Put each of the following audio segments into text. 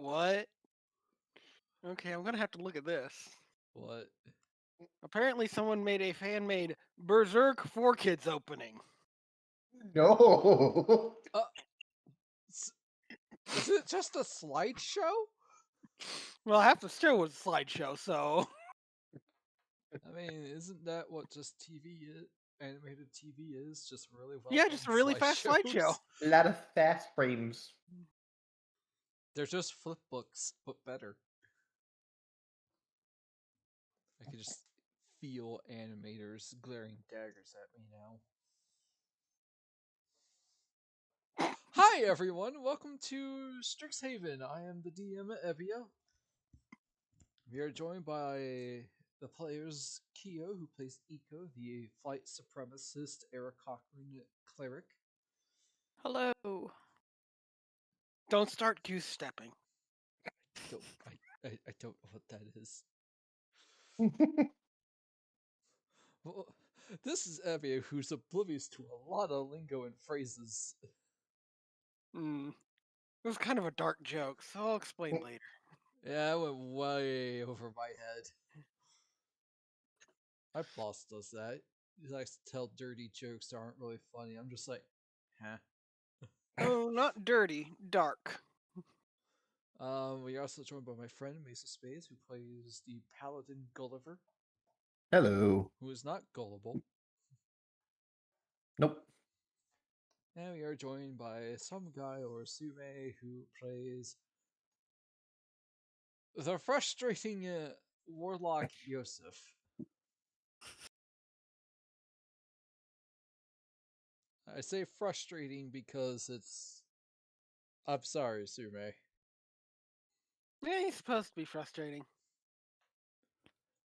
What? Okay, I'm gonna have to look at this. What? Apparently, someone made a fan-made Berserk 4Kids opening. No. Is it just a slideshow? Well, half the show was a slideshow, so I mean, isn't that what just TV is? Animated TV is just really well yeah, done just a really fast slideshow. slideshows. A lot of fast frames. They're just flip books, but better. I can just feel animators glaring daggers at me now. Hi everyone, welcome to Strixhaven. I am the DM Evia. We are joined by the players Keo, who plays Eco, the flight supremacist Eric Cochran cleric. Hello. Don't start goose stepping. I don't know what that is. Well, this is Evia, who's oblivious to a lot of lingo and phrases. Hmm. It was kind of a dark joke, so I'll explain later. Yeah, I went way over my head. My boss does that. He likes to tell dirty jokes that aren't really funny. I'm just like, huh. Oh, not dirty, dark. We are also joined by my friend Mesa Spades, who plays the paladin Gulliver, Hello. who is not gullible. Nope. And we are joined by some guy or Sume who plays the frustrating warlock Yosef. I say frustrating because it's. I'm sorry, Sume. Yeah, he's supposed to be frustrating.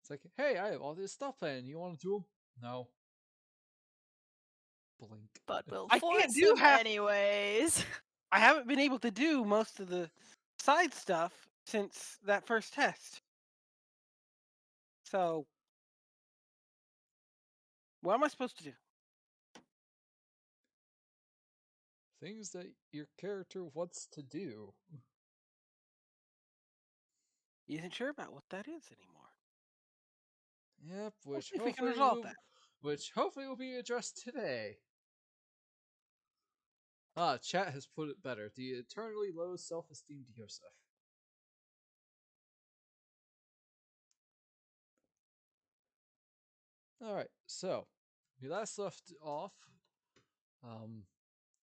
It's like, hey, I have all this stuff planned. You want to do them? No. Blink. But we'll I can't force do him half- anyways. I haven't been able to do most of the side stuff since that first test. So, what am I supposed to do? Things that your character wants to do. He isn't sure about what that is anymore. Yep, Let's see if we can resolve that. which hopefully will be addressed today. Chat has put it better. The eternally low self-esteem to Yosef. Alright, so we last left off.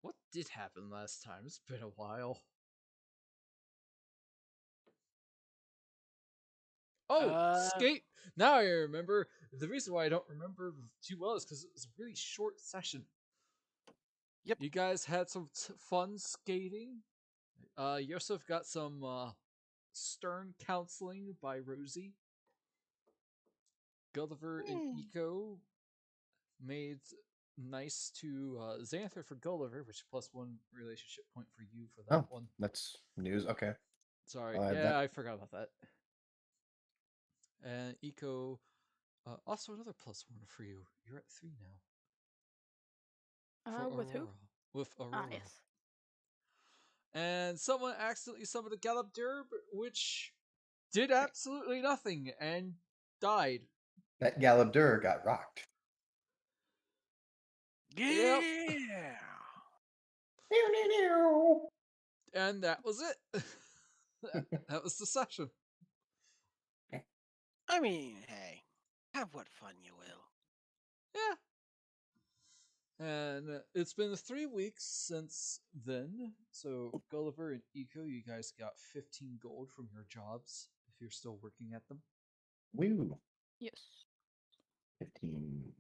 What did happen last time? It's been a while. Oh, skate! Now I remember. The reason why I don't remember too well is because it was a really short session. Yep. You guys had some fun skating. Yosef got some stern counseling by Rosie. Gulliver and Eco made nice to Xanther for Gulliver, which +1 relationship point for you for that one. That's news. Okay. Sorry, that. I forgot about that. And Eco, also another +1 for you. You're at 3 now. For With who? With Aurora. Yes. And someone accidentally summoned a Gallop Derb, which did absolutely nothing and died. That Gallop-Dur got rocked. Yeah. And that was it. that was the session. I mean, hey, have what fun you will. Yeah. And it's been 3 weeks since then. So Gulliver and Eco, you guys got 15 gold from your jobs if you're still working at them. Woo. Yes. 15.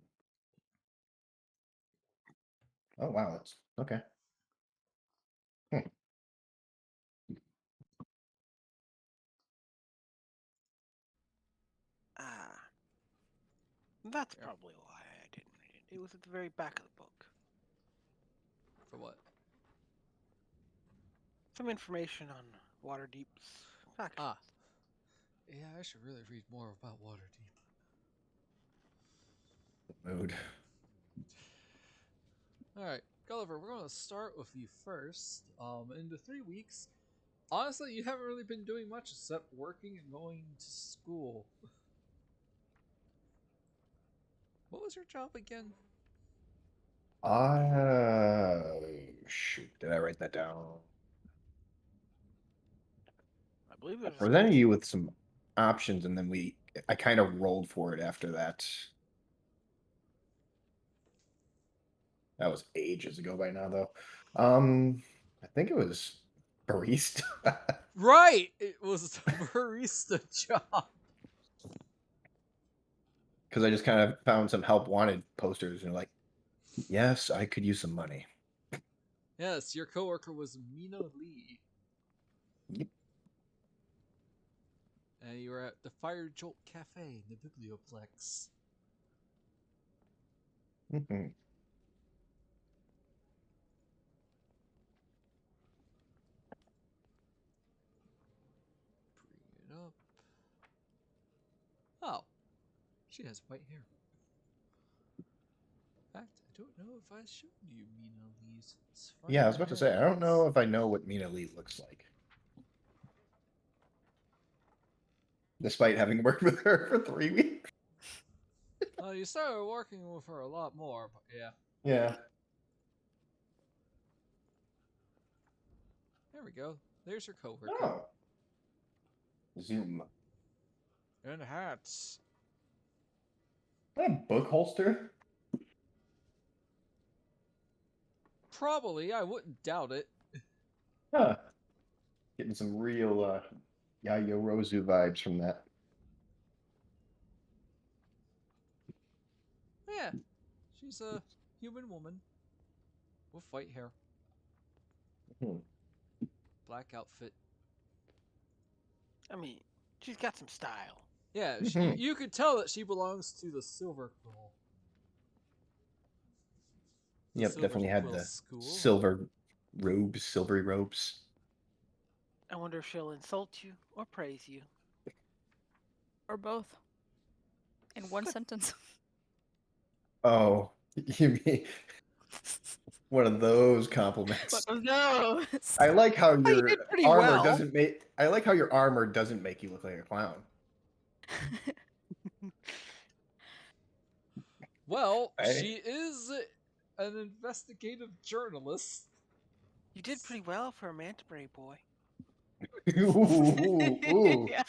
Oh wow, that's okay. That's probably why I didn't read it. It was at the very back of the book. For what? Some information on Waterdeep's factions. Yeah, I should really read more about Waterdeep. Mood. Alright, Gulliver, we're going to start with you first. In the 3 weeks, Honestly, you haven't really been doing much except working and going to school. What was your job again? Shoot, did I write that down? I believe I it was a presented school. you with some options, and then I kind of rolled for it after that. That was ages ago by now, though. I think it was barista. Right! It was a barista job. Because I just kind of found some help wanted posters and like, yes, I could use some money. Yes, your coworker was Mina Lee. Yep. And you were at the Fire Jolt Cafe in the Biblioplex. Mhm. Bring it up. Oh, she has white hair. In fact, I don't know if I showed you Mina Lee's Yeah, I final was about to say, I don't know appearance. if I know what Mina Lee looks like. Despite having worked with her for 3 weeks. You started working with her a lot more, but yeah. Yeah. There we go. There's your coworker. Oh. Zoom. And hats. Is that a book holster? Probably, I wouldn't doubt it. Huh. Getting some real Yayo Rozu vibes from that. Yeah, she's a human woman with white hair, Hmm. black outfit. I mean, she's got some style. Yeah, Mhm. you could tell that she belongs to the Silver Quill. The Yep, Silver definitely had Quill the School. silvery robes. I wonder if she'll insult you or praise you. Or both. In one Good. sentence. Oh, you mean one of those compliments. One of those. I like how Oh, you your did pretty armor well. doesn't make. I like how your armor doesn't make you look like a clown. Well, I, she is an investigative journalist. You did pretty well for a Mantabury boy. ooh. Yeah.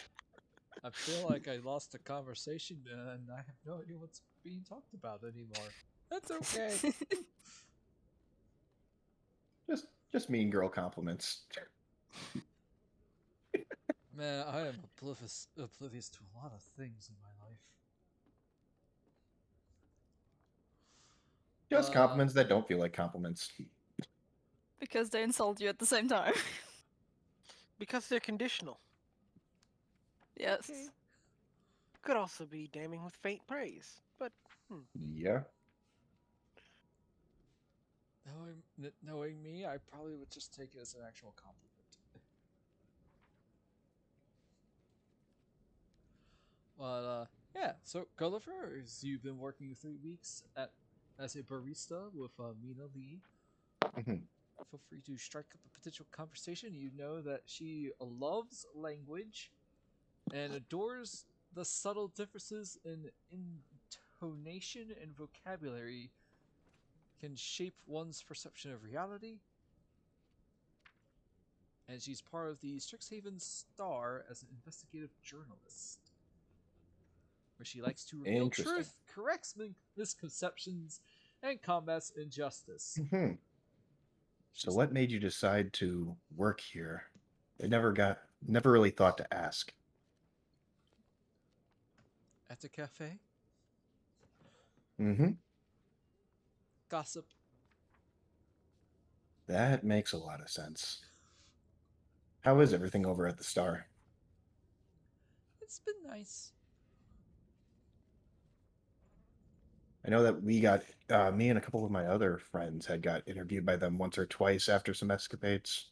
I feel like I lost a conversation and I have no idea what's being talked about anymore. That's okay. Just mean girl compliments. Man, I am oblivious to a lot of things in my life. Just But compliments that don't feel like compliments. Because they insult you at the same time. Because they're conditional. Yes. Okay. Could also be damning with faint praise. But Yeah. knowing me, I probably would just take it as an actual compliment. But yeah. So Gulliver, you've been working 3 weeks as a barista with Mina Lee. Mhm. Feel free to strike up a potential conversation. You know that she loves language and adores the subtle differences in intonation and vocabulary can shape one's perception of reality. And she's part of the Strixhaven Star as an investigative journalist, where she likes to reveal Interesting. truth, corrects misconceptions, and combats injustice. Mhm. So She's what made you decide to work here? I never really thought to ask. at a cafe, Mm-hmm. gossip. That makes a lot of sense. How is everything over at the Star? It's been nice. I know that me and a couple of my other friends had got interviewed by them once or twice after some escapades.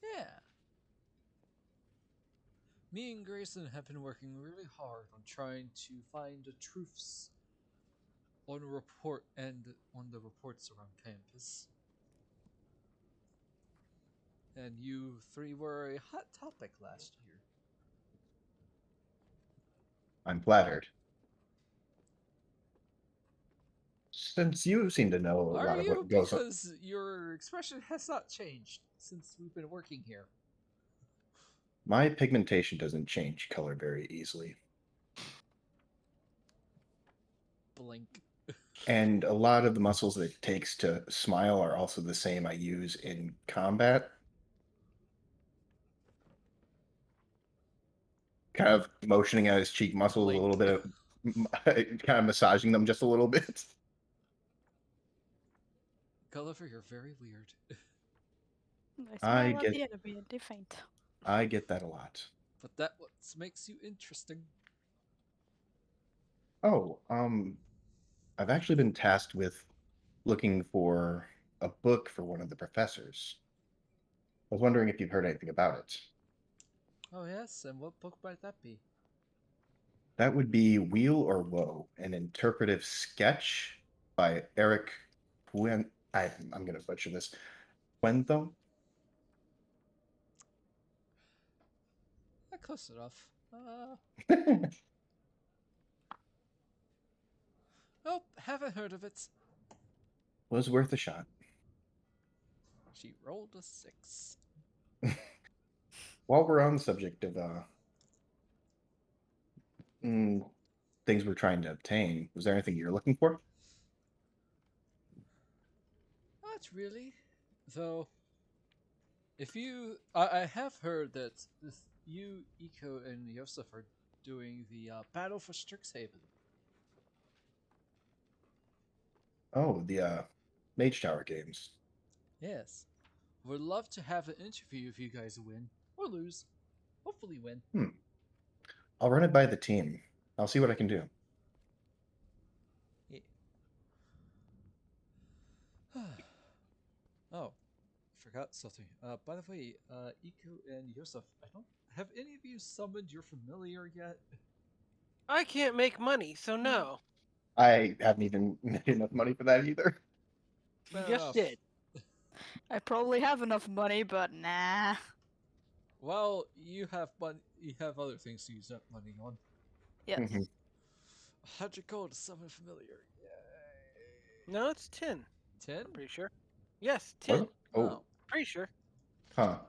Yeah. Me and Grayson have been working really hard on trying to find the truths on the reports around campus. And you three were a hot topic last year. I'm flattered. Since you seem to know a Are lot of you? what goes on, Because your expression has not changed since we've been working here. my pigmentation doesn't change color very easily. Blink. And a lot of the muscles that it takes to smile are also the same I use in combat. Kind of motioning at his cheek muscles a Blink. little bit, kind of massaging them just a little bit. Gulliver, you're very weird. I I smile at get the enemy and they faint. I get that a lot. But that what makes you interesting. Oh, I've actually been tasked with looking for a book for one of the professors. I was wondering if you've heard anything about it. Oh yes, and what book might that be? That would be Wheel or Woe, an interpretive sketch by Eric I'm going to butcher this. Puento? Close enough. Oh, haven't heard of it. Was worth a shot. She rolled a 6. While we're on the subject of things we're trying to obtain, was there anything you're looking for? Not really. Though, if you... I have heard that you, Iko, and Yosef are doing the Battle for Strixhaven. Oh, the Mage Tower games. Yes. Would love to have an interview if you guys win. Or lose. Hopefully win. I'll run it by the team. I'll see what I can do. Yeah. Oh, forgot something. By the way, Iko and Yosef, I don't have any of you summoned your familiar yet? I can't make money, so no. I haven't even made enough money for that either. You Fair just enough. did. I probably have enough money, but nah. Well, you have you have other things to use that money on. Yes. Mhm. 100 gold to summon a familiar. Yay. No, it's 10. 10? I'm pretty sure. Yes, Was 10. it? Oh, Pretty sure. huh.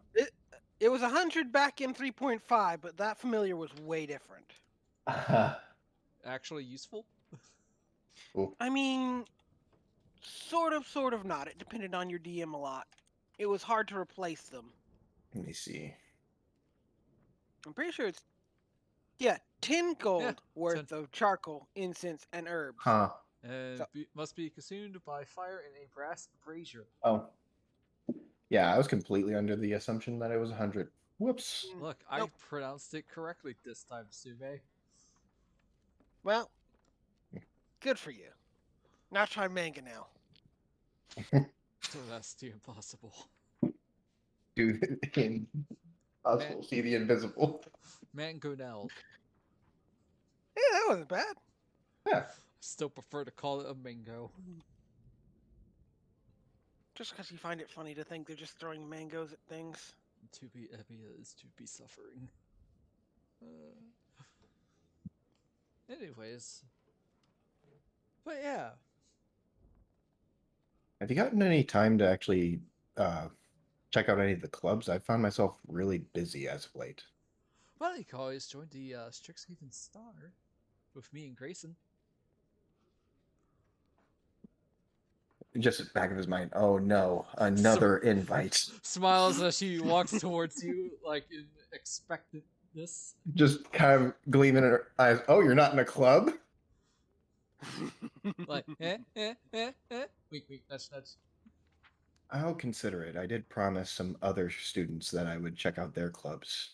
It was 100 back in 3.5, but that familiar was way different. Actually useful? Cool. I mean, sort of not. It depended on your DM a lot. It was hard to replace them. Let me see. I'm pretty sure it's 10 gold 10. worth of charcoal, incense, and herbs. Huh. And So- must be consumed by fire in a brass brazier. Oh. Yeah, I was completely under the assumption that it was 100. Whoops. Look, Nope. I pronounced it correctly this time, Sume. Well, good for you. Now try manga now. So that's the impossible. Do the impossible, see the invisible. Mango now. Yeah, that wasn't bad. Yeah. Still prefer to call it a mango. Just because you find it funny to think they're just throwing mangoes at things. To be Ebia is to be suffering. Anyways. But yeah. Have you gotten any time to actually check out any of the clubs? I found myself really busy as of late. Well, you can always join the Strixhaven Star with me and Grayson. Just at the back of his mind, oh no, another invite. Smiles as she walks towards you, like in expectantness. Just kind of gleaming in her eyes. Oh, you're not in a club? Like, Wink, wink, nudge, nudge. I'll consider it. I did promise some other students that I would check out their clubs.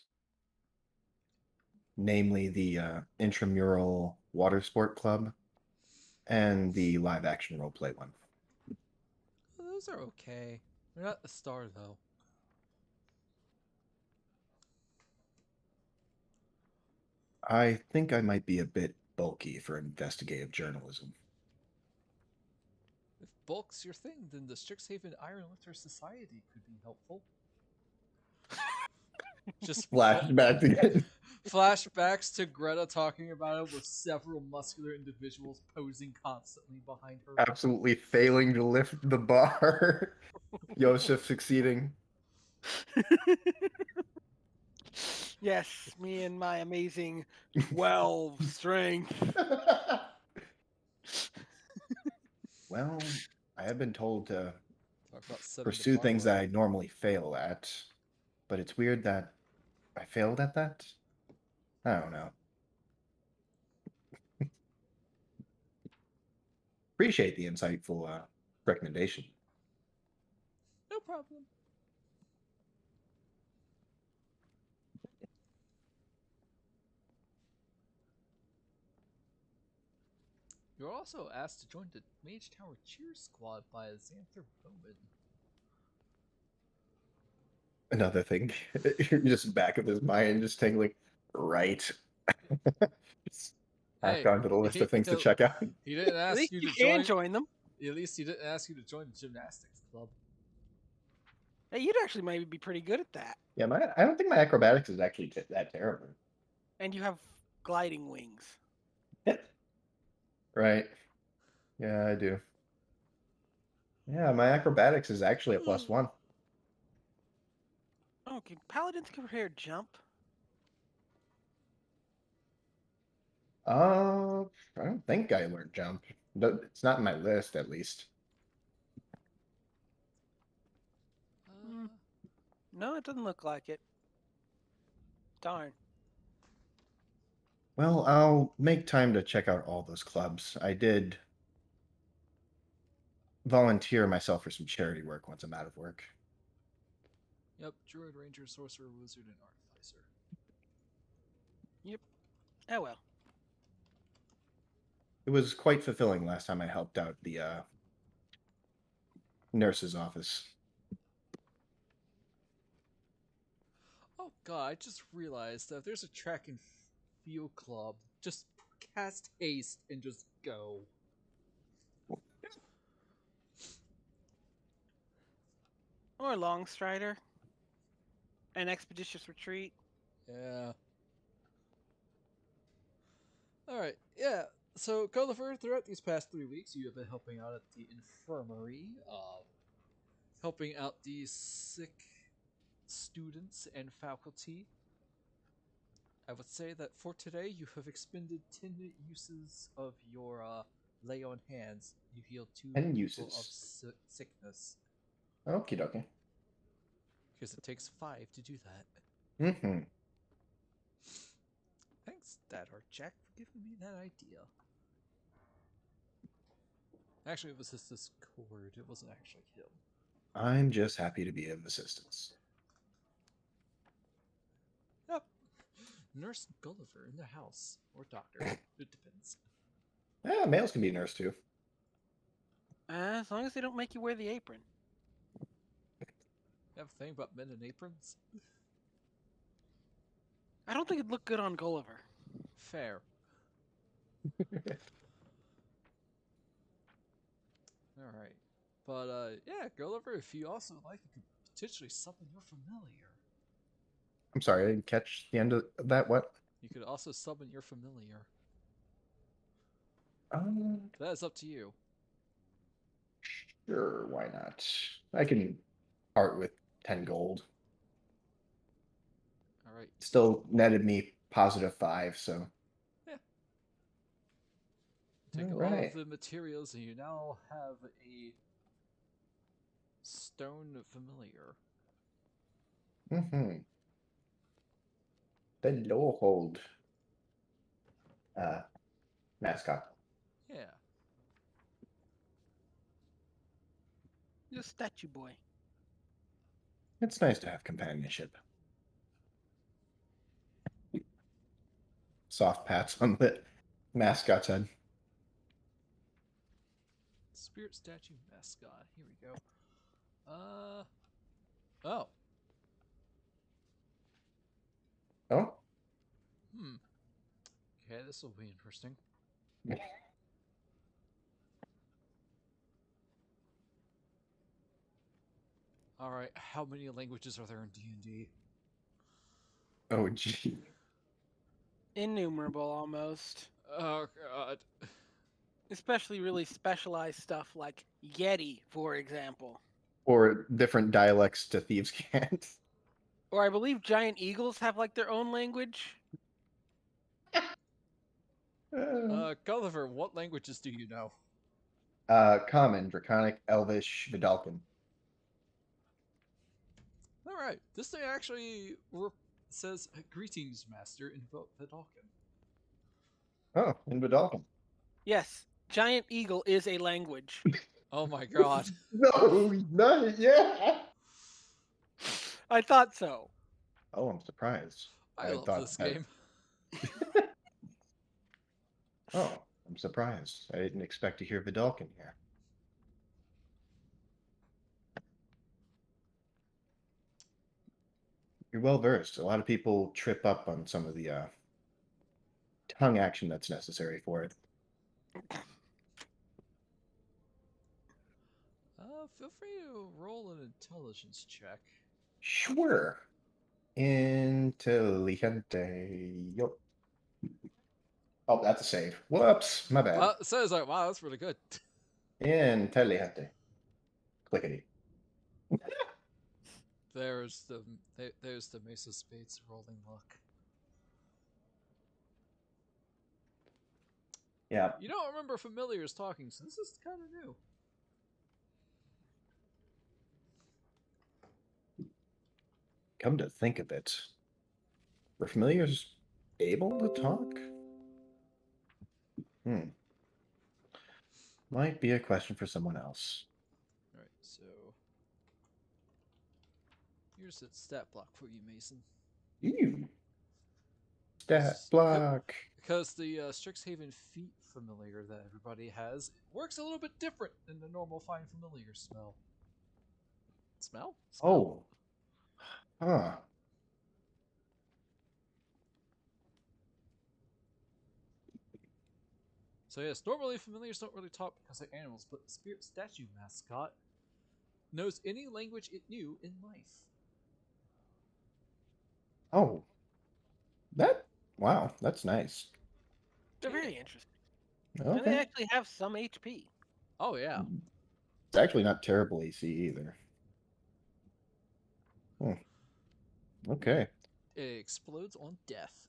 Namely the intramural water sport club and the live action roleplay one. Those are okay. They're not a star, though. I think I might be a bit bulky for investigative journalism. If bulk's your thing, then the Strixhaven Iron Lifter Society could be helpful. Just Flashback again. flashbacks to Greta talking about it with several muscular individuals posing constantly behind her. Absolutely failing to lift the bar. Yosef succeeding. Yes, me and my amazing 12 strength. Well, I have been told to Talk about setting the pursue bar things that I right. normally fail at, but it's weird that I failed at that. I don't know. Appreciate the insightful recommendation. No problem. You're also asked to join the Mage Tower Cheer Squad by Xanther Bowman. Another thing, you're just back of his mind, just tingling. Right. Just tacked Hey, onto the list of things to check out. he didn't At ask least you you to can join. join them. At least he didn't ask you to join the gymnastics club. Hey, you'd actually maybe be pretty good at that. Yeah, I don't think my acrobatics is actually that terrible. And you have gliding wings. Right. Yeah, I do. Yeah, my acrobatics is actually a +1. Oh, can paladins compare jump? I don't think I learned jump. It's not in my list, at least. Uh, No, it doesn't look like it. Darn. Well, I'll make time to check out all those clubs. I did volunteer myself for some charity work once I'm out of work. yep, Druid, Ranger, Sorcerer, Wizard, and Artificer. Yep. Oh well. It was quite fulfilling last time I helped out the nurse's office. Oh god, I just realized that if there's a track and field club, just cast haste and just go. Or long strider. An expeditious retreat. Yeah. Alright, yeah. So, Gulliver, throughout these past 3 weeks, you have been helping out at the infirmary, helping out the sick students and faculty. I would say that for today, you have expended 10 uses of your lay on hands. You healed 2 10 people of uses. sickness. Okie dokie. Because it takes 5 to do that. Mm-hmm. Thanks, Dad or Jack, for giving me that idea. Actually, it was his Discord. It wasn't actually him. I'm just happy to be of assistance. Yep. Nurse Gulliver in the house. Or doctor. It depends. Yeah, males can be a nurse too. As long as they don't make you wear the apron. You have a thing about men in aprons? I don't think it'd look good on Gulliver. Fair. Alright. But, yeah, Gulliver, if you also like, you could potentially summon your familiar. I'm sorry, I didn't catch the end of that. What? You could also summon your familiar. Um, That is up to you. Sure, why not? I can part with 10 gold. Alright. Still netted me +5, so. Take all Alright. of the materials and you now have a stone familiar. Mm-hmm. The Lowhold mascot. Yeah. Just statue boy. It's nice to have companionship. Soft pats on the mascot's head. Spirit statue mascot. Here we go. Oh. Oh? Okay, this will be interesting. Alright, how many languages are there in D&D? Oh, gee. Innumerable, almost. Oh god. Especially really specialized stuff like Yeti, for example. Or different dialects to Thieves' Cant. Or I believe giant eagles have like their own language. Gulliver, what languages do you know? Common, Draconic, Elvish, Vidalcan. All right, this thing actually says "Greetings, Master" in Vidalcan. Oh, in Vidalcan. Yes, giant eagle is a language. Oh my god. No, not yet. I thought so. Oh, I'm surprised. I love thought this that- game. Oh, I'm surprised. I didn't expect to hear Vidalcan here. You're well versed. A lot of people trip up on some of the tongue action that's necessary for it. Feel free to roll an intelligence check. Sure. Inteligente. Yup. Oh, that's a save. Whoops, my bad. It says like, wow, that's really good. Inteligente. Clickety. There's the Mace of Spades rolling luck. Yeah. You don't remember familiars talking, so this is kind of new. Come to think of it, were familiars able to talk? Might be a question for someone else. All right, so here's a stat block for you, Mason. Ew. Stat block. Because the Strixhaven feat familiar that everybody has works a little bit different than the normal fine familiar smell. Smell? Oh. Huh. So yes, normally familiars don't really talk because they're animals, but the spirit statue mascot knows any language it knew in life. Oh. Wow, that's nice. They're very interesting. And they Okay. actually have some HP. Oh yeah. It's actually not terrible AC either. Okay. It explodes on death.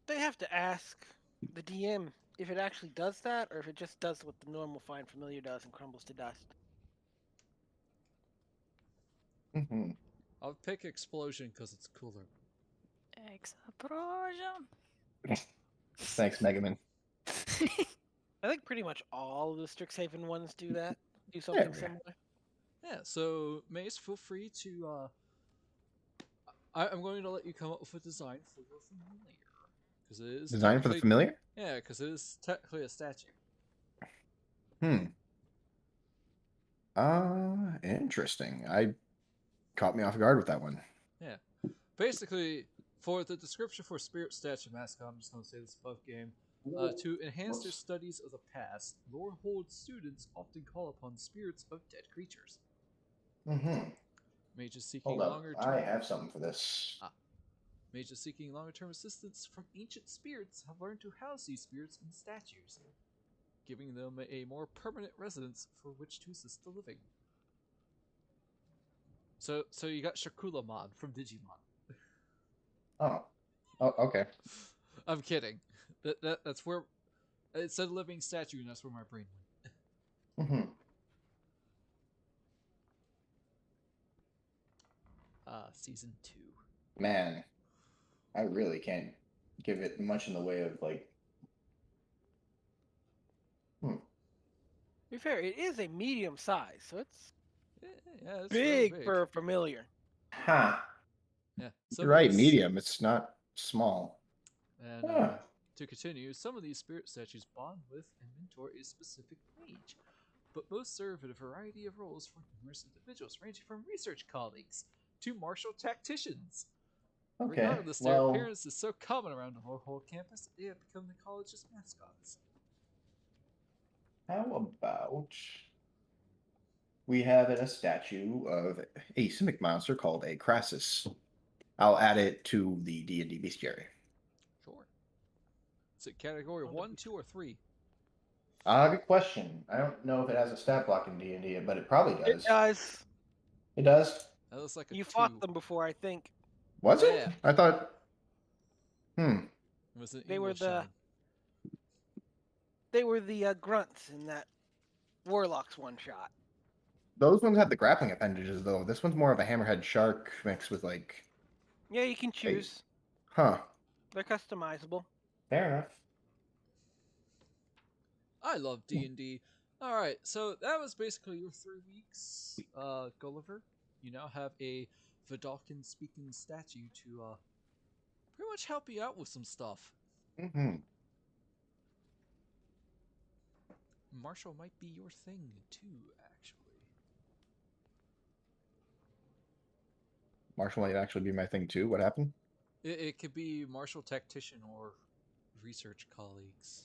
They have to ask the DM if it actually does that, or if it just does what the normal fine familiar does and crumbles to dust. Mm-hmm. I'll pick explosion because it's cooler. Explosion. Thanks, Megaman. I think pretty much all of the Strixhaven ones do that. Do something Yeah. similar. Yeah, so Mace, feel free to I'm going to let you come up with a design for your familiar. Because it is Design for the familiar? Yeah, because it is technically a statue. Interesting. Caught me off guard with that one. Yeah. Basically, for the description for Spirit Statue Mascot, I'm just going to say this above game. To enhance their studies of the past, Lorehold students often call upon spirits of dead creatures. Mm-hmm. Mages seeking Hold up. longer I term. have something for this. Mages seeking longer term assistance from ancient spirits have learned to house these spirits in statues, giving them a more permanent residence for which to assist the living. So you got Shakulamon from Digimon. Oh, okay. I'm kidding. That's where it said living statue, and that's where my brain went. Mm-hmm. Season 2. Man, I really can't give it much in the way of like. To be fair, it is a medium size, so it's Yeah, it's big, really big for a familiar. Ha! Yeah, You're right, medium. It's not small. And Huh. to continue, some of these spirit statues bond with and mentor a specific mage, but most serve in a variety of roles for numerous individuals, ranging from research colleagues to martial tacticians. Okay. Regardless, their appearance is so common around the whole campus that they have become the college's mascots. How about we have a statue of a simic monster called a Crassus? I'll add it to the D&D bestiary. Sure. Is it category Oh, 1, 2, or 3? Good question. I don't know if it has a stat block in D&D, but it probably It does. does. It does? That looks like a You 2. fought them before, I think. Was Yeah. it? I thought... It was an They were English the- They were the grunts in that Warlocks one shot. Those ones had the grappling appendages, though. This one's more of a hammerhead shark mixed with, like... Yeah, you can choose. Huh. They're customizable. Fair enough. I love D&D. All right, so that was basically your 3 weeks, Gulliver. You now have a Vidalcan-speaking statue to pretty much help you out with some stuff. Mm-hmm. Marshall might be your thing too, actually. Marshall might actually be my thing, too. What happened? It could be martial tactician or research colleagues.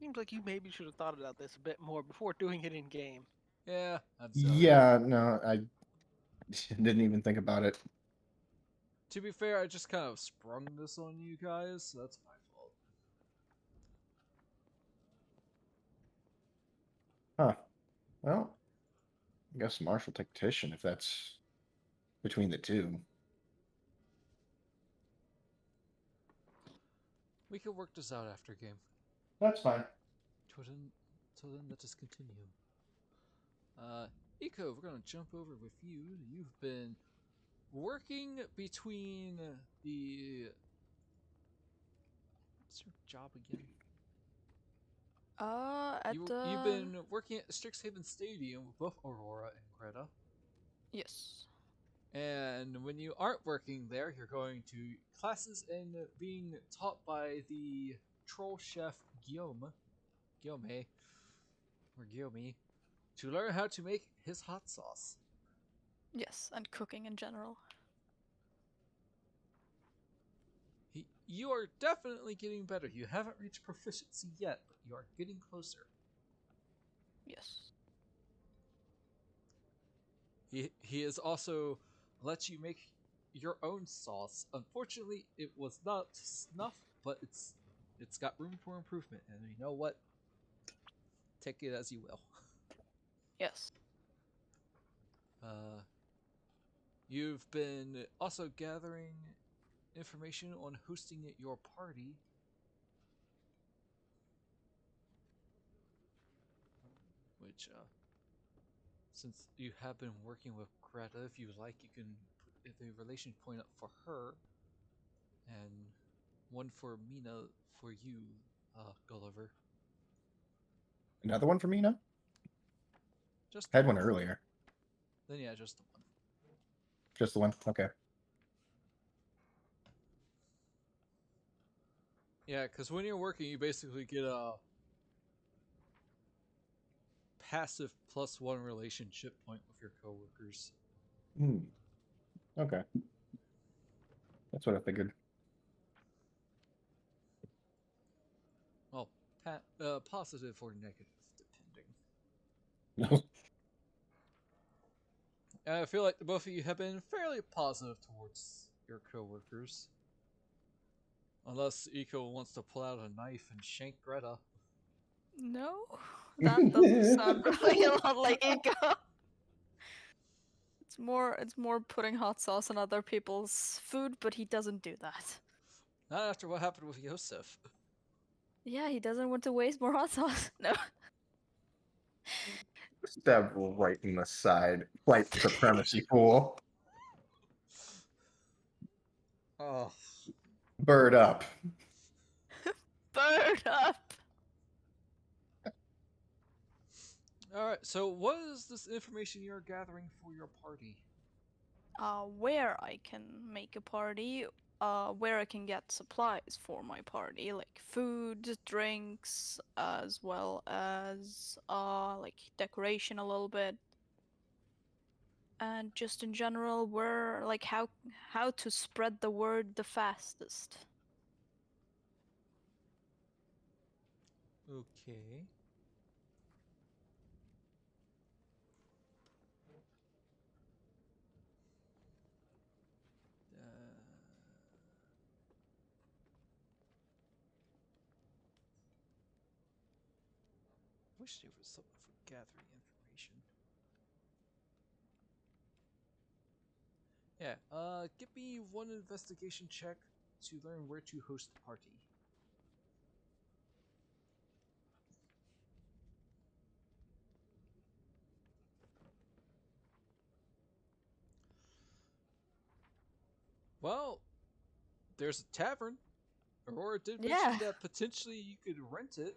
Seems like you maybe should have thought about this a bit more before doing it in game. Yeah, I'm sorry. Yeah, no, I didn't even think about it. To be fair, I just kind of sprung this on you guys, so that's my fault. Huh. Well, I guess martial tactician, if that's between the two. We can work this out after game. That's fine. Till then, let us continue. Eco, we're gonna jump over with you. You've been working between the... What's your job again? You've been working at Strixhaven Stadium with both Aurora and Greta. Yes. And when you aren't working there, you're going to classes and being taught by the troll chef Guillaume, or Guillaume, to learn how to make his hot sauce. Yes, and cooking in general. You are definitely getting better. You haven't reached proficiency yet, but you are getting closer. Yes. He has also let you make your own sauce. Unfortunately, it was not snuff, but it's got room for improvement. And you know what? Take it as you will. Yes. You've been also gathering information on hosting your party. Which, since you have been working with Greta, if you would like, you can put the relation point up for her, and one for Mina for you, Gulliver. Another one for me now? Just I had one earlier. Then yeah, just the one. Just the one? Okay. Yeah, because when you're working, you basically get a passive +1 relationship point with your coworkers. Okay. That's what I figured. Well, positive or negative, depending. No. And I feel like the both of you have been fairly positive towards your coworkers. Unless Eco wants to pull out a knife and shank Greta. No, that doesn't sound really a lot like Ego. It's more putting hot sauce on other people's food, but he doesn't do that. Not after what happened with Yosef. Yeah, he doesn't want to waste more hot sauce. No. Stab right in the side. White supremacy fool. Oh. Bird up. Bird up! Alright, so what is this information you're gathering for your party? Where I can make a party, where I can get supplies for my party, like food, drinks, as well as, like decoration a little bit. And just in general, where, like, how to spread the word the fastest. Okay. wish there was something for gathering information. Yeah, give me one investigation check to learn where to host the party. Well, there's a tavern. Aurora did mention Yeah, that potentially you could rent it.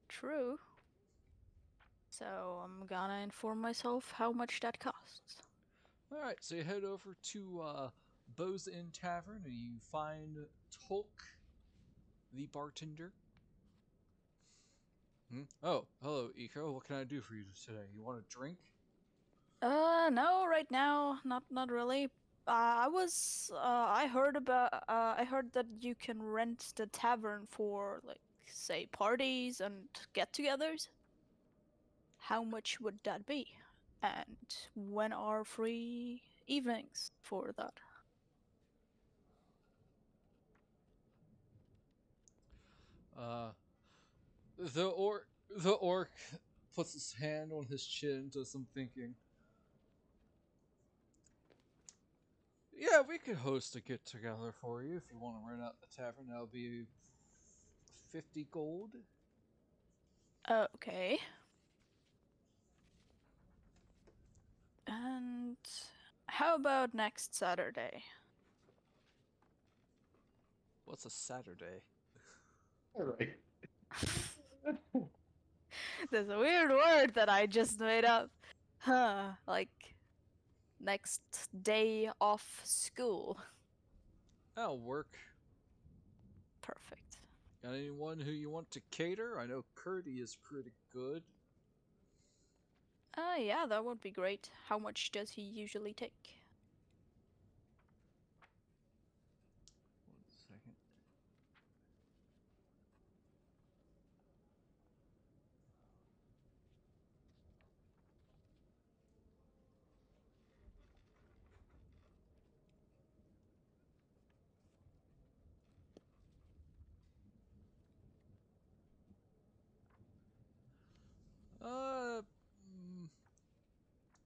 true. So I'm gonna inform myself how much that costs. Alright, so you head over to Bo's Inn Tavern and you find Tolk, the bartender. Oh, hello, Eco. What can I do for you today? You want a drink? No, right now, not really. I heard that you can rent the tavern for like, say, parties and get-togethers. How much would that be? And when are free evenings for that? Uh, the orc puts his hand on his chin, does some thinking. Yeah, we could host a get together for you if you want to rent out the tavern. That'll be 50 gold. Okay. And how about next Saturday? What's a Saturday? All right. There's a weird word that I just made up. Huh, like next day off school. That'll work. Perfect. Got anyone who you want to cater? I know Curdy is pretty good. Yeah, that would be great. How much does he usually take? 1 second.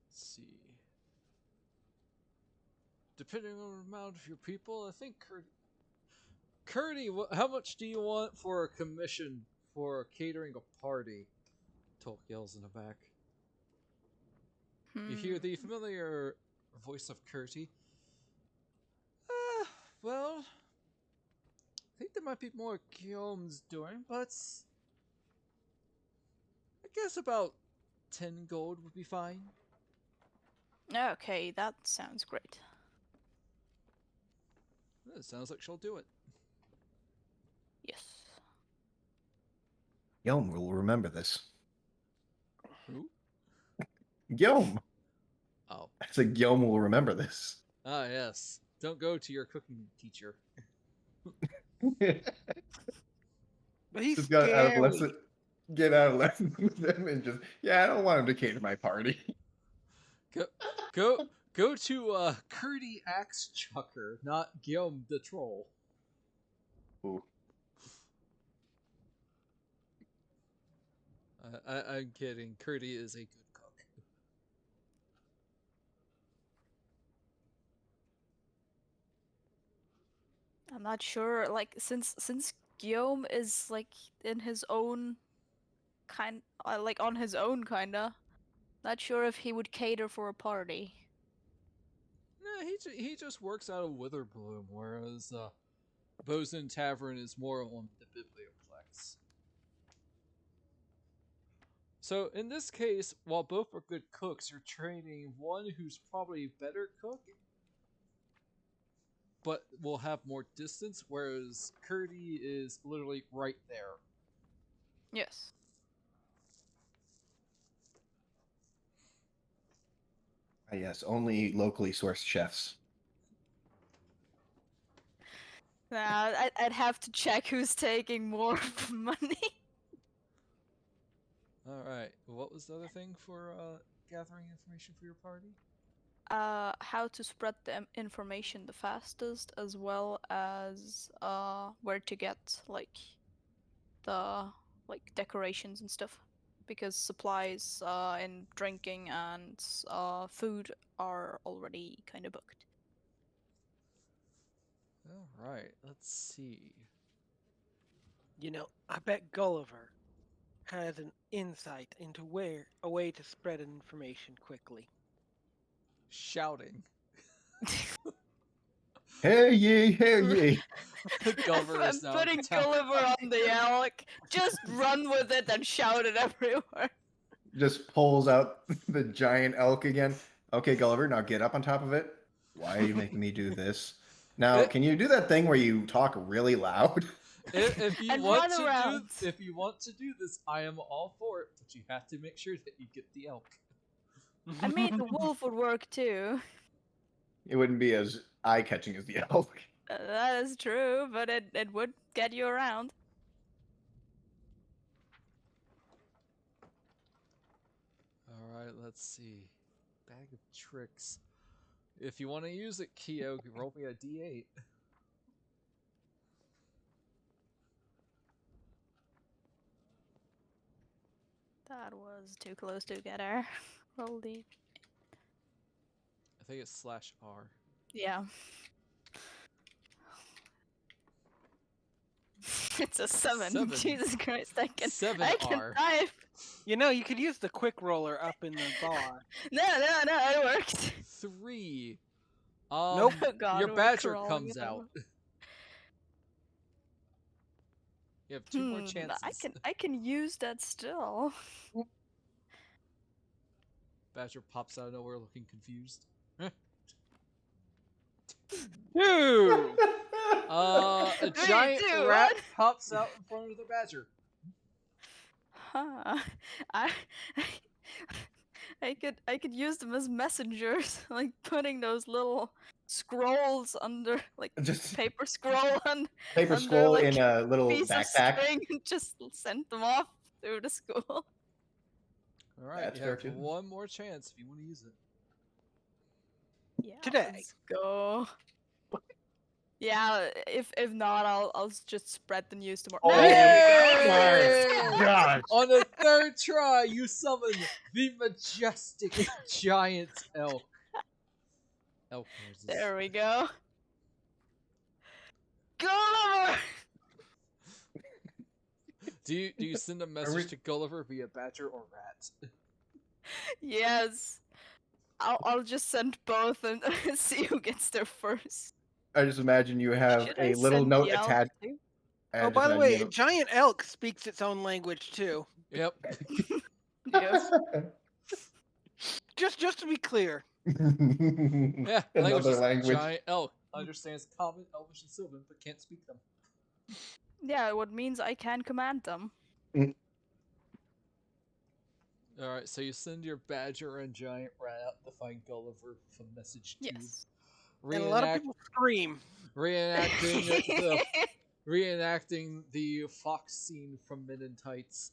Let's see. Depending on the amount of your people, I think Curdy, how much do you want for a commission for catering a party? Tolk yells in the back. You hear the familiar voice of Curdy. Well, I think there might be more Guillaume's doing, but I guess about 10 gold would be fine. Okay, that sounds great. It sounds like she'll do it. Yes. Guillaume will remember this. Who? Guillaume! Oh. I said Guillaume will remember this. Ah, yes. Don't go to your cooking teacher. But he's Just got out of scary. lesson. Get out of lesson with him and just, yeah, I don't want him to cater my party. Go to Curdy Axe Chucker, not Guillaume the Troll. Ooh. I'm kidding. Curdy is a good cook. I'm not sure. Like since Guillaume is like in his own like on his own kinda. Not sure if he would cater for a party. Nah, he just works out of Witherbloom, whereas Bosun Tavern is more on the Biblioplex. So in this case, while both are good cooks, you're training one who's probably a better cook, but will have more distance, whereas Curdy is literally right there. Yes. Ah, yes, only locally sourced chefs. Nah, I'd have to check who's taking more money. Alright, what was the other thing for gathering information for your party? How to spread the information the fastest, as well as where to get like the like decorations and stuff, because supplies and drinking and food are already kind of booked. All right, let's see. I bet Gulliver has an insight into a way to spread information quickly. Shouting. Hear ye, hear ye. Gulliver I'm is now putting Gulliver on the elk. Just run with it and shout it everywhere. Just pulls out the giant elk again. Okay, Gulliver, now get up on top of it. Why are you making me do this? Now, It- can you do that thing where you talk really loud? If you And want run to around. if you want to do this, I am all for it, but you have to make sure that you get the elk. I mean, the wolf would work too. It wouldn't be as eye-catching as the elk. That is true, but it would get you around. All right, let's see. Bag of tricks. If you want to use it, Kyo, roll me a d8. That was too close together. Roll the. I think it's /R. Yeah. It's a 7. 7. Jesus Christ, I can 7R. type. You could use the quick roller up in the bar. No, it worked. 3. Nope. Oh God, Your we're badger crawling comes it out. over. You have 2 more chances. I can use that still. Badger pops out of nowhere looking confused. Dude! A Three, giant two, rat one. pops out in front of the badger. Huh. I I could use them as messengers, like putting those little scrolls under, like Just paper scroll paper under scroll like in a a little piece of backpack. string and just send them off through the school. All right, That's you fair have too. one more chance if you want to use it. Yeah, Today. let's go. Yeah, if not, I'll just spread the news tomorrow. Oh Yay! my gosh! On the 3rd try, you summon the majestic giant elk. Elk noises. There we go. Gulliver! Do you send a message to Gulliver via badger or rat? Yes. I'll just send both and see who gets there first. I just imagine you have Should a I little send note the elk attached. too? Oh, by the way, a giant elk speaks its own language too. Yep. Yes. Just to be clear. Yeah, Another languages. language. Giant elk understands Common, Elvish, and Sylvan, but can't speak them. Yeah, what means I can command them. All right, so you send your badger and giant rat out to find Gulliver with a message to Yes. And a lot of people scream. reenacting the fox scene from Men in Tights.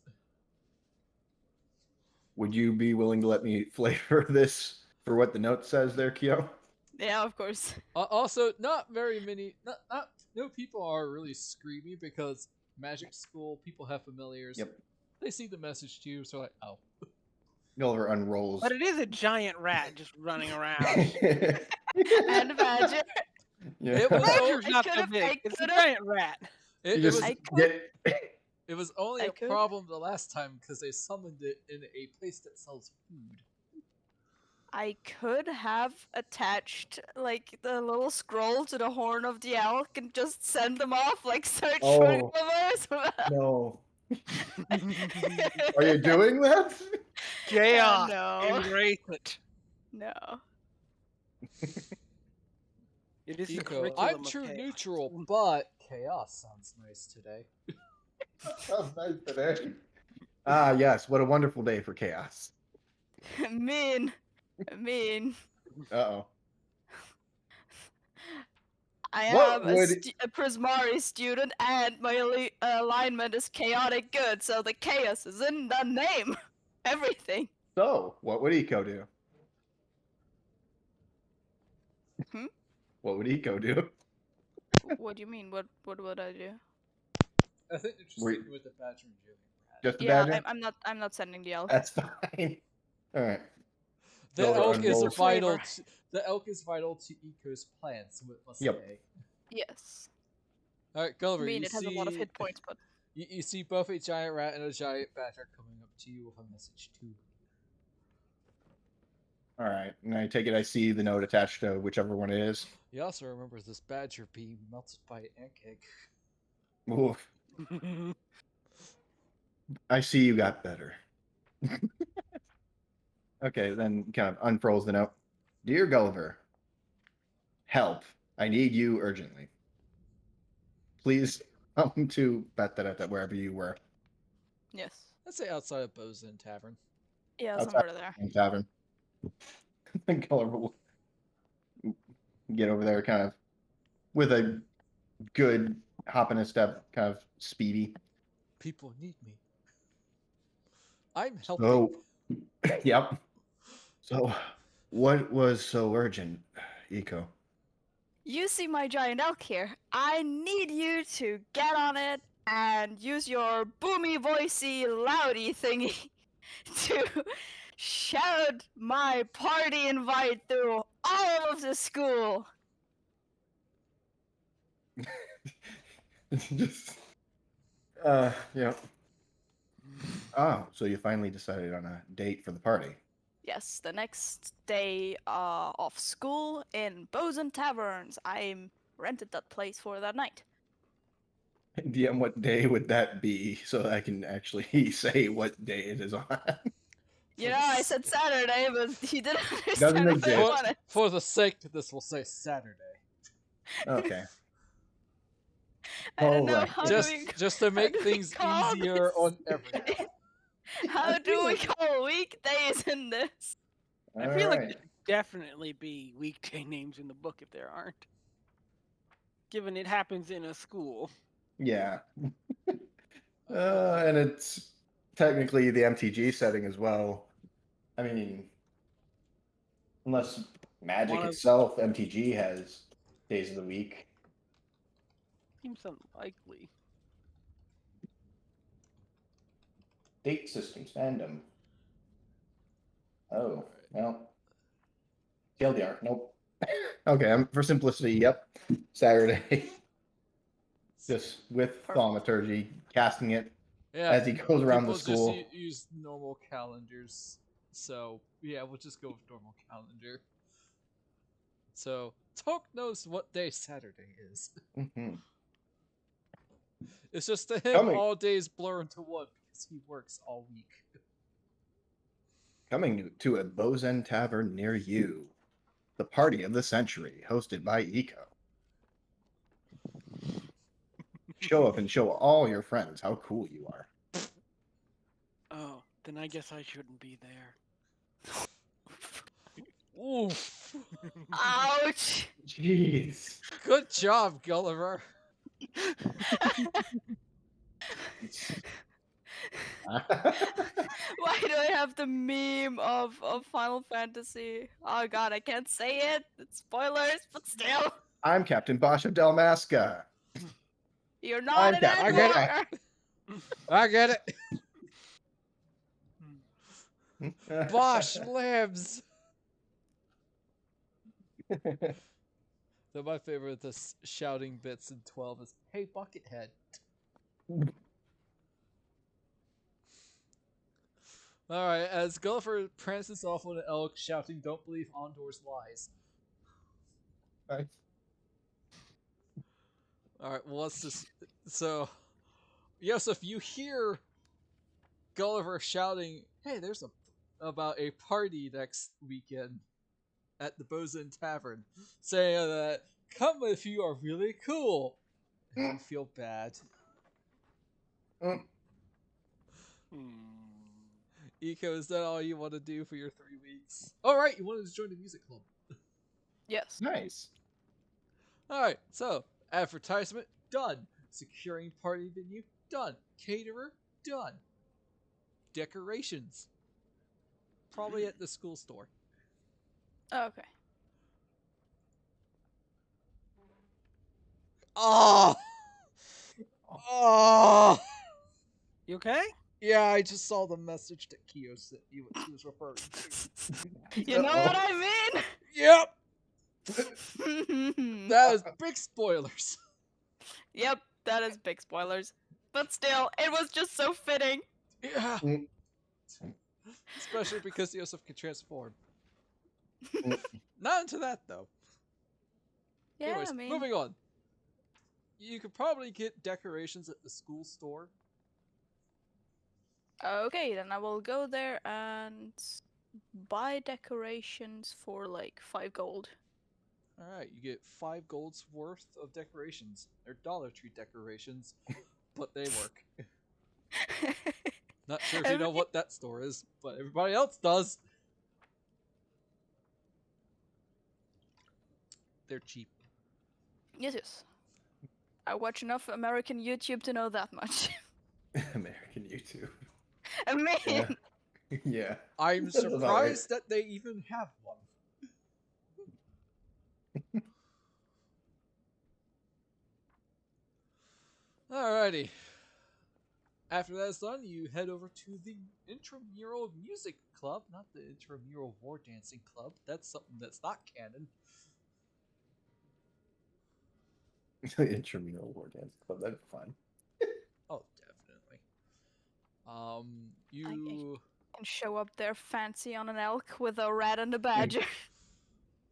Would you be willing to let me flavor this for what the note says there, Kyo? Yeah, of course. Also, not very many. No people are really screaming because magic school people have familiars. Yep. They see the message to you, so like, oh. Gulliver unrolls. But it is a giant rat just running around. And a badger. Yeah. It was Badger's I not so could've- big. I It's a could've- giant rat. It, You it just was I could- get- it was only I a could. problem the last time because they summoned it in a place that sells food. I could have attached like the little scroll to the horn of the elk and just send them off like search for Oh. Gulliver. No. Are you doing that? Chaos. No. Embrace it. No. It is the Eco, curriculum I'm of true chaos. neutral, but chaos sounds nice today. Sounds nice today. Ah, yes. What a wonderful day for chaos. mean. Uh-oh. I What am would- a Prismari student, and my alignment is chaotic good, so the chaos is in the name. Everything. So, what would Eco do? Hmm? What would Eco do? What do you mean? What would I do? I think they're just Were- sticking with the badger and giant Just the Yeah, badger? I'm not sending the elk. That's fine. All right. The Gulliver elk is unrolls. vital. Flavor. The elk is vital to Eco's plan, so it must Yep. stay. Yes. All right, I Gulliver, mean, you it has a lot of see hit points, but you see both a giant rat and a giant badger coming up to you with a message too. All right. And I take it I see the note attached to whichever one it is. He also remembers this badger being melted by an ant cake. Oof. I see you got better. Okay, then kind of unfurls the note. Dear Gulliver, help. I need you urgently. Please come to wherever you were. yes. Let's say outside of Bosun Tavern. Yeah, Outside somewhere there. the tavern. Then Gulliver will get over there kind of with a good hop in a step, kind of speedy. People need me. I'm helping. So, yep. So, what was so urgent, Eco? You see my giant elk here. I need you to get on it and use your boomy, voicey, loudy thingy to shout my party invite through all of the school. Just, yeah. Oh, so you finally decided on a date for the party. Yes, the next day of school in Bosun Taverns. I'm rented that place for that night. DM, what day would that be so that I can actually say what day it is on? You know, I said Saturday, but he didn't Doesn't understand what I exist. wanted. For the sake of this, we'll say Saturday. Okay. I don't All know right. how Just, do we just to make do we things call easier this? on everyone. How I do feel we like- call weekdays in this? I feel like there should definitely be weekday names in the book if there aren't. Given it happens in a school. Yeah. And it's technically the MTG setting as well. I mean, unless Magic One of- itself, MTG has days of the week. Seems unlikely. Date systems fandom. Oh, well. TLDR, nope. Okay, for simplicity, yep. Saturday. Just with Perfect. thaumaturgy, casting it Yeah, as he goes around people the school. just use normal calendars. So, yeah, we'll just go with normal calendar. So, Toke knows what day Saturday is. Mhm. It's just to him, Coming. all days blur into one because he works all week. Coming to a Bozen Tavern near you. The party of the century, hosted by Eco. Show up and show all your friends how cool you are. Oh, then I guess I shouldn't be there. Oof. Ouch! Jeez. Good job, Gulliver. Why do I have the meme of Final Fantasy? Oh god, I can't say it. It's spoilers, but still. I'm Captain Bosch of Dalmasca. You're not I'm an Captain I get it. Endwalker! I get it. Bosch lives. So my favorite of the shouting bits in 12 is, "Hey, Buckethead." All right, as Gulliver prances off on an elk, shouting, "Don't believe Ondor's lies." Nice. All right, well, let's just so. Yes, if you hear Gulliver shouting, "Hey, there's about a party next weekend at the Bosun Tavern," saying that, "Come if you are really cool," and you feel bad. Mm. Eco, is that all you want to do for your 3 weeks? All right, you wanted to join the music club. Yes. Nice. All right, so advertisement done. Securing party venue done. Caterer done. Decorations probably at the school store. Okay. Oh, oh, You okay? Yeah, I just saw the message that Kyo sent you what she was referring to. You know what I Yep, mean? that is big spoilers. Yep, that is big spoilers. But still, it was just so fitting. Yeah, especially because Yosef can transform. Not into that though. Yeah, Anyways, I mean, moving on. You could probably get decorations at the school store. okay, then I will go there and buy decorations for like 5 gold. Alright, you get 5 gold's worth of decorations. They're Dollar Tree decorations, but they work. Not sure if you know what that store is, but everybody else does. They're cheap. Yes. I watch enough American YouTube to know that much. American YouTube. I mean, Yeah. Yeah. I'm That's about right. surprised that they even have one. Alrighty. After that's done, you head over to the Intramural Music Club, not the Intramural War Dancing Club. That's something that's not canon. Intramural War Dance Club. That'd be fun. Oh, definitely. I You can show up there fancy on an elk with a rat and a badger.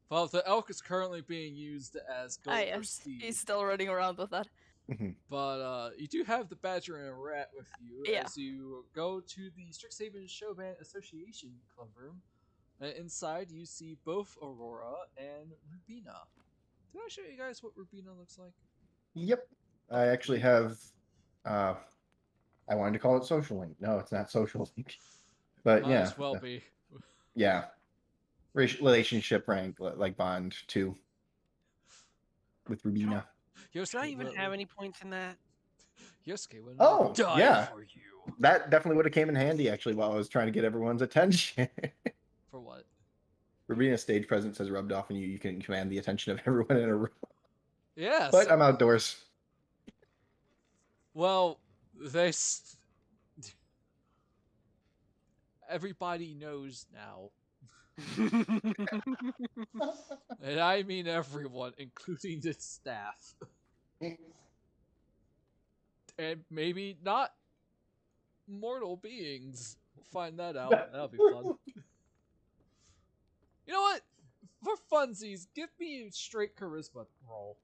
well, the elk is currently being used as Ah, goat or yes, steed, he's still running around with that. but you do have the badger and a rat with you Yeah. as you go to the Strixhaven Showband Association club room. Inside, you see both Aurora and Rubina. Did I show you guys what Rubina looks like? Yep. I actually have I wanted to call it social link. No, it's not social link. But Might yeah. as well be. Yeah. Relationship rank like bond 2 with Rubina. Should I Yosuke even have any points in that? Yosuke will Oh, die yeah. for you. That definitely would have came in handy actually while I was trying to get everyone's attention. For what? Rubina's stage presence has rubbed off and you can command the attention of everyone in a room. Yes. But I'm outdoors. Well, everybody knows now. And I mean everyone, including the staff. And maybe not mortal beings. We'll find that out. That'll be fun. You know what? For funsies, give me a straight charisma roll.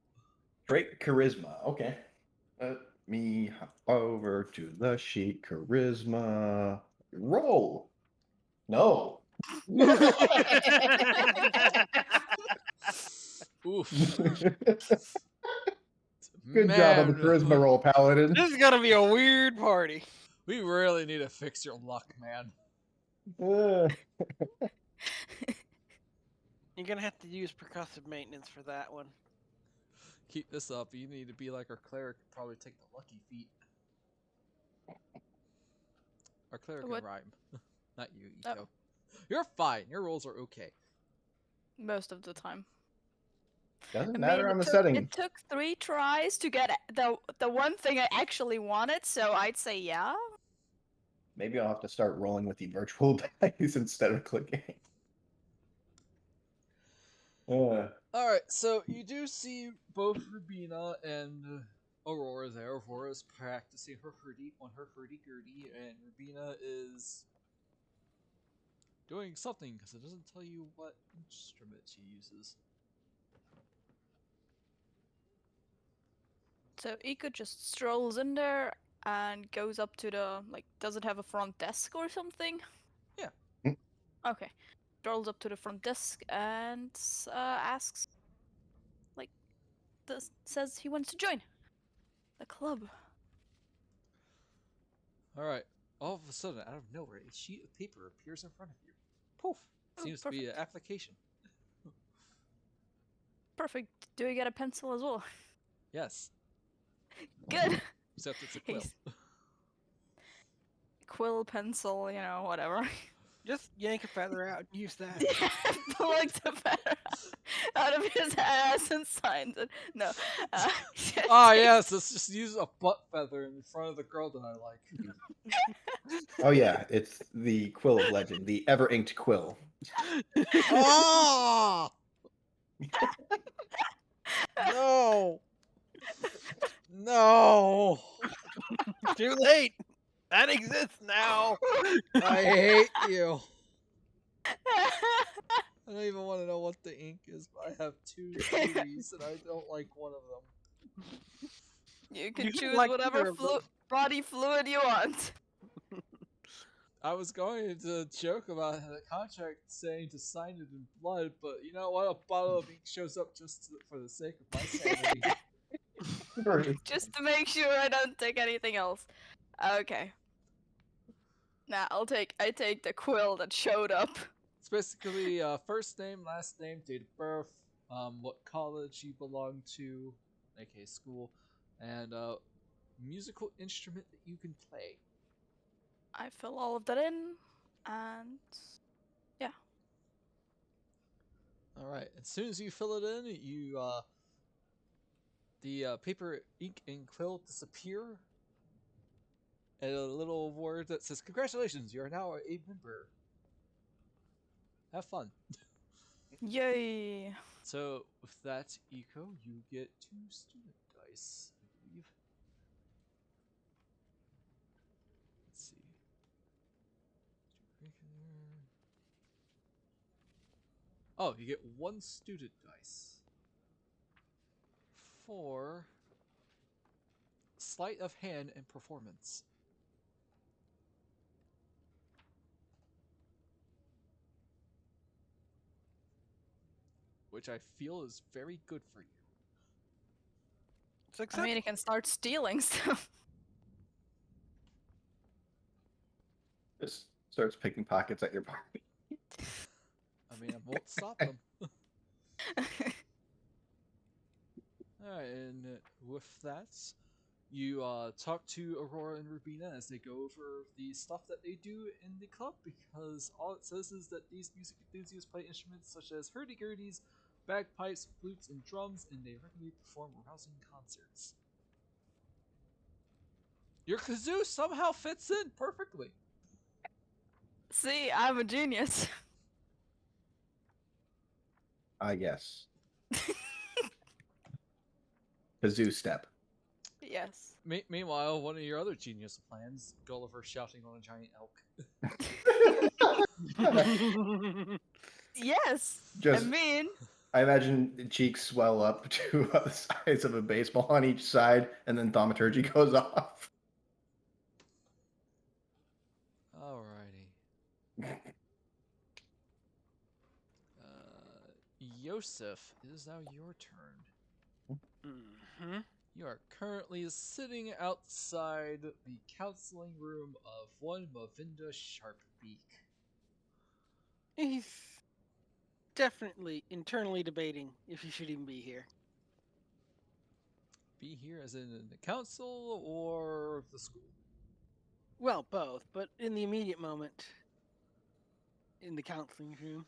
Straight charisma. Okay. Let me hop over to the sheet. Charisma. Roll. No. Oof. Good job on the charisma roll, Paladin. This is gonna be a weird party. We really need to fix your luck, man. You're gonna have to use percussive maintenance for that one. Keep this up. You need to be like our cleric. Probably take the lucky feat. Our cleric can What? rhyme. Not you, Oh. Iko. You're fine. Your rolls are okay. Most of the time. Doesn't I matter mean, on the it setting. took 3 tries to get the one thing I actually wanted, so I'd say yeah. Maybe I'll have to start rolling with the virtual dice instead of clicking. Alright, so you do see both Rubina and Aurora there. Aurora's practicing her hurdy-gurdy, and Rubina is doing something because it doesn't tell you what instrument she uses. So Iko just strolls in there and goes up to the does it have a front desk or something? Yeah. Okay. Strolls up to the front desk and asks says he wants to join the club. Alright. All of a sudden, out of nowhere, a sheet of paper appears in front of you. Poof! Oh, Seems to be an perfect. application. Perfect. Do we get a pencil as well? Yes. Good. Except it's a quill. Quill, pencil, whatever. Just yank a feather out and use that. Plugs the feather. out of his ass and signs it. No. Just Ah, takes- yes, let's just use a butt feather in front of the girl that I like. Oh yeah, it's the quill of legend, the ever inked quill. Oh! No! No! Too late. That exists now. I hate you. I don't even want to know what the ink is, but I have two cuties and I don't like one of them. You can You don't choose like whatever either of them. body fluid you want. I was going to joke about the contract saying to sign it in blood, but you know what? A bottle of ink shows up just for the sake of my sanity. Just to make sure I don't take anything else. Okay. Nah, I take the quill that showed up. It's basically first name, last name, date of birth, what college you belong to, aka school, and musical instrument that you can play. I fill all of that in, and yeah. All right. As soon as you fill it in, you the paper, ink, and quill disappear, and a little word that says, "Congratulations, you are now a member. Have fun." Yay. So with that eco, you get 2 student dice, I believe. Let's see. Oh, you get 1 student dice for sleight of hand and performance. Which I feel is very good for you. It's I mean, you can start stealing stuff. Just starts picking pockets at your party. I mean, I won't stop them. Alright, and with that, you talk to Aurora and Rubina as they go over the stuff that they do in the club, because all it says is that these music enthusiasts play instruments such as hurdy-gurdies, bagpipes, flutes, and drums, and they regularly perform rousing concerts. Your kazoo somehow fits in perfectly. See, I'm a genius. Yes. Kazoo step. Yes. Meanwhile, one of your other genius plans, Gulliver shouting on a giant elk. Yes. Just, I mean, I imagine the cheeks swell up to the size of a baseball on each side, and then thaumaturgy goes off. Alrighty. Yosef, it is now your turn. Mm-hmm. You are currently sitting outside the counseling room of one Mavinda Sharpbeak. He's definitely internally debating if he should even be here. Be here as in the council or the school? Well, both, but in the immediate moment, in the counseling room.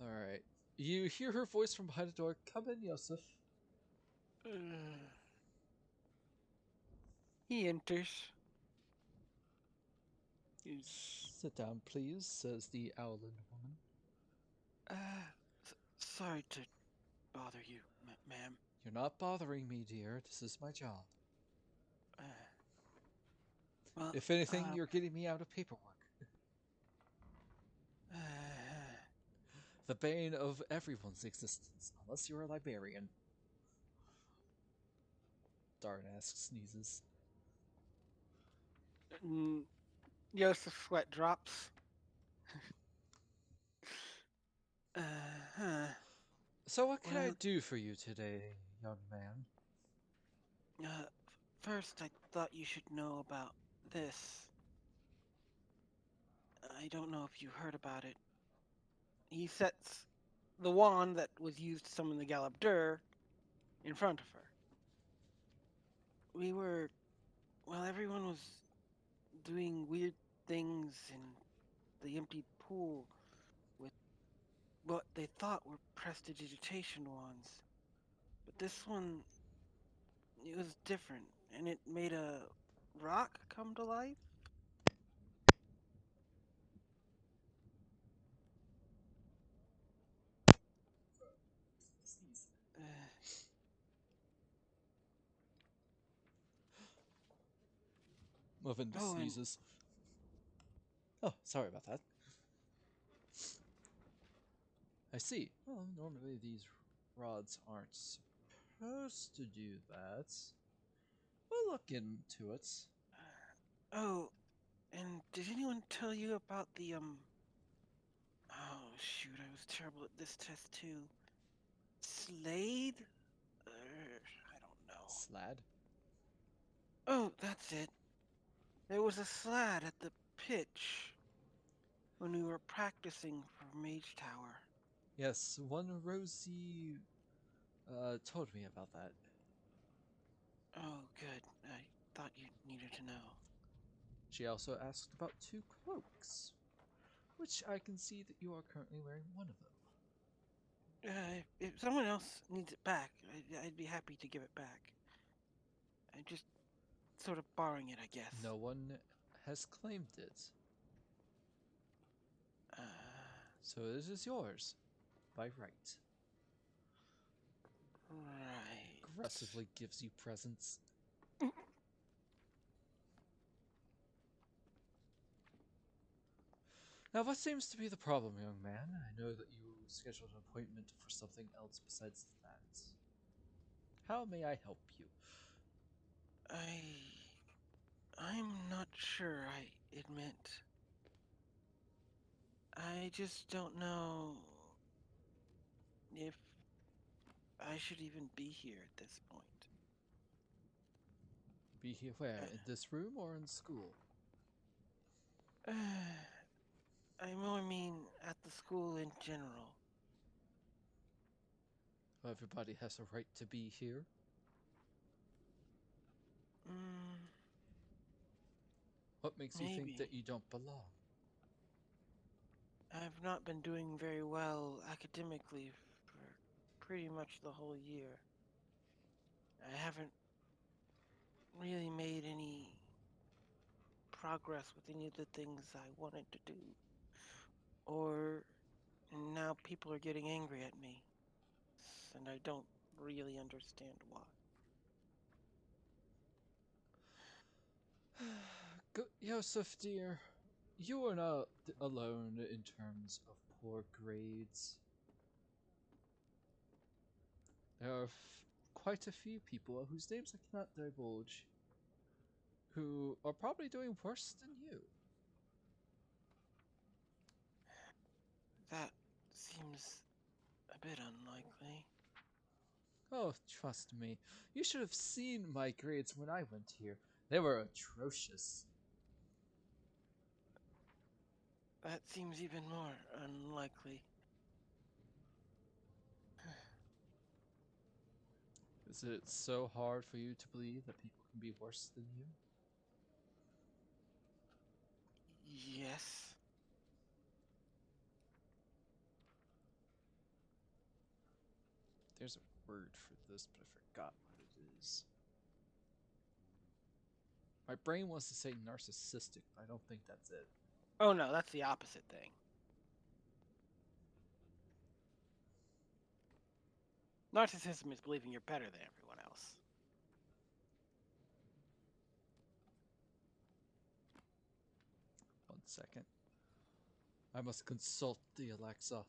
Alright. You hear her voice from behind the door. Come in, Yosef. He enters. He's, Sit down, please, says the Owland woman. sorry to bother you, ma'am. You're not bothering me, dear. This is my job. Well, If anything, you're getting me out of paperwork. The bane of everyone's existence, unless you're a librarian. Darnask sneezes. Yosef's sweat drops. So what can I Well- do for you today, young man? First, I thought you should know about this. I don't know if you heard about it. He sets the wand that was used to summon the Galabdur in front of her. Everyone was doing weird things in the empty pool with what they thought were prestidigitation wands. But this one, it was different, and it made a rock come to life. Uh, Muffin oh, and sneezes. Oh, sorry about that. I see. Well, normally these rods aren't supposed to do that. We'll look into it. oh, and did anyone tell you about the Oh shoot, I was terrible at this test too. Slade? I don't know. Slad? Oh, that's it. There was a slad at the pitch when we were practicing for Mage Tower. Yes, one Rosie told me about that. Oh, good. I thought you needed to know. She also asked about 2 cloaks, which I can see that you are currently wearing one of them. If someone else needs it back, I'd be happy to give it back. I'm just sort of borrowing it, I guess. No one has claimed it, Uh, so it is yours by right. right. Aggressively gives you presents. Now, what seems to be the problem, young man? I know that you scheduled an appointment for something else besides that. How may I help you? I'm not sure, I admit. I just don't know if I should even be here at this point. Be here where? In this room or in school? I more mean at the school in general. Everybody has a right to be here. Mm, What makes you think maybe. that you don't belong? I've not been doing very well academically for pretty much the whole year. I haven't really made any progress with any of the things I wanted to do. Or now people are getting angry at me, and I don't really understand why. Yosef, dear, you are not alone in terms of poor grades. There are quite a few people whose names I cannot divulge who are probably doing worse than you. That seems a bit unlikely. Oh, trust me. You should have seen my grades when I went here. They were atrocious. That seems even more unlikely. Is it so hard for you to believe that people can be worse than you? Yes. There's a word for this, but I forgot what it is. My brain wants to say narcissistic, but I don't think that's it. Oh no, that's the opposite thing. Narcissism is believing you're better than everyone else. One second. I must consult the Alexa.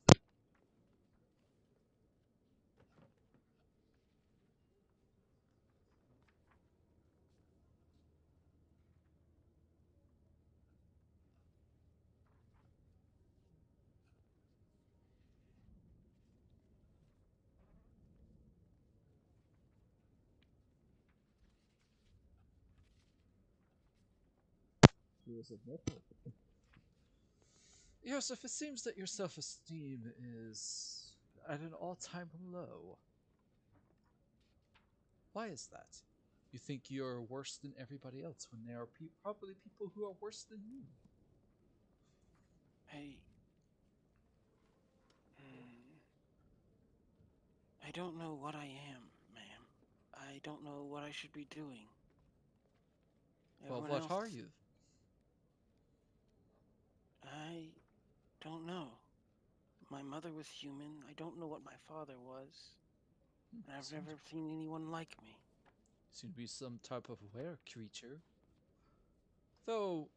Yosef, it seems that your self-esteem is at an all-time low. Why is that? You think you're worse than everybody else when there are probably people who are worse than you. I. don't know what I am, ma'am. I don't know what I should be doing. Well, Everyone what are else, you? I don't know. My mother was human. I don't know what my father was. And I've Seems, never seen anyone like me. seems to be some type of were creature. Though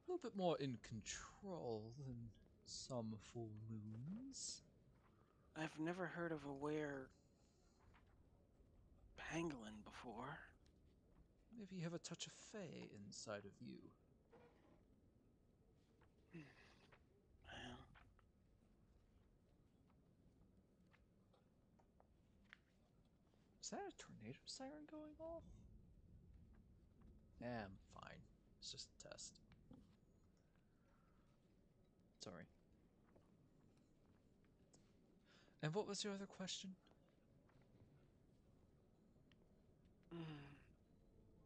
a little bit more in control than some full moons. I've never heard of a were pangolin before. Maybe you have a touch of Fae inside of you. Well, Is that a tornado siren going off? I'm fine. It's just a test. Sorry. And what was your other question?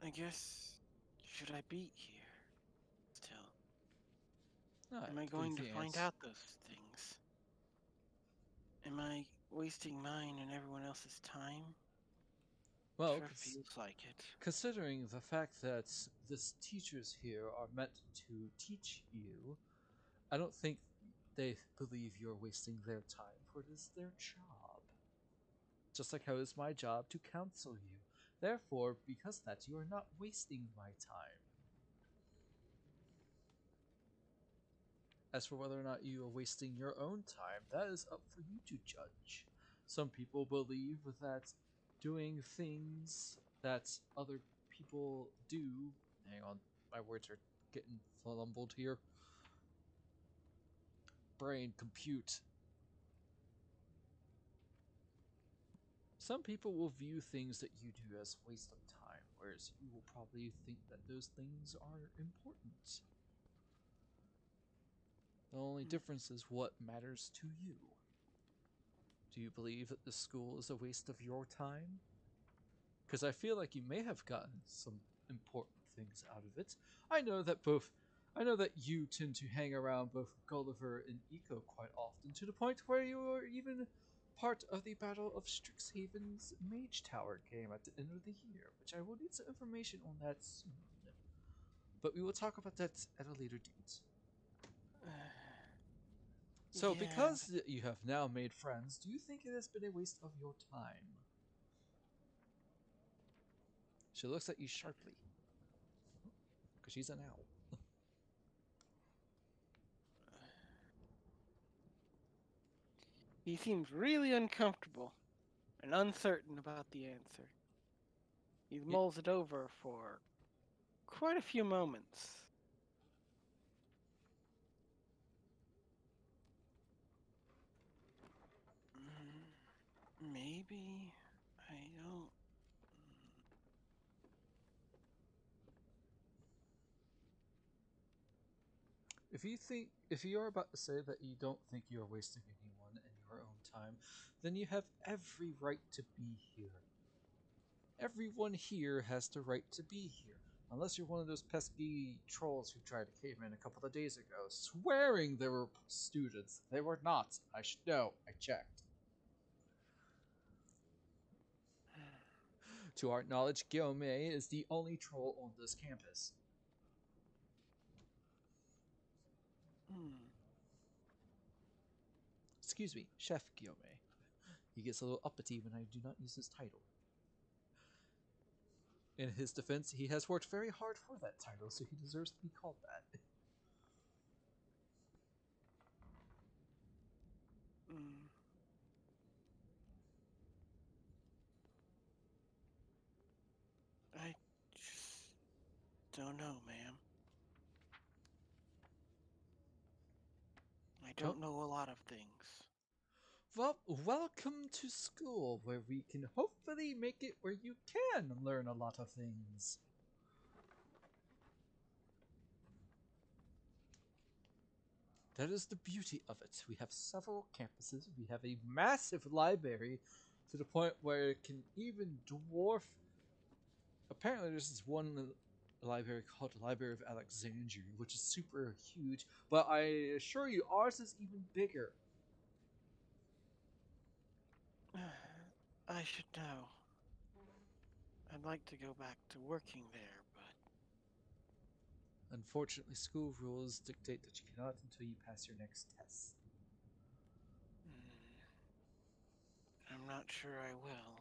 I guess, should I be here still? I Am I believe going to the find answer. out those things? Am I wasting mine and everyone else's time? Well, Sure feels like it. considering the fact that this teachers here are meant to teach you, I don't think they believe you're wasting their time, for it is their job. Just like how it is my job to counsel you. Therefore, because of that, you are not wasting my time. As for whether or not you are wasting your own time, that is up for you to judge. Some people believe that doing things that other people do. Hang on, my words are getting flumbled here. Brain, compute. Some people will view things that you do as a waste of time, whereas you will probably think that those things are important. The only Mm, difference is what matters to you. Do you believe that the school is a waste of your time? Because I feel like you may have gotten some important things out of it. I know that both. I know that you tend to hang around both Gulliver and Eco quite often, to the point where you were even part of the Battle of Strixhaven's Mage Tower game at the end of the year, which I will need some information on that soon. But we will talk about that at a later date. So, yeah, because you have now made friends, do you think it has been a waste of your time? She looks at you sharply, because she's an owl. he seems really uncomfortable and uncertain about the answer. He Y- mulls it over for quite a few moments. Maybe I don't. If you are about to say that you don't think you are wasting anyone and your own time, then you have every right to be here. Everyone here has the right to be here. Unless you're one of those pesky trolls who tried to cave in a couple of days ago, swearing they were students. They were not. I should know. I checked. To our knowledge, Guillaume is the only troll on this campus. Hmm. Excuse me, Chef Guillaume. He gets a little uppity when I do not use his title. In his defense, he has worked very hard for that title, so he deserves to be called that. Hmm. I just don't know, ma'am. I Well, don't know a lot of things. well, welcome to school, where we can hopefully make it where you can learn a lot of things. That is the beauty of it. We have several campuses, we have a massive library to the point where it can even dwarf. Apparently, there's this one library called the Library of Alexandria, which is super huge, but I assure you, ours is even bigger. I should know. I'd like to go back to working there, but Unfortunately, school rules dictate that you cannot until you pass your next test. I'm not sure I will.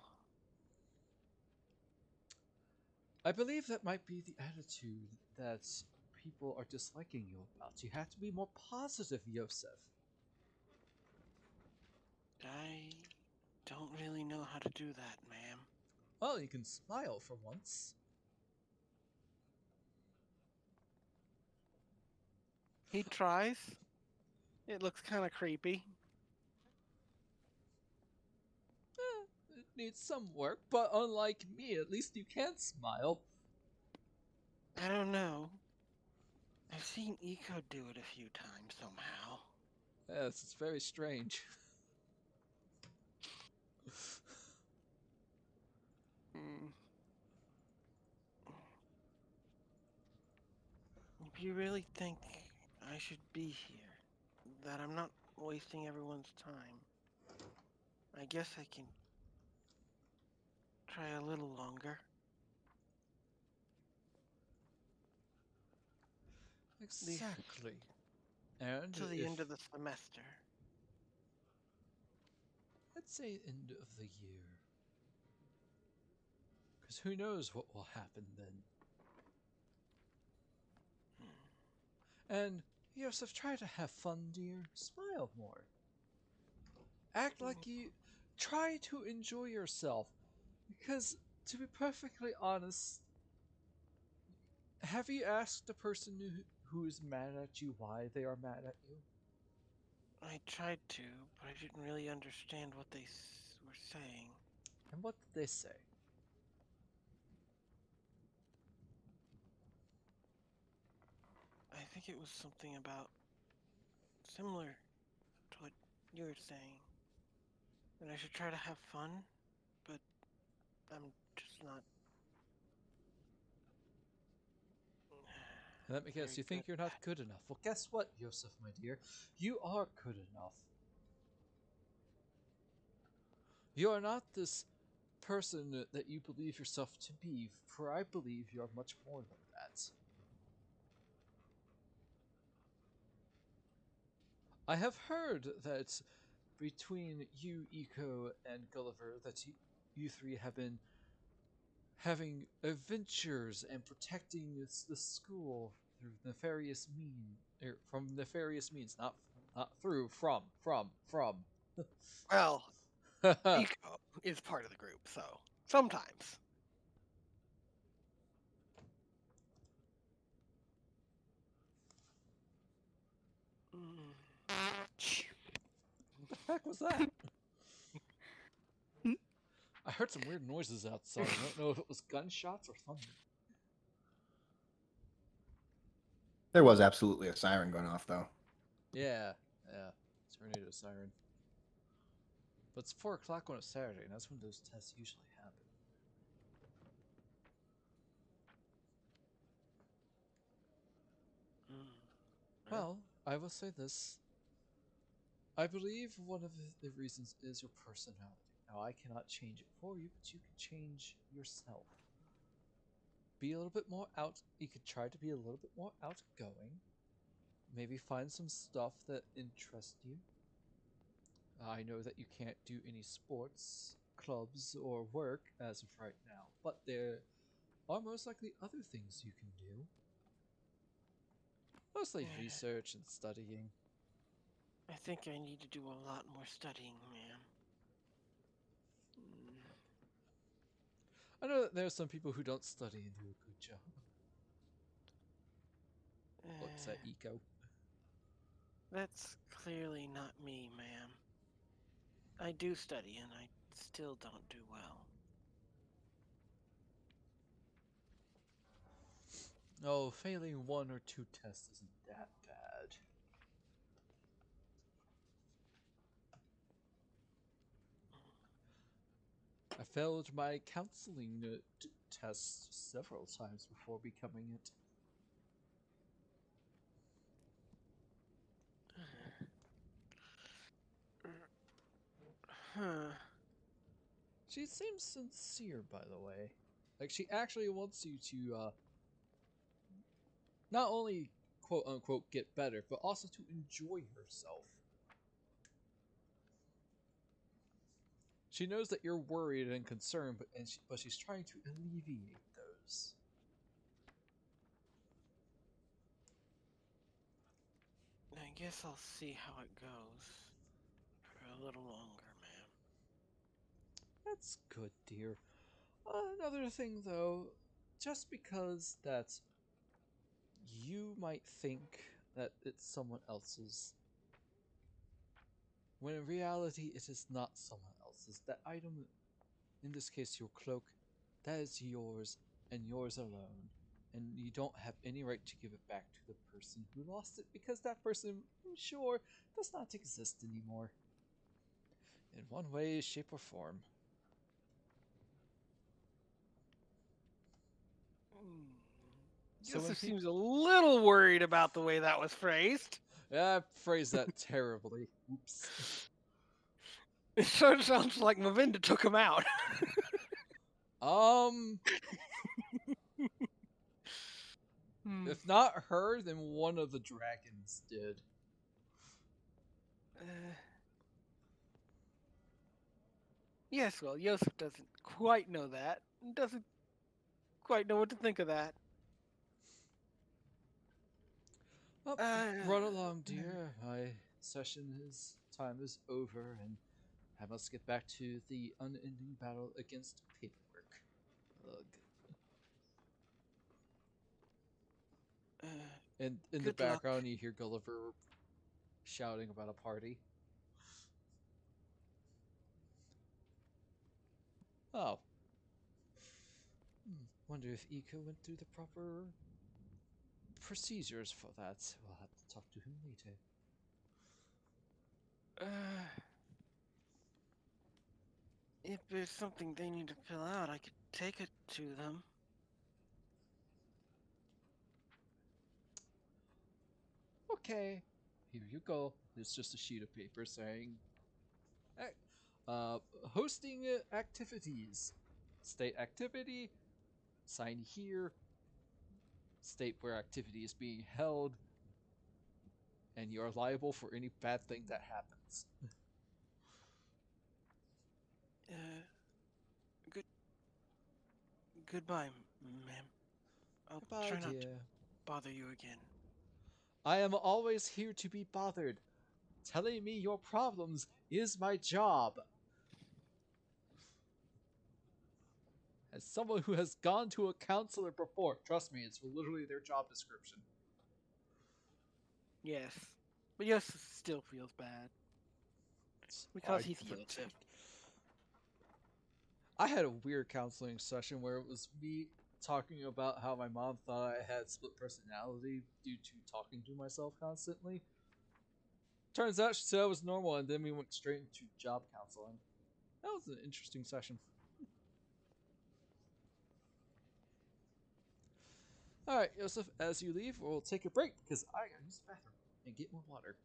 I believe that might be the attitude that people are disliking you about. You have to be more positive, Yosef. I don't really know how to do that, ma'am. Well, you can smile for once. He tries. It looks kind of creepy. It needs some work, but unlike me, at least you can smile. I don't know. I've seen Eco do it a few times somehow. Yes, it's very strange. Hmm. If you really think I should be here, that I'm not wasting everyone's time, I guess I can try a little longer. At least Exactly. And to the if, end of the semester. let's say, end of the year. Because who knows what will happen then. Hmm. And, Yosef, try to have fun, dear. Smile more. Act like you. Try to enjoy yourself. Because, to be perfectly honest, have you asked the person who is mad at you why they are mad at you? I tried to, but I didn't really understand what they were saying. And what did they say? I think it was something about similar to what you were saying. That I should try to have fun, but I'm just not Let me guess, very you good think you're at not good enough. Well, guess what, Yosef, my dear? You are good enough. You are not this person that you believe yourself to be, for I believe you are much more than that. I have heard that between you, Eco, and Gulliver, that you three have been having adventures and protecting the school through nefarious from nefarious means, not through, from. that. Well, Eco is part of the group, so sometimes. Mm. The heck was that? Hmm? I heard some weird noises outside. I don't know if it was gunshots or thunder. There was absolutely a siren going off, though. Yeah, yeah. Tornado siren. But it's 4 o'clock on a Saturday, and that's when those tests usually happen. Mm. Well, Well, I will say this. I believe one of the reasons is your personality. Now, I cannot change it for you, but you can change yourself. Be a little bit more out. You could try to be a little bit more outgoing. Maybe find some stuff that interests you. I know that you can't do any sports, clubs, or work as of right now, but there are most likely other things you can do. Mostly yeah, research and studying. I think I need to do a lot more studying, ma'am. Mm. I know that there are some people who don't study and do a good job. Looks at Uh, Eco. that's clearly not me, ma'am. I do study and I still don't do well. Oh, failing 1 or 2 tests isn't that bad. I failed my counseling test several times before becoming it. Huh. She seems sincere, by the way. Like, she actually wants you to not only quote unquote get better, but also to enjoy herself. She knows that you're worried and concerned, but she's trying to alleviate those. I guess I'll see how it goes for a little longer, ma'am. That's good, dear. Another thing, though, just because that you might think that it's someone else's, when in reality it is not someone else's. That item, in this case your cloak, that is yours and yours alone. And you don't have any right to give it back to the person who lost it because that person, I'm sure, does not exist anymore. In one way, shape, or form. Hmm. So when Joseph people. seems a little worried about the way that was phrased. I phrased that terribly. Oops. It sort of sounds like Mavinda took him out. Um, Hmm. if not her, then one of the dragons did. Uh, yes, well, Joseph doesn't quite know that. Doesn't quite know what to think of that. Well, Uh, run along, dear. My time is over, and I must get back to the unending battle against paperwork. Ugh. uh, And in the good luck. background, you hear Gulliver shouting about a party. Oh, wonder if Ika went through the proper procedures for that. We'll have to talk to him later. Uh, if there's something they need to fill out, I could take it to them. Okay, here you go. It's just a sheet of paper saying, uh, hosting activities. State activity, sign here, state where activity is being held, and you are liable for any bad thing that happens. Uh, good goodbye, ma'am. I'll Goodbye, try not to dear. bother you again. I am always here to be bothered. Telling me your problems is my job. As someone who has gone to a counselor before, trust me, it's literally their job description. Yes, but Joseph still feels bad It's because hard he's for Joseph. I had a weird counseling session where it was me talking about how my mom thought I had split personality due to talking to myself constantly. Turns out she said I was normal, and then we went straight into job counseling. That was an interesting session. Alright, Yosef, as you leave, we'll take a break because I gotta use the bathroom and get more water.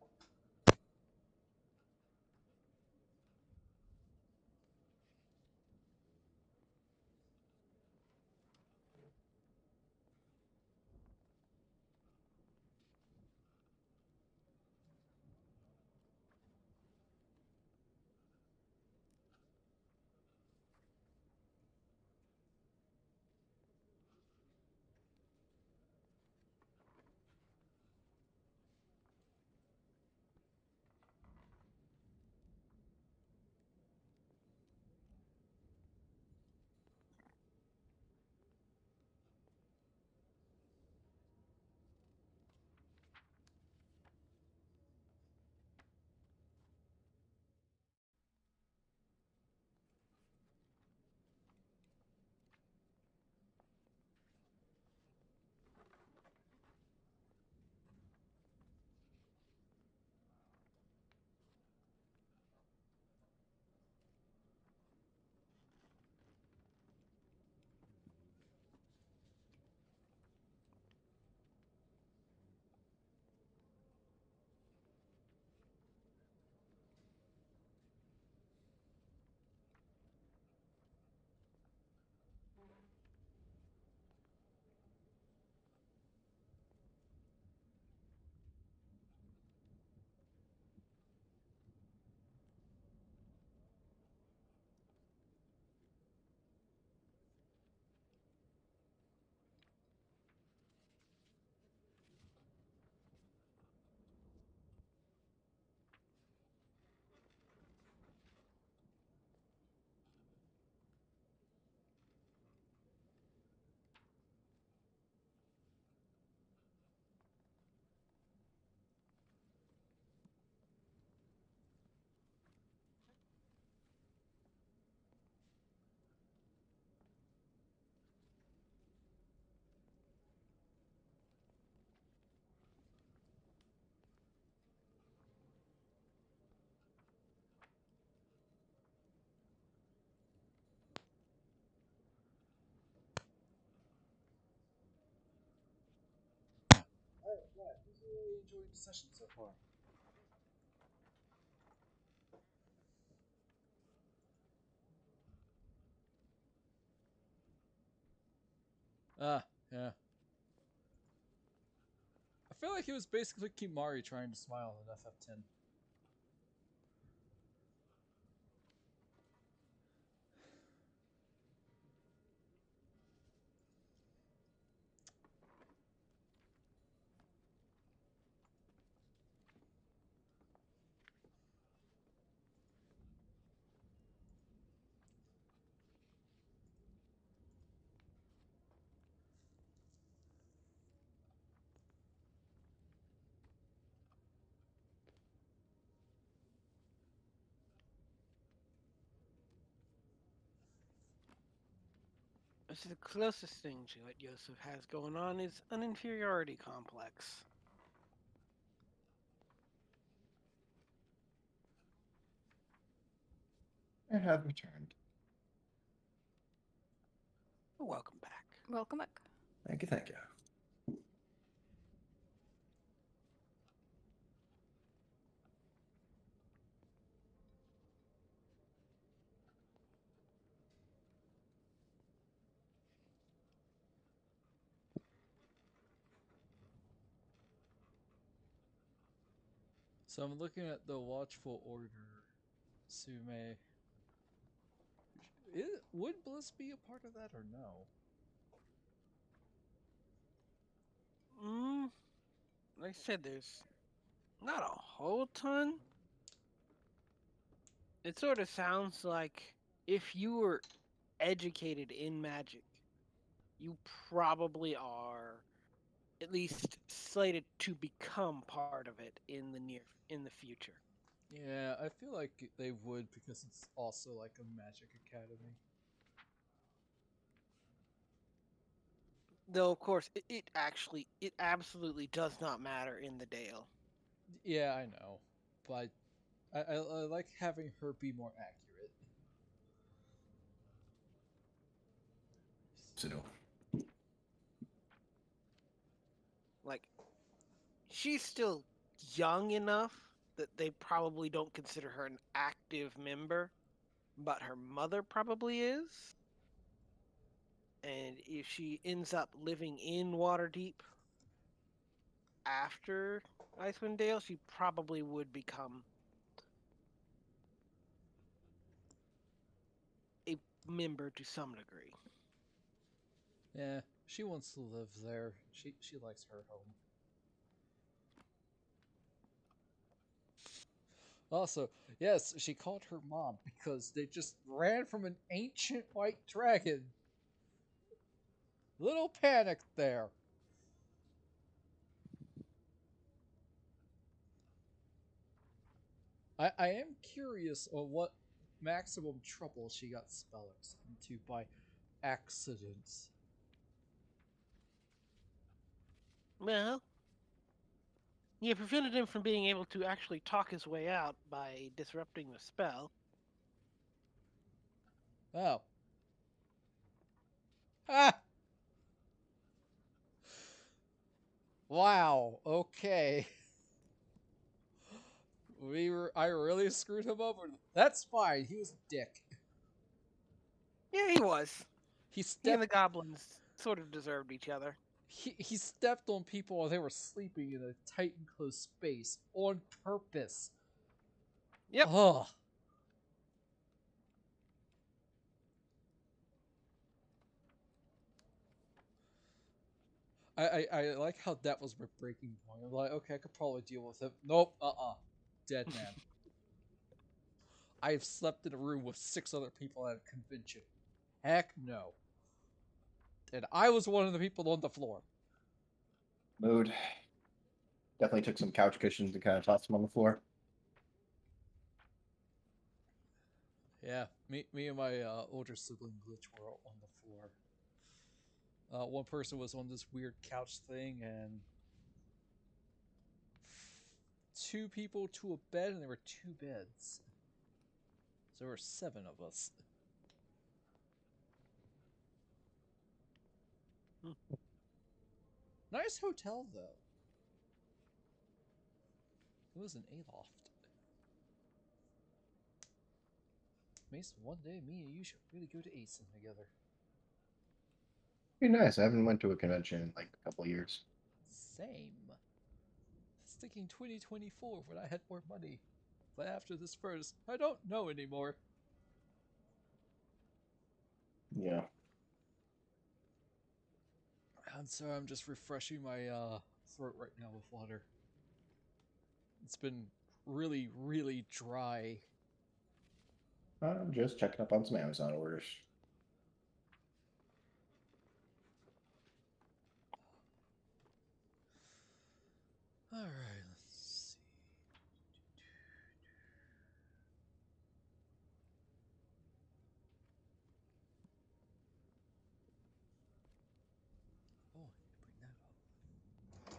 really enjoyed the session so far. Ah, yeah. I feel like it was basically Kimari trying to smile in FF10. So the closest thing to what Yosef has going on is an inferiority complex. I have returned. Welcome back. Welcome back. Thank you, thank you. So I'm looking at the Watchful Order, Sume. Would Bliss be a part of that or no? Mm, like I said, there's not a whole ton. It sort of sounds like if you were educated in magic, you probably are at least slated to become part of it in the future. Yeah, I feel like they would because it's also like a magic academy. Though of course it absolutely does not matter in the Dale. Yeah, I know, but I like having her be more accurate. So, Like she's still young enough that they probably don't consider her an active member, but her mother probably is. And if she ends up living in Waterdeep after Icewind Dale, she probably would become a member to some degree. Yeah, she wants to live there. She likes her home. Also, yes, she called her mom because they just ran from an ancient white dragon. Little panic there. I am curious on what maximum trouble she got spellers into by accident. Well, you prevented him from being able to actually talk his way out by disrupting the spell. Oh. Ah! Wow, okay. I really screwed him over. That's fine, he was a dick. Yeah, he was. He He and stepped the goblins sort of deserved each other. he stepped on people while they were sleeping in a tight enclosed space on purpose. Yep. Ugh. I like how that was my breaking point. I'm like, okay, I could probably deal with it. Nope, dead man. I have slept in a room with 6 other people at a convention. Heck no. And I was one of the people on the floor. mood. Definitely took some couch cushions and kind of tossed them on the floor. Yeah, me and my older sibling Glitch were on the floor. One person was on this weird couch thing, and 2 people to a bed, and there were 2 beds. So there were 7 of us. Hmm. Nice hotel, though. It was an aloft. Mason, one day me and you should really go to ACEN together. Be nice. I haven't went to a convention in like a couple of years. Same. Sticking 2024 when I had more money. But after this first, I don't know anymore. Yeah. And so I'm just refreshing my throat right now with water. It's been really, really dry. I'm just checking up on some Amazon orders. Alright, let's see. Oh, I need to bring that up.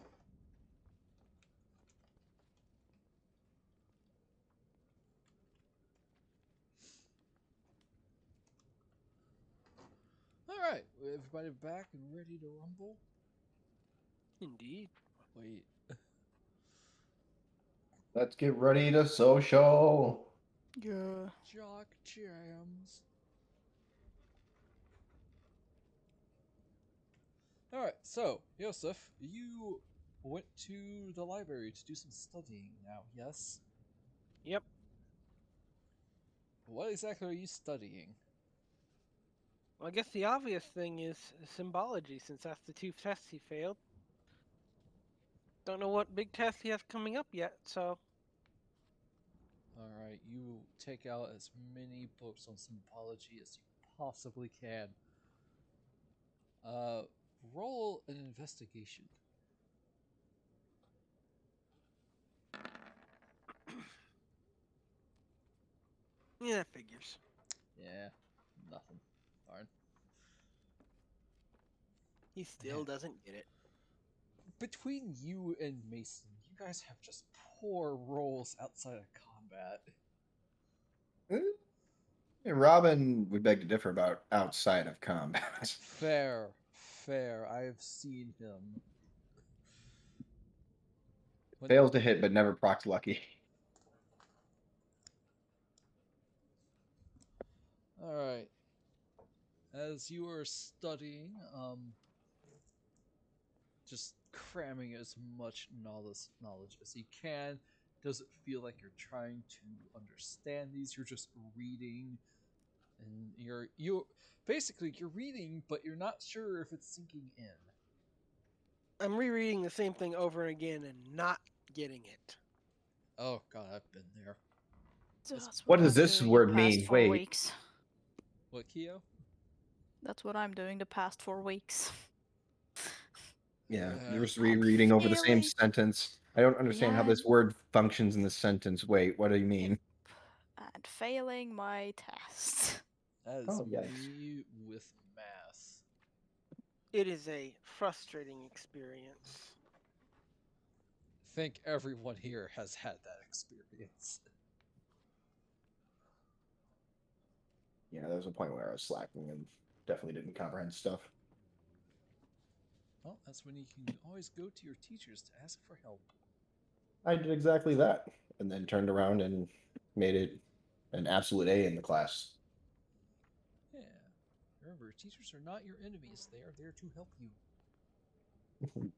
Alright, everybody back and ready to rumble? Indeed. Wait. Let's get ready to social. Yeah. Jock jams. Alright, so, Yosef, you went to the library to do some studying now, yes? Yep. What exactly are you studying? Well, I guess the obvious thing is symbology, since that's the two tests he failed. Don't know what big test he has coming up yet, so Alright, you take out as many books on symbology as you possibly can. Uh, roll an investigation. yeah, that figures. Yeah, nothing. Darn. He still doesn't get it. Between you and Mason, you guys have just poor rolls outside of combat. And Robin would beg to differ about outside of combat. Fair, fair. I've seen him. When, Fails to hit, but never procs lucky. Alright. As you are studying, just cramming as much knowledge as you can. Does it feel like you're trying to understand these? You're just reading, and you basically you're reading, but you're not sure if it's sinking in. I'm rereading the same thing over and again and not getting it. Oh god, I've been there. That's What what does I'm this doing the word past mean? 4 Wait. weeks. What, Keo? That's what I'm doing the past 4 weeks. Yeah, you're just I'm rereading over the same feeling. sentence. I don't understand how Yeah, this word functions in this sentence. Wait, what do you yep. mean? And failing my test. That is Oh, yes. me with math. It is a frustrating experience. I think everyone here has had that experience. Yeah, there was a point where I was slacking and definitely didn't comprehend stuff. Well, that's when you can always go to your teachers to ask for help. I did exactly that, and then turned around and made it an absolute A in the class. Yeah. Remember, teachers are not your enemies. They are there to help you.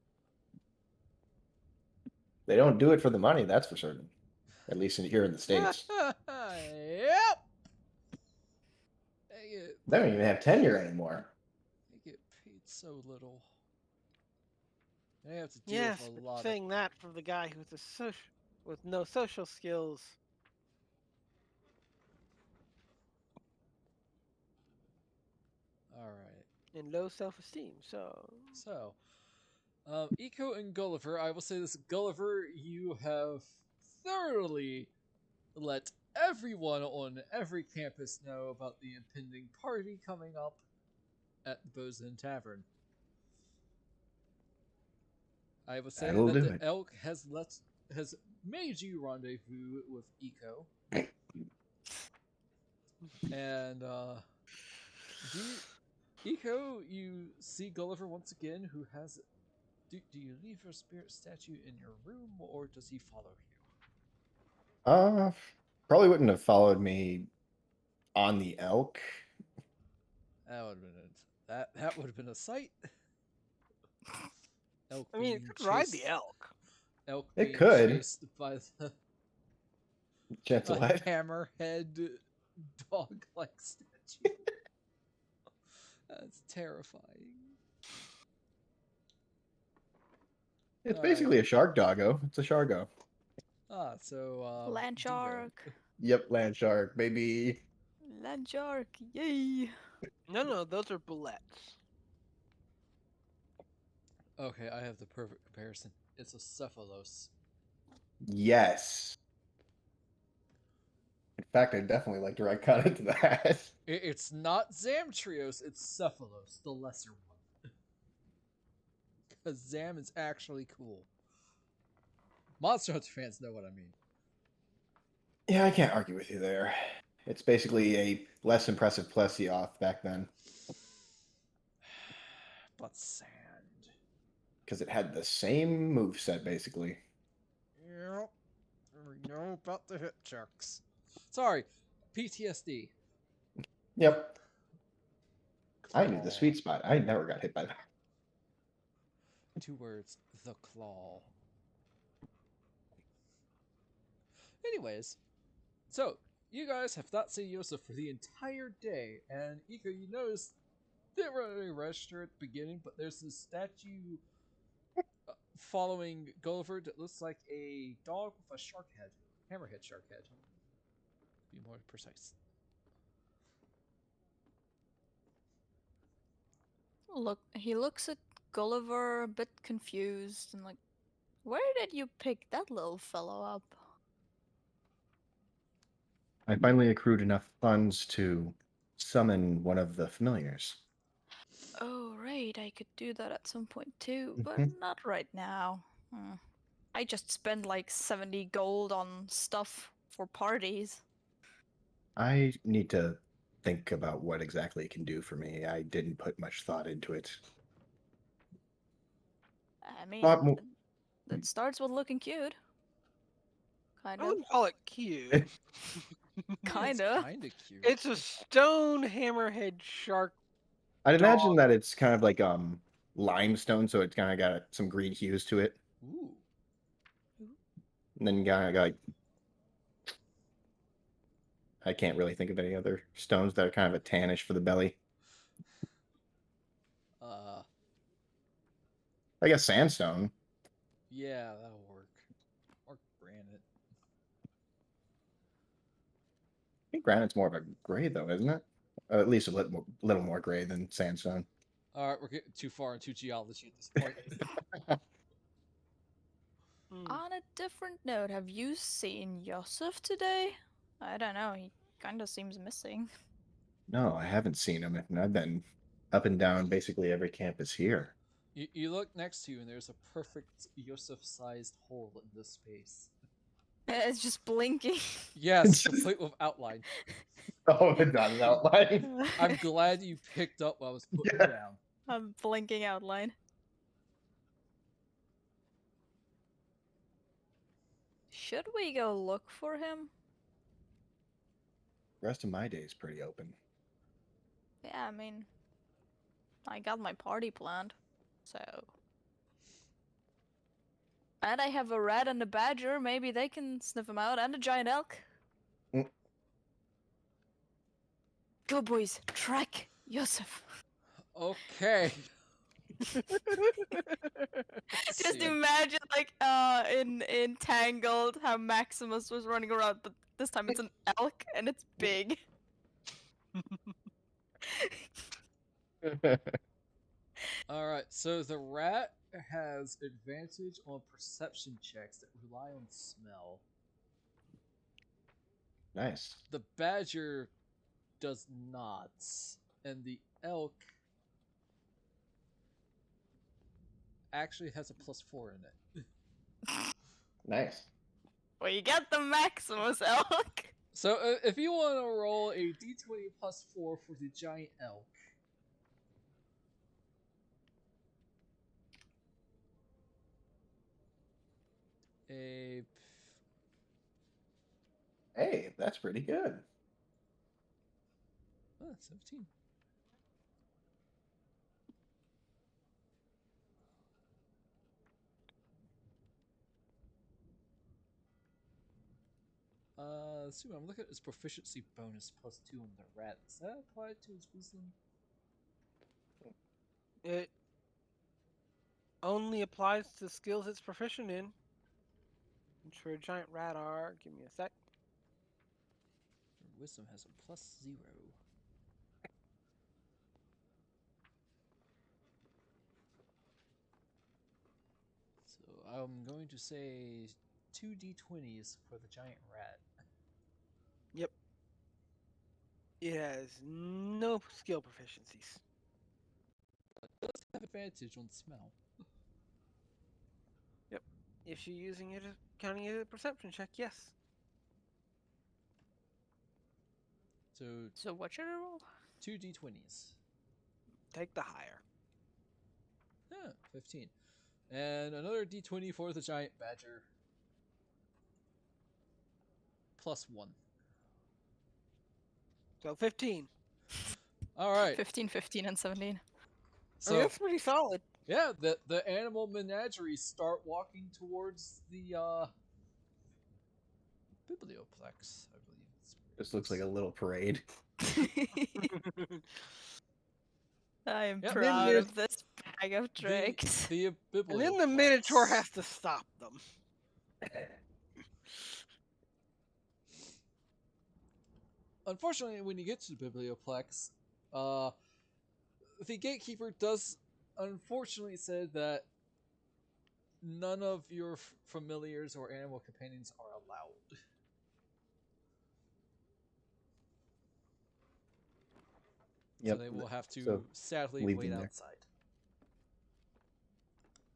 They don't do it for the money, that's for certain. At least here in the States. Yep. They don't even have tenure anymore. They get paid so little. They have to deal with Yes, a but lot of. saying that from the guy who's a with no social skills All right. and low self-esteem. So, Eco and Gulliver, I will say this: Gulliver, you have thoroughly let everyone on every campus know about the impending party coming up at the Bosun Tavern. I will say That'll that do the it. elk has made you rendezvous with Eco, and do you, Eco, you see Gulliver once again, who has. Do you leave your spirit statue in your room, or does he follow you? Uh, Probably wouldn't have followed me on the elk. That would have been that would have been a sight. Elk I mean, it being could ride the chased. elk. Elk It being could. chased by the Chance of a what? hammerhead dog-like statue. That's terrifying. It's All right. basically a shark doggo. It's a shargo. So Land Dingo. shark. Yep, land shark, baby. Land shark. Yay. No, those are bullets. Okay, I have the perfect comparison. It's a cephalos. Yes. In fact, I'd definitely like to write cut into that. It's not Zamtrios, it's Cephalos, the lesser one. Because Zam is actually cool. Monster Hunter fans know what I mean. Yeah, I can't argue with you there. It's basically a less impressive Plesioth back then. But sand. Because it had the same move set, basically. Yep. We know about the hit checks. Sorry, PTSD. Yep. I knew the Claw. sweet spot. I never got hit by that. 2 words, the claw. Anyways, so you guys have not seen Yosef for the entire day, and Ika, you noticed didn't really register at the beginning, but there's this statue following Gulliver that looks like a dog with a shark head, hammerhead shark head. To be more precise. Look, he looks at Gulliver a bit confused and like, where did you pick that little fellow up? I finally accrued enough funds to summon one of the familiars. Oh, right, I could do that at some point too, but Mhm. not right now. I just spent like 70 gold on stuff for parties. I need to think about what exactly it can do for me. I didn't put much thought into it. I Lot mean, more. it starts with looking cute. Kind I of. wouldn't call it cute. It's Kinda. kind of cute. It's a stone hammerhead shark I'd imagine dog. that it's kind of like limestone, so it's kind of got some green hues to it. Ooh. And then you got like I can't really think of any other stones that are kind of a tannish for the belly. Uh, I guess sandstone. yeah, that'll work. Or granite. I think granite's more of a gray though, isn't it? At least a little more gray than sandstone. All right, we're getting too far into geology at this point. Hmm. On a different note, have you seen Yosef today? I don't know, he kinda seems missing. No, I haven't seen him, and I've been up and down basically every campus here. You look next to you, and there's a perfect Yosef-sized hole in this space. It's just blinking. Yes, Just- complete with outline. Oh, it's not an outline. I'm glad you picked up what I was putting Yeah. down. A blinking outline. Should we go look for him? The rest of my day is pretty open. Yeah, I mean, I got my party planned, so. And I have a rat and a badger, maybe they can sniff him out, and a giant elk. Mm. Go, boys, track Yosef. Okay. Just See ya. imagine, like, in Tangled, how Maximus was running around, but this time it's an elk and it's big. All right, so the rat has advantage on perception checks that rely on smell. Nice. The badger does not, and the elk actually has a +4 in it. Nice. Well, you got the Maximus elk. So if you want to roll a d20 +4 for the giant elk, a Hey, that's pretty good. 17. So I'm looking at his proficiency bonus +2 on the rat. Is that applied to his wisdom? It only applies to skills it's proficient in. Which for a giant rat are, give me a sec. Your wisdom has a +0. So I'm going to say 2d20s for the giant rat. Yep. It has no skill proficiencies. It does have advantage on smell. Yep. If you're using it, counting it as a perception check, yes. So So what should I roll? 2d20s. Take the higher. 15. And another d20 for the giant badger. +1. So 15. Alright. 15, 15, and 17. I mean, So that's pretty solid. yeah, the animal menagerie start walking towards the biblioplex, I believe. This looks like a little parade. I am Yep. proud Then of this bag of tricks. The biblioplex. And then the Minotaur has to stop them. Unfortunately, when you get to the biblioplex, the gatekeeper does unfortunately say that none of your familiars or animal companions are allowed. Yep. So they will have to So, sadly leave wait them there. outside.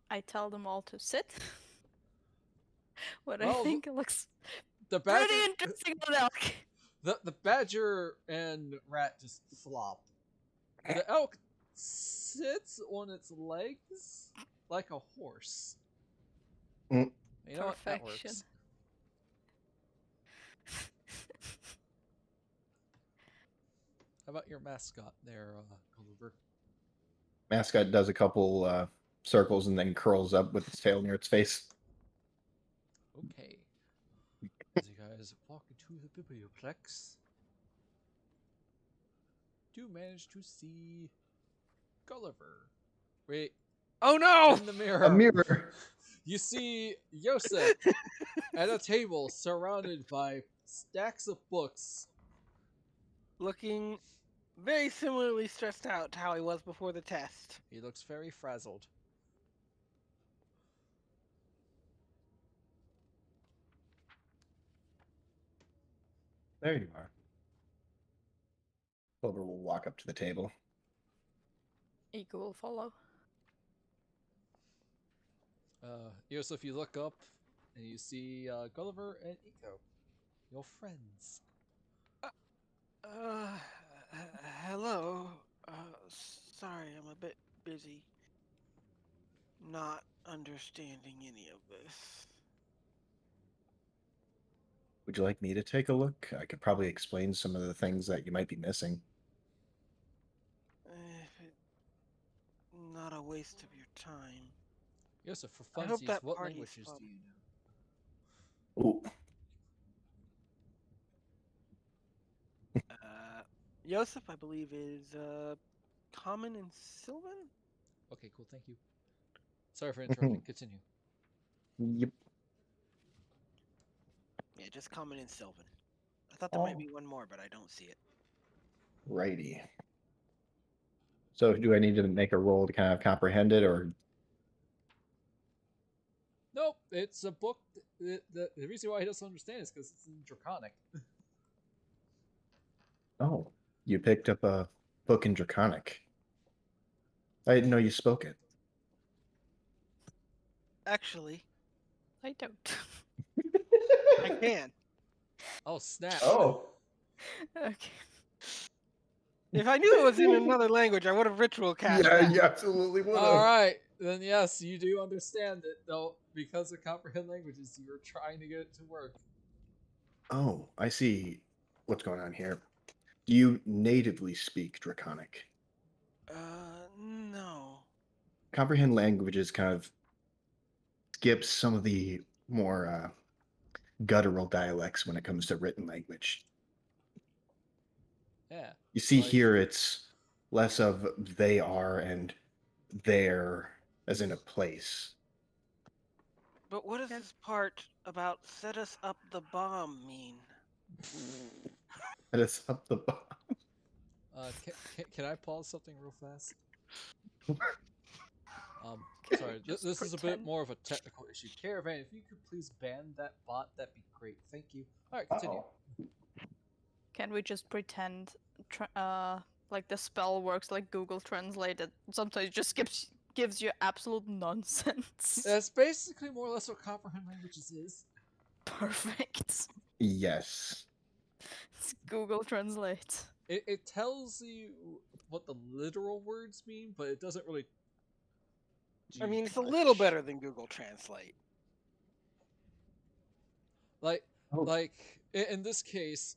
I tell them all to sit. What I Well, think looks The badger, pretty interesting on elk. the badger and rat just flop. The elk sits on its legs like a horse. Mm. You know what? That Perfection. works. How about your mascot there, Gulliver? Mascot does a couple circles and then curls up with its tail near its face. Okay. As you guys walk into the biblioplex, do manage to see Gulliver. Wait, Oh no! in the mirror. A mirror. You see Yosef at a table surrounded by stacks of books. Looking very similarly stressed out to how he was before the test. He looks very frazzled. There you are. Clover will walk up to the table. Iko will follow. Yosef, you look up and you see Gulliver and Iko, your friends. Hello. Sorry, I'm a bit busy. Not understanding any of this. Would you like me to take a look? I could probably explain some of the things that you might be missing. If it not a waste of your time. Yosef, for I hope funsies, that what party's languages fun. do you know? Ooh. Yosef, I believe, is common and Sylvan? Okay, cool, thank you. Sorry for interrupting. Continue. Yep. Yeah, just common and Sylvan. I thought there might be one more, but I don't see it. Righty. So do I need to make a roll to kind of comprehend it, or Nope, it's a book. The reason why he doesn't understand is because it's in Draconic. oh, you picked up a book in Draconic. I didn't know you spoke it. Actually, I don't. I can. Oh, snap. Oh, Okay. If I knew it was in another language, I would have ritual cast yeah, that. you absolutely would have. Alright, then yes, you do understand it, though, because of comprehend languages, you're trying to get it to work. Oh, I see what's going on here. Do you natively speak Draconic? No. Comprehend languages kind of skips some of the more guttural dialects when it comes to written language. Yeah, You see like here, it's less of they are and there as in a place. But what does Can this part about set us up the bomb mean? And it's up the. can I pause something real fast? can we Sorry, just this is a bit pretend? more of a technical issue. Caravan, if you could please ban that bot, that'd be great. Thank you. All right, continue. Oh. Can we just pretend? Like the spell works like Google Translate. It sometimes just gives you absolute nonsense. That's basically more or less what comprehend languages is. Perfect. Yes. It's Google Translate. It tells you what the literal words mean, but it doesn't really I do mean, it's a little much. better than Google Translate. Like, Oh. in this case,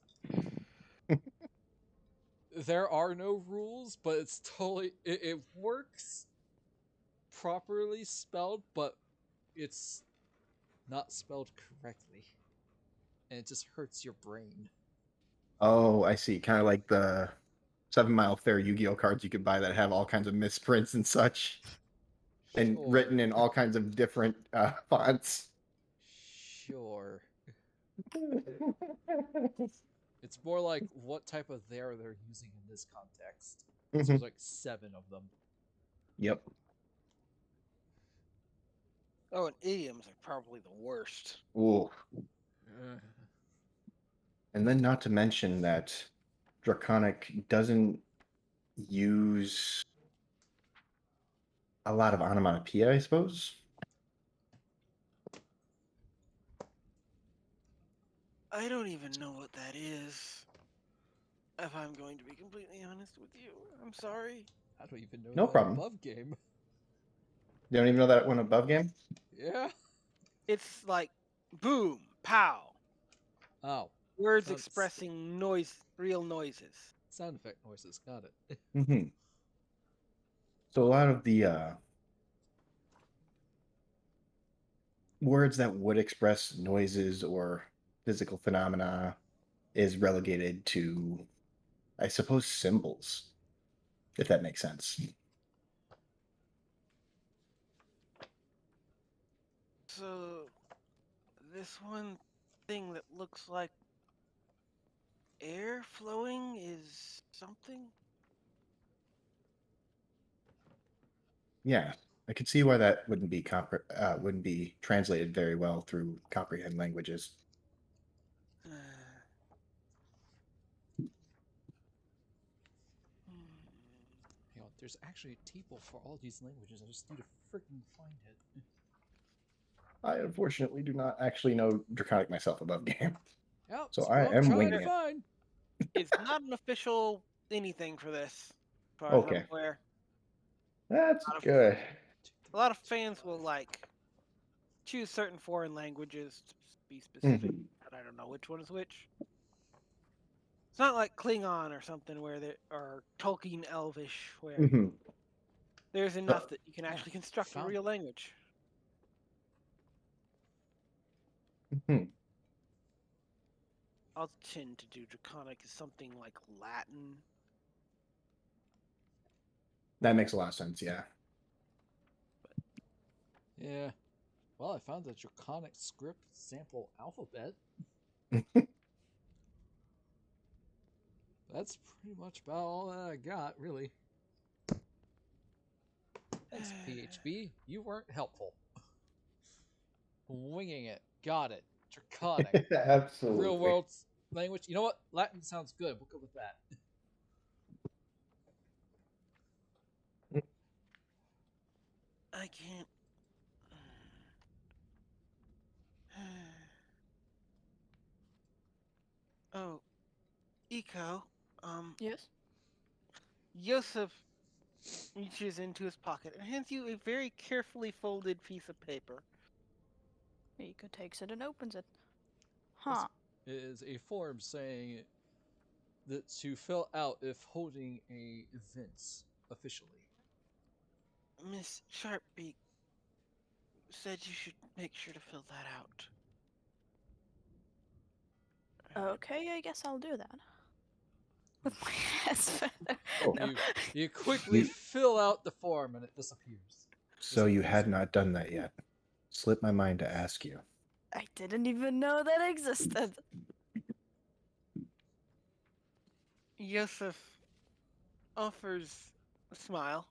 there are no rules, but it's totally it works properly spelled, but it's not spelled correctly, and it just hurts your brain. Oh, I see. Kind of like the 7 Mile Fair Yu-Gi-Oh cards you could buy that have all kinds of misprints and such, and written Sure, in all kinds of different fonts. sure. It's more like what type of there they're using in this context. Because there's Mhm. like 7 of them. Yep. Oh, and idioms are probably the worst. Ooh. Uh, And then not to mention that Draconic doesn't use a lot of onomatopoeia, I suppose. I don't even know what that is. If I'm going to be completely honest with you, I'm sorry. I don't even know No that problem. above game. You don't even know that one above game? Yeah. It's like boom, pow, Oh, words sounds expressing noise, real noises. sound effect noises. Got it. Hmm. So a lot of the words that would express noises or physical phenomena is relegated to, I suppose, symbols, if that makes sense. So, this one thing that looks like air flowing is something? Yeah, I could see why that wouldn't be translated very well through comprehend languages. Hang on, there's actually a table for all these languages. I just need to freaking find it. I unfortunately do not actually know Draconic myself above game, Yep, so that's I what I'm am trying to winging it. find. It's not an official anything for this, as far as I'm Okay, aware. that's A lot of, good. a lot of fans will like choose certain foreign languages to be specific, Hmm. but I don't know which one is which. It's not like Klingon or something where there or Tolkien Elvish where Hmm. there's enough that you can Oh, actually construct a found real it. language. Hmm. I'll tend to do Draconic as something like Latin. That makes a lot of sense. Yeah. Yeah. Well, I found the Draconic script sample alphabet. That's pretty much about all that I got, really. Thanks, PHB. You weren't helpful. Winging it. Got it. Draconic. Real Absolutely. world language. You know what? Latin sounds good. We'll go with that. I can't. Oh, Eco. Um, Yes. Yosef reaches into his pocket and hands you a very carefully folded piece of paper. Ika takes it and opens it. Yes. Huh. is a form saying that to fill out if holding a event officially. Miss Sharpbeak said you should make sure to fill that out. Okay, I guess I'll do that. With my ass feather. Oh, No. You quickly You, fill out the form and it disappears. so you Disappears. had not done that yet. Slipped my mind to ask you. I didn't even know that existed. Yosef offers a smile.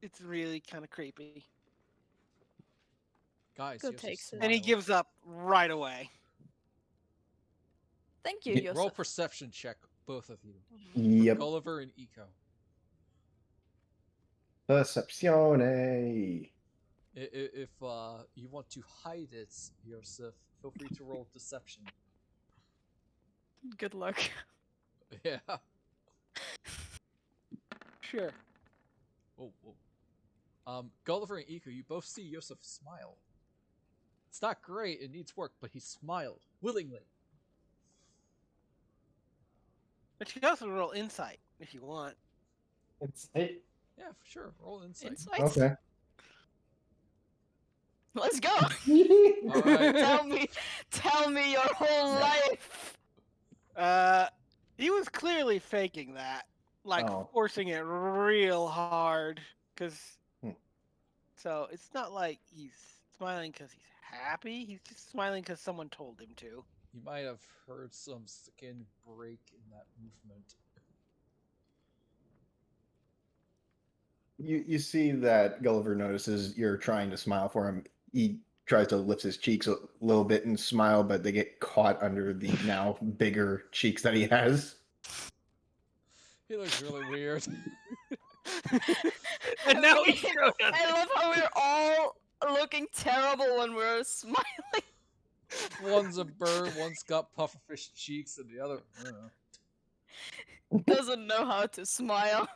It's really kind of creepy. Guys, Good Yosef takes it. And he smile. gives up right away. Thank you, Roll Yosef. perception check, both of you. For Yep. Gulliver and Eco. Percepzione. If you want to hide it, Yosef, feel free to roll deception. Good luck. Yeah. Sure. Oh, whoa. Gulliver and Eco, you both see Yosef smile. It's not great, it needs work, but he smiled willingly. But you can also roll insight if you want. It's it. Yeah, for sure. Roll insight. Insight. Okay. Let's go. All right. Tell me your whole life. He was clearly faking that, like Oh. forcing it real hard, cause Hmm. so it's not like he's smiling because he's happy. He's just smiling because someone told him to. You might have heard some skin break in that movement. You see that Gulliver notices you're trying to smile for him. He tries to lift his cheeks a little bit and smile, but they get caught under the now bigger cheeks that he has. He looks really weird. And now he showed us. I love how we're all looking terrible when we're smiling. One's a bird, one's got pufferfish cheeks, and the other. Doesn't know how to smile.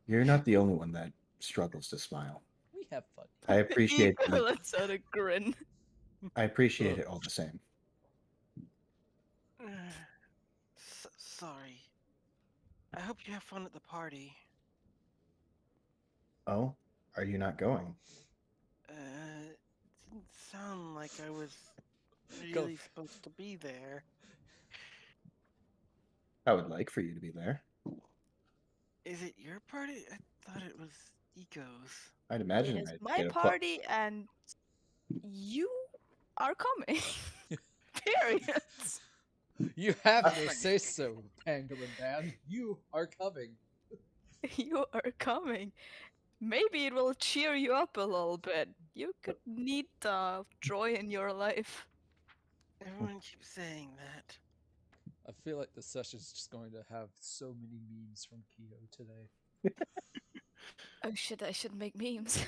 You're not the only one that struggles to smile. We have fun. I appreciate Eco lets out a grin. I appreciate it all the same. Sorry. I hope you have fun at the party. Oh, are you not going? It didn't sound like I was Go. really supposed to be there. I would like for you to be there. Is it your party? I thought it was Eco's. I'd It imagine is I'd my get a party and you are coming. Period. You have no say so, Pangolin Man. You are coming. You are coming. Maybe it will cheer you up a little bit. You could need joy in your life. Everyone keeps saying that. I feel like this session's just going to have so many memes from Kyo today. Oh shit, I should make memes.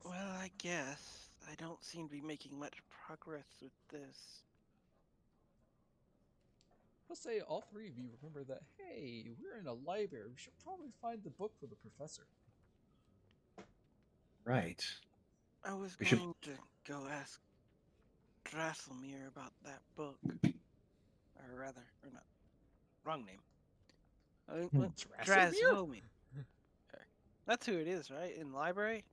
Well, I guess. I don't seem to be making much progress with this. Let's say all three of you remember that, hey, we're in a library. We should probably find the book for the professor. Right. I was We should- going to go ask Drasselmir about that book. Or rather, or not. Wrong name. Drasselmir? Drasselmir. That's who it is, right? In the library?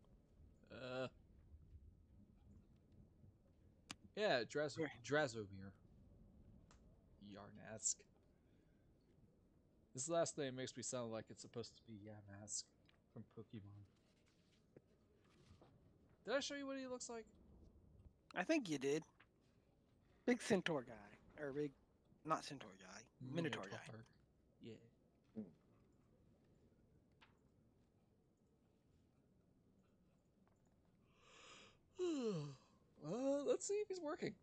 Yeah, Where? Drasomir. Yarnask. This last name makes me sound like it's supposed to be Yamask from Pokemon. Did I show you what he looks like? I think you did. Big centaur guy. Or big, not centaur guy. Minotaur guy. Yeah. Let's see if he's working.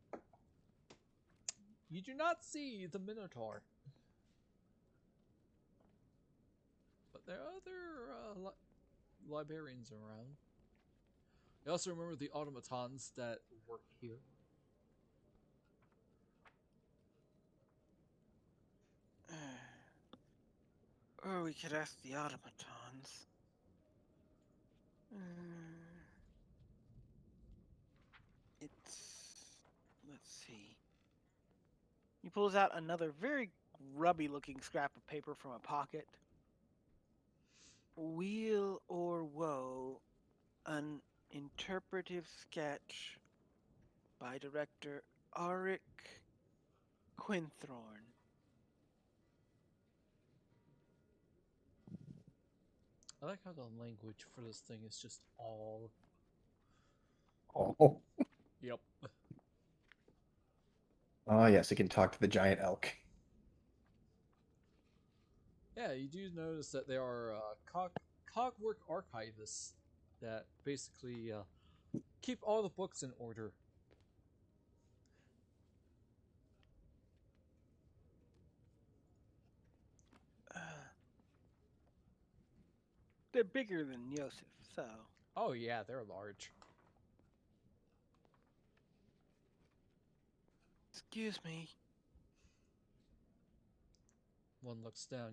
You do not see the Minotaur. But there are other librarians around. You also remember the automatons that work here. Or we could ask the automatons. pulls out another very grubby looking scrap of paper from a pocket. Wheel or Woe, an interpretive sketch by director Arik Quinthorn. I like how the language for this thing is just all. Oh, Yep. oh yes, it can talk to the giant elk. Yeah, you do notice that there are cogwork archivists that basically keep all the books in order. Uh, they're bigger than Yosef, so. Oh yeah, they're large. Excuse me. One looks down,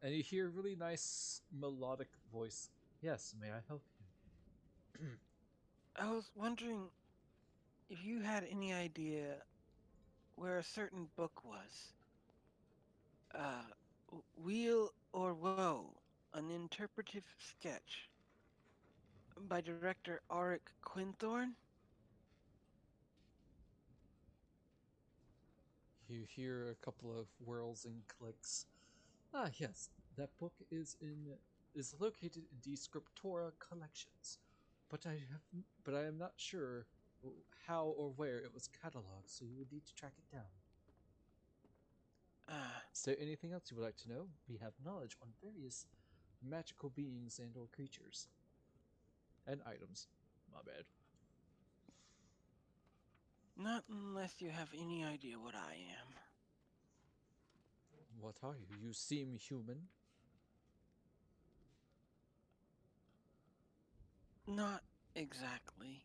and you hear a really nice melodic voice. Yes, may I help you? I was wondering if you had any idea where a certain book was. Uh, Wheel or Woe, an interpretive sketch by director Arik Quinthorn? You hear a couple of whirls and clicks. Ah, yes, that book is located in the Scriptura collections, but I am not sure how or where it was cataloged, so you would need to track it down. Ah, Is there anything else you would like to know? We have knowledge on various magical beings and or creatures and items. My bad. not unless you have any idea what I am. What are you? You seem human. Not exactly.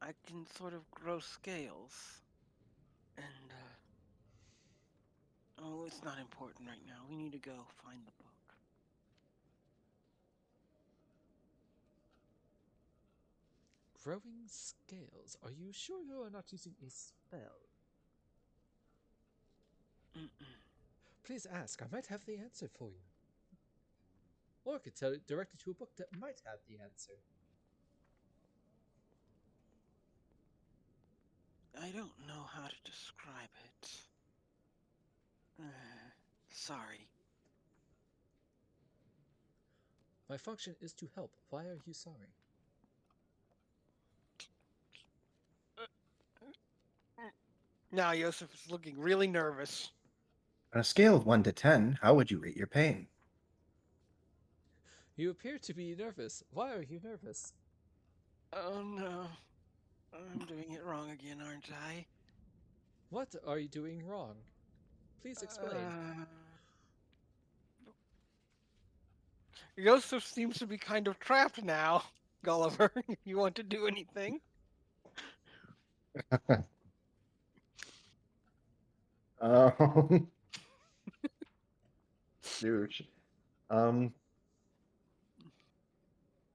I can sort of grow scales. And, oh, it's not important right now. We need to go find the book. Growing scales. Are you sure you are not using a spell? Mm-mm. Please ask. I might have the answer for you. Or I could direct you to a book that might have the answer. I don't know how to describe it. Uh, sorry. My function is to help. Why are you sorry? Now Yosef is looking really nervous. On a scale of 1 to 10, how would you rate your pain? You appear to be nervous. Why are you nervous? Oh no. I'm doing it wrong again, aren't I? What are you doing wrong? Please explain. Uh, Yosef seems to be kind of trapped now. Gulliver, if you want to do anything. Um, douche. Um,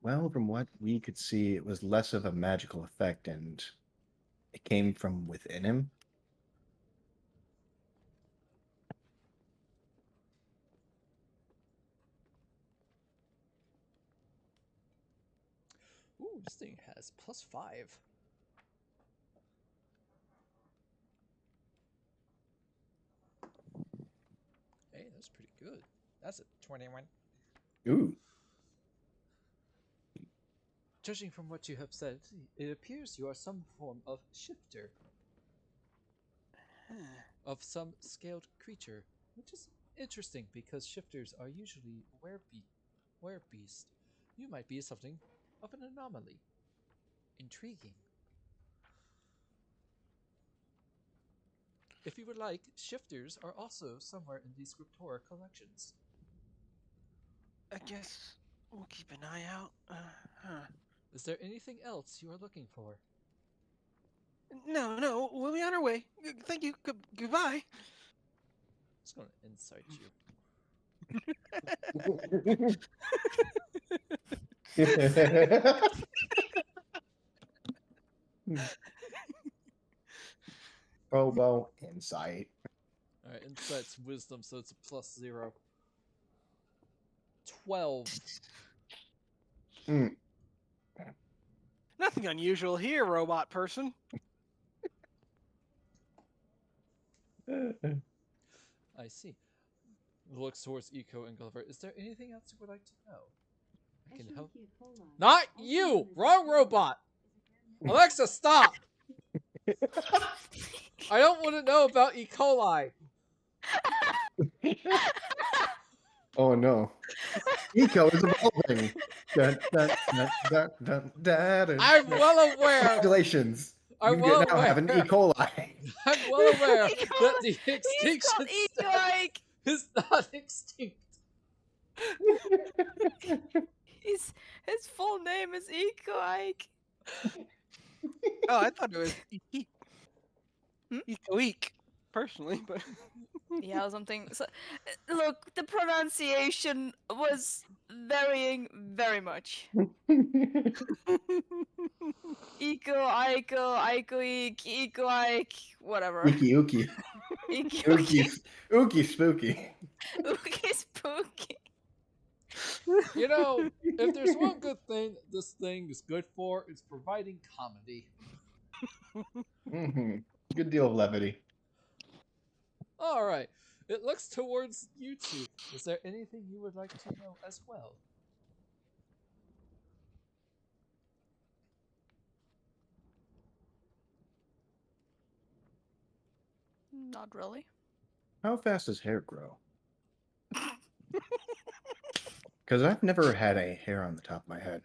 well, from what we could see, it was less of a magical effect, and it came from within him. Ooh, this thing has +5. Hey, that's pretty good. That's a 21. Ooh, Judging from what you have said, it appears you are some form of shifter Huh. of some scaled creature, which is interesting because shifters are usually werebeast. You might be something of an anomaly. Intriguing. If you would like, shifters are also somewhere in the Scriptura collections. I guess we'll keep an eye out. Huh. Is there anything else you are looking for? No, no, we'll be on our way. Thank you. Goodbye. I'm just going to insight you. Bobo, insight. Alright, insight's wisdom, so it's a +0. 12. Mm. Nothing unusual here, robot person. I see. Looks towards Eco and Gulliver. Is there anything else you would like to know? I can help. Not you! Wrong robot! Alexa, stop! I don't want to know about E. coli. Oh no. Eco is evolving. Dun, dun, dun, dun, dun, dun, dun, I'm dun. well aware. Congratulations. I'm You well now have an E. aware. coli. I'm well aware He that called- the He's extinction called status Egoik. is not extinct. His full name is Egoik. Oh, I thought it was Eek. Hmm? Eek, personally, but Yeah, something. So, look, the pronunciation was varying very much. Eco, Ico, Icoik, Ecoik, whatever. Ookie ookie. Eco, Ookie, ookie spooky. Ookie spooky. You know, if there's one good thing this thing is good for, it's providing comedy. Hmm. Good deal of levity. Alright, it looks towards you two. Is there anything you would like to know as well? Not really. How fast does hair grow? Because I've never had a hair on the top of my head.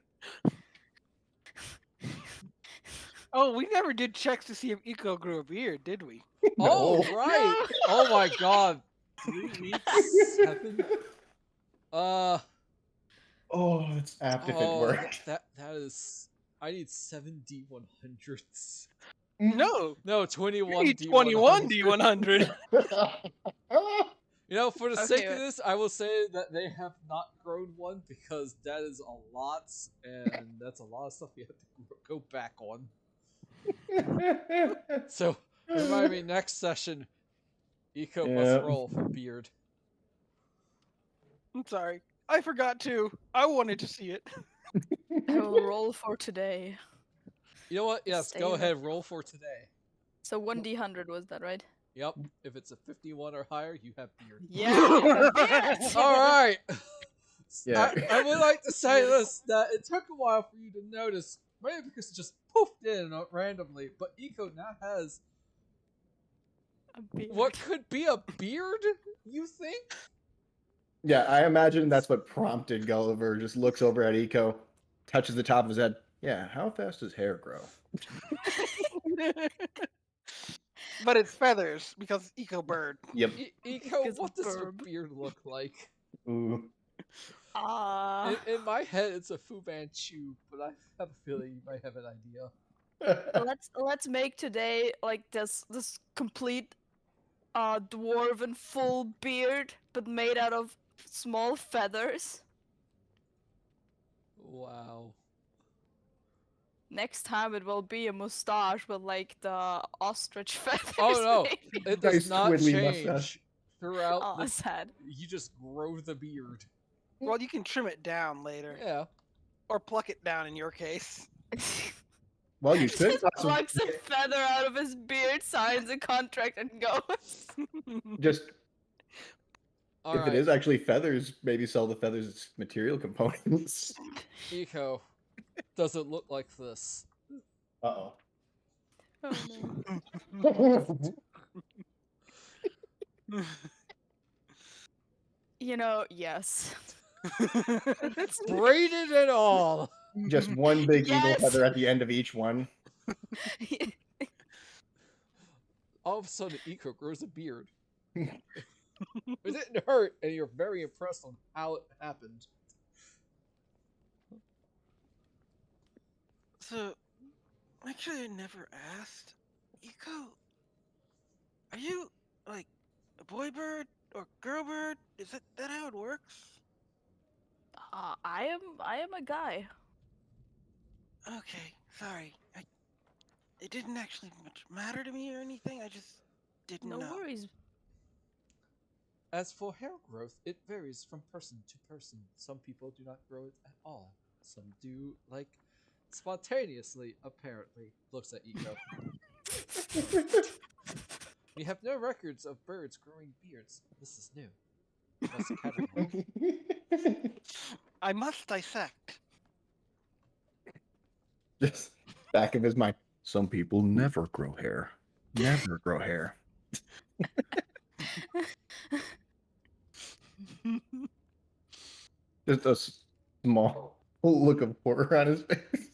oh, we never did checks to see if Eco grew a beard, did we? Oh, No. right! No. Oh my god. 3 weeks? 7? Oh, it's apt if it Oh, worked. that is. I need 7 D100s. No, No, you 21 need D100s. 21 D100. You know, for the Okay, sake of wait. this, I will say that they have not grown one because that is a lot, and that's a lot of stuff you have to go back on. So, remind me, next session, Eco must Yeah. roll for beard. I'm sorry. I forgot to. I wanted to see it. I will roll for today. You know what? Yes, Stay go away. ahead, roll for today. So 1d100 was that right? Yep, if it's a 51 or higher, you have beard. Yeah, I have a beard. Alright! Yeah. I would like to say this, that it took a while for you to notice, maybe because it just poofed in randomly, but Eco now has A beard. what could be a beard, you think? Yeah, I imagine that's what prompted Gulliver. Just looks over at Eco, touches the top of his head. Yeah, how fast does hair grow? but it's feathers because Eco bird. Yep. Eco, Because what does your burb. beard look like? Ooh. In my head, it's a Fu Manchu, but I have a feeling you might have an idea. let's make today like this complete dwarven full beard, but made out of small feathers. Wow. Next time it will be a mustache with like the ostrich feathers. Oh no, maybe. it does Nice not twiddly change mustache. throughout Oh, the. sad. You just grow the beard. Well, you can trim it down later. Yeah. Or pluck it down in your case. Well, you should Just plucks a feather out of his beard, signs a contract, and goes. just All if right, it is actually feathers, maybe sell the feathers as material components. Eco, does it look like this? Uh Oh no. oh. You know, yes. That's Braided and all. Just one big eagle Yes! feather at the end of each one. All of a sudden, Eco grows a beard. It didn't hurt, and you're very impressed on how it happened. So, actually, I never asked. Eco, are you, like, a boy bird or girl bird? Is that how it works? I am a guy. Okay, sorry. It didn't actually much matter to me or anything. I just didn't No know. worries. As for hair growth, it varies from person to person. Some people do not grow it at all. Some do, like, spontaneously, apparently. Looks at Eco. We have no records of birds growing beards. This is new. Must catalog. I must dissect. Just back of his mind. Some people never grow hair. Never grow hair. Just a small look of horror on his face.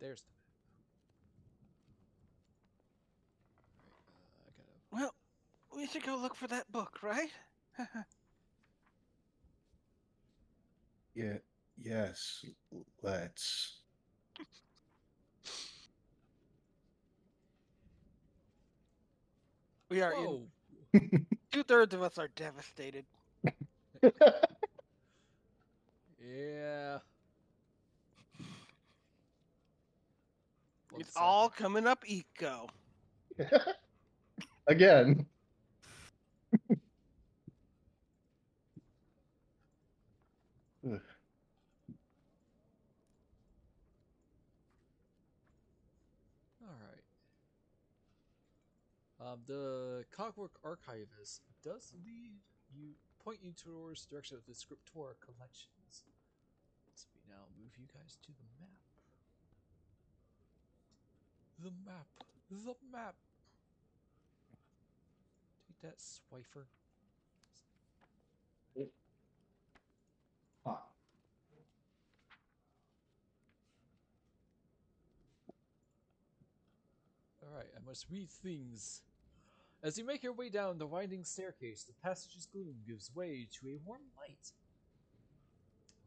There's the map. Alright, I gotta. Well, we should go look for that book, right? Yeah. Yes. Let's. We are in. Whoa! 2/3 of us are devastated. Yeah. One It's all second. coming up eco. Again. Ugh. Alright. The Cogwork Archivist does lead you, point you towards the direction of the Scriptura collections. So we now move you guys to the map. The map. The map. Take that, Swifer. Huh. Alright, I must read things. As you make your way down the winding staircase, the passage's gloom gives way to a warm light.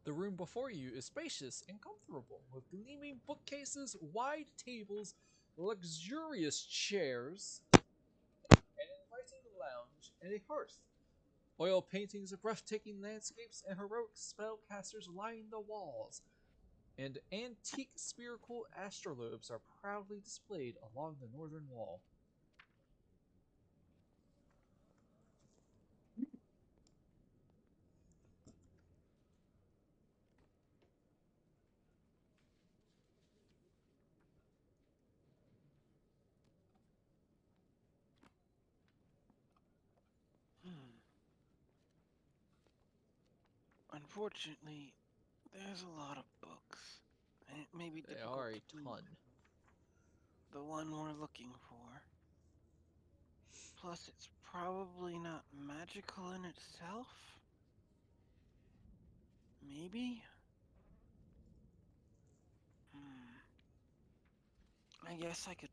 The room before you is spacious and comfortable, with gleaming bookcases, wide tables, luxurious chairs, an inviting lounge, and a hearth. Oil paintings of breathtaking landscapes and heroic spellcasters line the walls, and antique spherical astrolabes are proudly displayed along the northern wall. Hmm. Unfortunately, there's a lot of books, and it may be They difficult are to a find ton. the one we're looking for. Plus, it's probably not magical in itself. Maybe? Hmm. I guess I could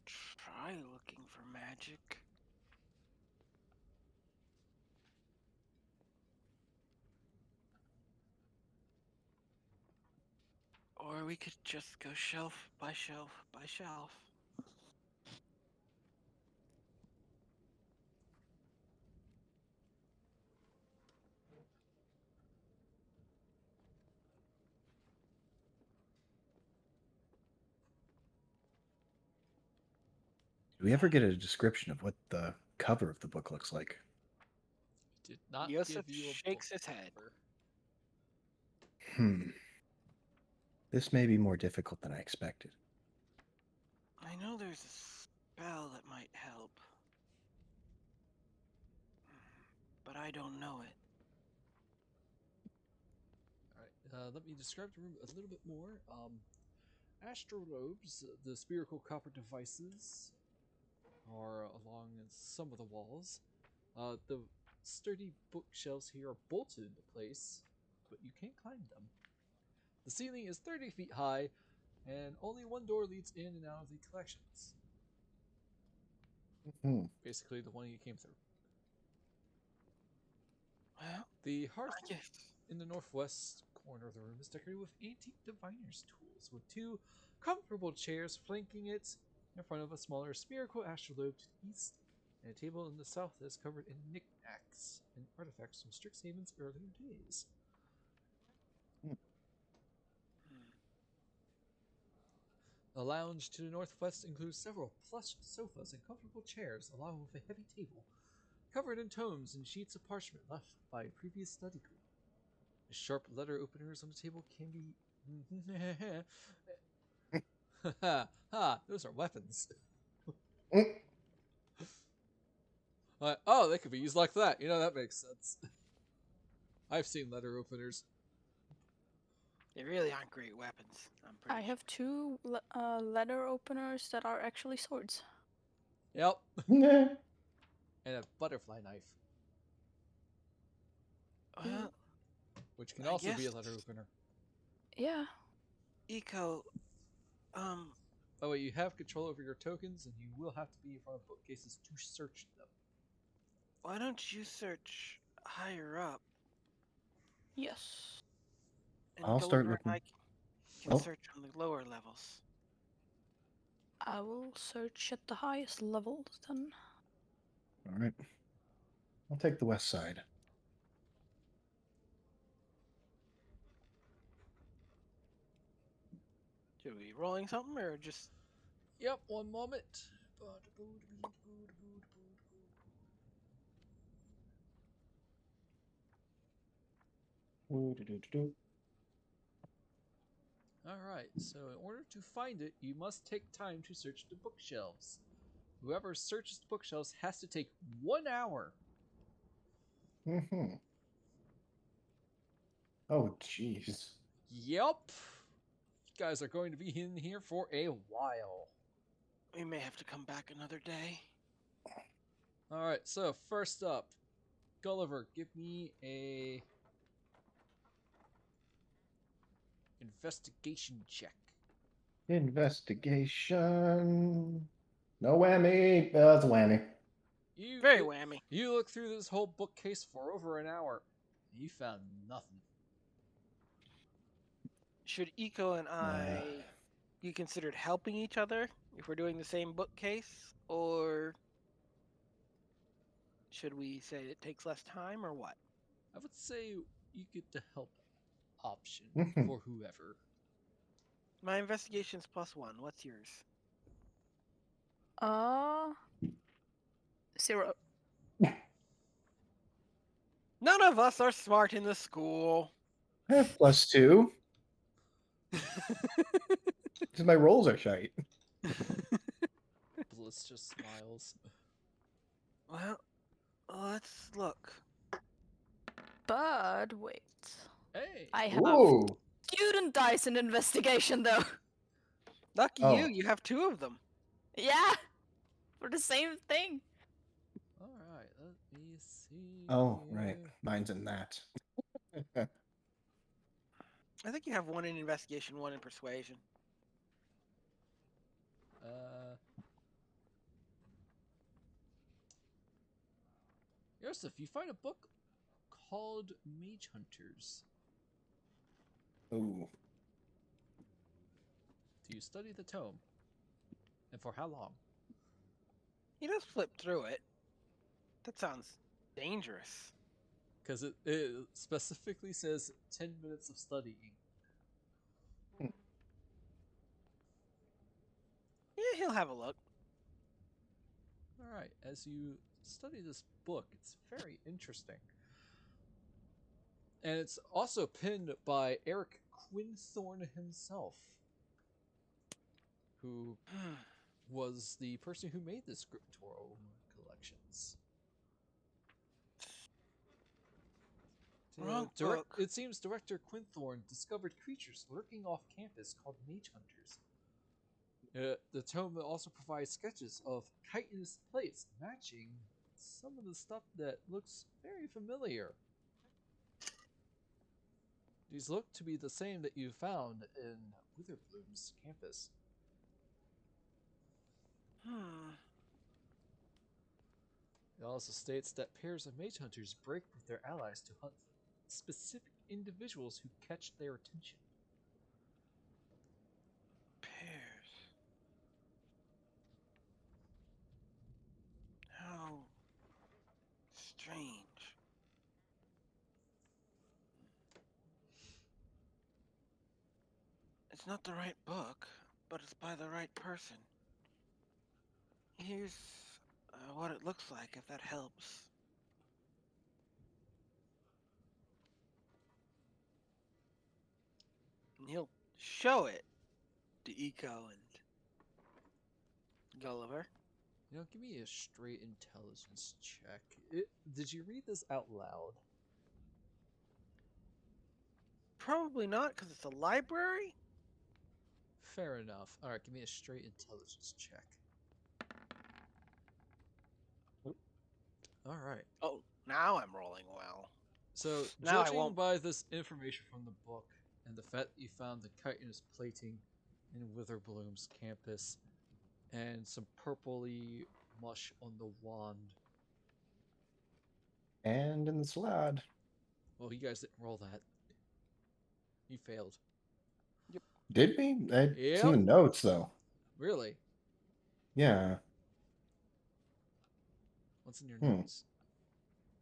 try looking for magic. Or we could just go shelf by shelf by shelf. Do we ever get a description of what the cover of the book looks like? Did not Yosef give you a book shakes his head. cover. Hmm. This may be more difficult than I expected. I know there's a spell that might help, but I don't know it. Alright, let me describe the room a little bit more. Astrolobes, the spherical copper devices, are along some of the walls. The sturdy bookshelves here are bolted into place, but you can't climb them. The ceiling is 30 feet high, and only one door leads in and out of the collections. Hmm. Basically, the one you came through. Well, The I hearth guess. in the northwest corner of the room is decorated with antique diviner's tools, with two comfortable chairs flanking it in front of a smaller spherical astrolabe to the east. and a table in the south that is covered in knickknacks and artifacts from Strixhaven's earlier days. Hmm. The lounge to the northwest includes several plush sofas and comfortable chairs, along with a heavy table covered in tomes and sheets of parchment left by a previous study group. The sharp letter openers on the table can be. Those are weapons. Oh, they could be used like that. That makes sense. I've seen letter openers. They really aren't great weapons. I'm pretty I sure. have two letter openers that are actually swords. Yep. Nah. And a butterfly knife, Well, which can I also be guess a letter opener. Yeah. Eco. Oh, wait, you have control over your tokens, and you will have to be in front of bookcases to search them. Why don't you search higher up, Yes. and I'll start Gulliver and looking. I can Oh, search on the lower levels. I will search at the highest levels then. all right. I'll take the west side. Should we be rolling something or just? Yep, one moment. Ooh-doo-doo-doo-doo. Alright, so in order to find it, you must take time to search the bookshelves. Whoever searches the bookshelves has to take 1 hour. Mm-hmm. Oh, jeez. Yep. You guys are going to be in here for a while. We may have to come back another day. Alright, so first up, Gulliver, give me a investigation check. Investigation. No whammy. That's a whammy. You Very whammy. You look through this whole bookcase for over an hour. You found nothing. Should Eco and I be considered helping each other if we're doing the same bookcase, or should we say it takes less time, or what? I would say you get the help option Mhm. for whoever. My investigation's +1. What's yours? Uh, 0. None of us are smart in the school. I have +2 because my rolls are shite. Bliss just smiles. Well, let's look. But wait. Hey! I have Ooh. student dice in investigation though. Lucky Oh. you have 2 of them. Yeah. For the same thing. Alright, let me see. Oh, right. Mine's in that. I think you have 1 in investigation, 1 in persuasion. Yosef, you find a book called Mage Hunters. Ooh. Do you study the tome? And for how long? You just flip through it. That sounds dangerous. Because it specifically says 10 minutes of studying. Yeah, he'll have a look. Alright, as you study this book, it's very interesting. And it's also penned by Eric Quinthorne himself, who was the person who made the scriptural collections. Wrong book. It seems Director Quinthorne discovered creatures lurking off campus called Mage Hunters. The tome also provides sketches of chitinous plates matching some of the stuff that looks very familiar. These look to be the same that you found in Witherbloom's campus. It also states that pairs of mage hunters break with their allies to hunt specific individuals who catch their attention. Pairs. How It's not the right book, but it's by the right person. Here's what it looks like, if that helps. And he'll show it to Eco and Gulliver. Give me a straight intelligence check. Did you read this out loud? Probably not, because it's a library. Fair enough. All right, give me a straight intelligence check. All right. Oh, now I'm rolling well. So, Now I judging won't. by this information from the book and the fact that you found the chitinous plating in Witherbloom's campus and some purpley mush on the wand. And in the slide. Well, you guys didn't roll that. You failed. Did we? It's in the Yep. notes, though. Really? Yeah. What's in your Hmm. notes?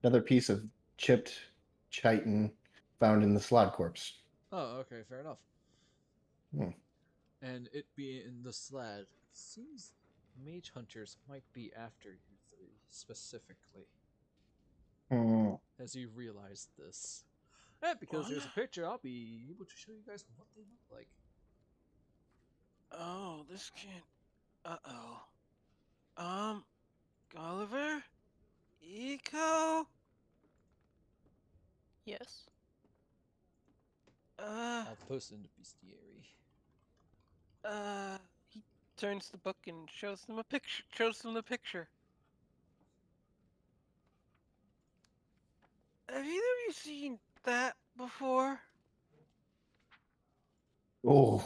Another piece of chipped chitin found in the slod corpse. Oh, okay, fair enough. Hmm. And it being in the sled, it seems mage hunters might be after you three specifically. Hmm. As you realize this. And because What? there's a picture, I'll be able to show you guys what they look like. Oh, this can't. Uh-oh. Gulliver? Eco? Yes. Uh, I'll post it in the bestiary. he turns the book and shows them a picture. Shows them the picture. Have either of you seen that before? Oh.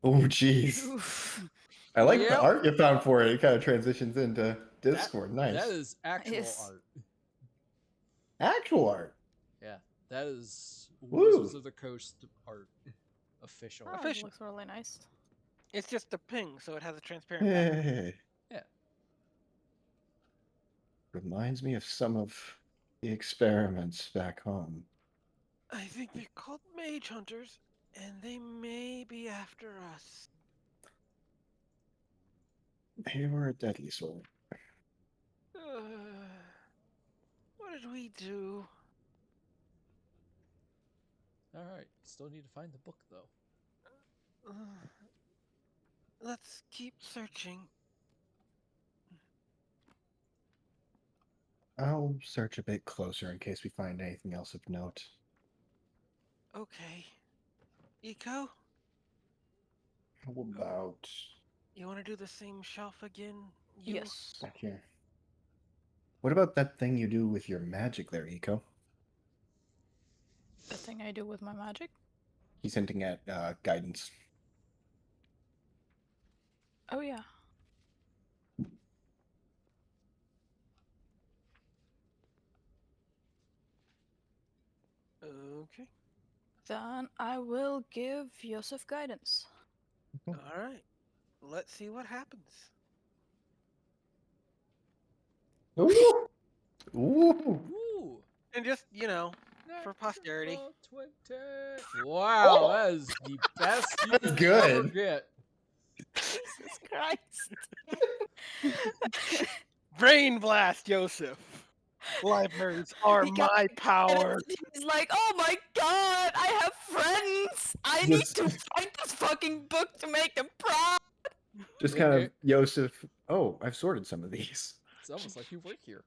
Oh, jeez. Oof. I like the Yep. art you found for it. It kind of transitions into Discord. That Nice. is actual Yes. art. Actual art. Yeah, that is Woo. Wizards of the Coast art. Official. Oh, it Official. looks really nice. It's just a ping, so it has a transparent back. Hey. Yeah. Reminds me of some of the experiments back home. I think they're called mage hunters, and they may be after us. They were a deadly sort. What did we do? Alright, still need to find the book though. Let's keep searching. I'll search a bit closer in case we find anything else of note. Okay. Eco, How about you want to do the same shelf again? You? Yes. back here? What about that thing you do with your magic there, Eco? The thing I do with my magic? He's hinting at guidance. Oh, yeah. Okay. Then I will give Yosef guidance. All right. Let's see what happens. Ooh! Ooh! Ooh! And just, for posterity. Natural 20. Wow, Oh! that is the best you That's can good. ever get. Jesus Christ. Brain blast, Joseph. Libraries are He got my power. He's like, oh my god, I have friends. I need Just- to find this fucking book to make them proud. Just It- kind of it- Yosef. Oh, I've sorted some of these. It's almost like you work here.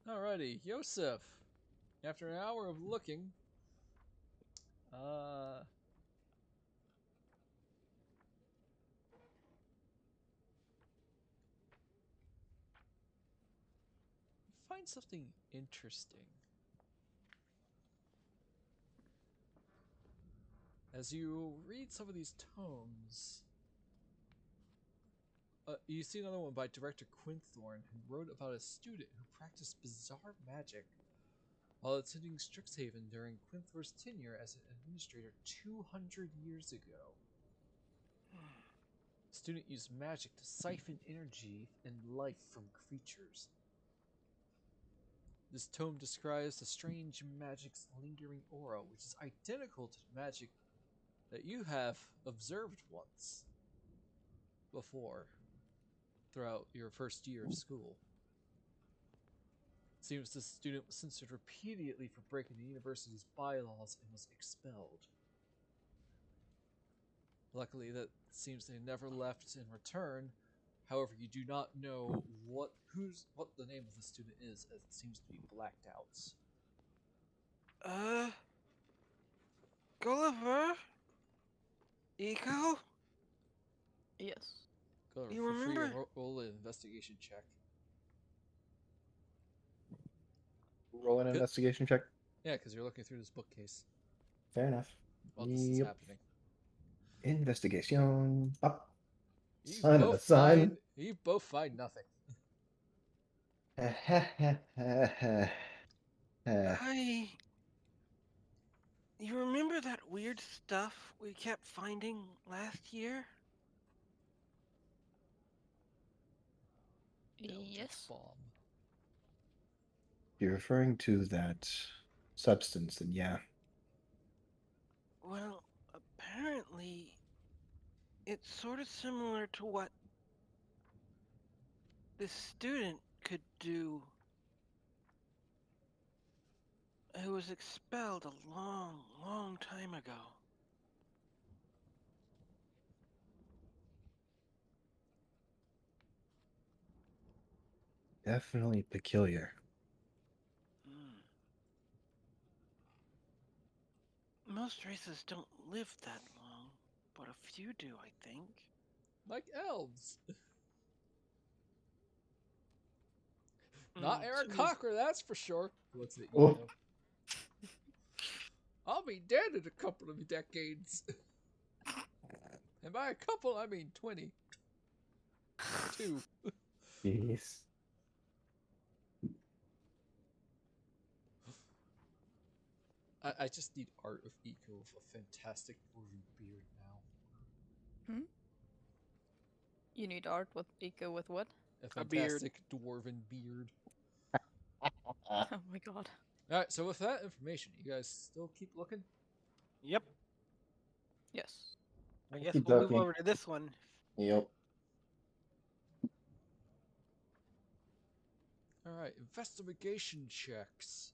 Alrighty, Yosef. After an hour of looking, find something interesting. As you read some of these tomes, you see another one by director Quinthorne, who wrote about a student who practiced bizarre magic while attending Strixhaven during Quinthorne's tenure as an administrator 200 years ago. The student used magic to siphon energy and life from creatures. This tome describes the strange magic's lingering aura, which is identical to the magic that you have observed once before throughout your first year of school. It seems this student was censored repeatedly for breaking the university's bylaws and was expelled. Luckily, that seems they never left in return. However, you do not know what the name of the student is, as it seems to be blacked out. Uh, Gulliver? Eco? Yes. Go You for free remember? and roll an investigation check. Roll an investigation check. Yeah, because you're looking through this bookcase Fair enough. while this is Yep. happening. Investigation. Up. You Son of a both son. find nothing. I. You remember that weird stuff we kept finding last year? Eldritch Yes. bomb. You're referring to that substance, then yeah. Well, apparently, it's sort of similar to what this student could do who was expelled a long, long time ago. Definitely peculiar. Hmm. Most races don't live that long, but a few do, I think. Like elves. Not Eric Two. Cocker, that's for sure. Looks at Oh. Eco. I'll be dead in a couple of decades. And by a couple, I mean 20. 2. Jeez. I just need art of Eco with a fantastic dwarven beard now. You need art with Eco with what? A A beard. fantastic dwarven beard. Oh my god. Alright, so with that information, you guys still keep looking? Yep. Yes. I guess Keep we'll move looking. over to this one. Yep. Alright, investigation checks.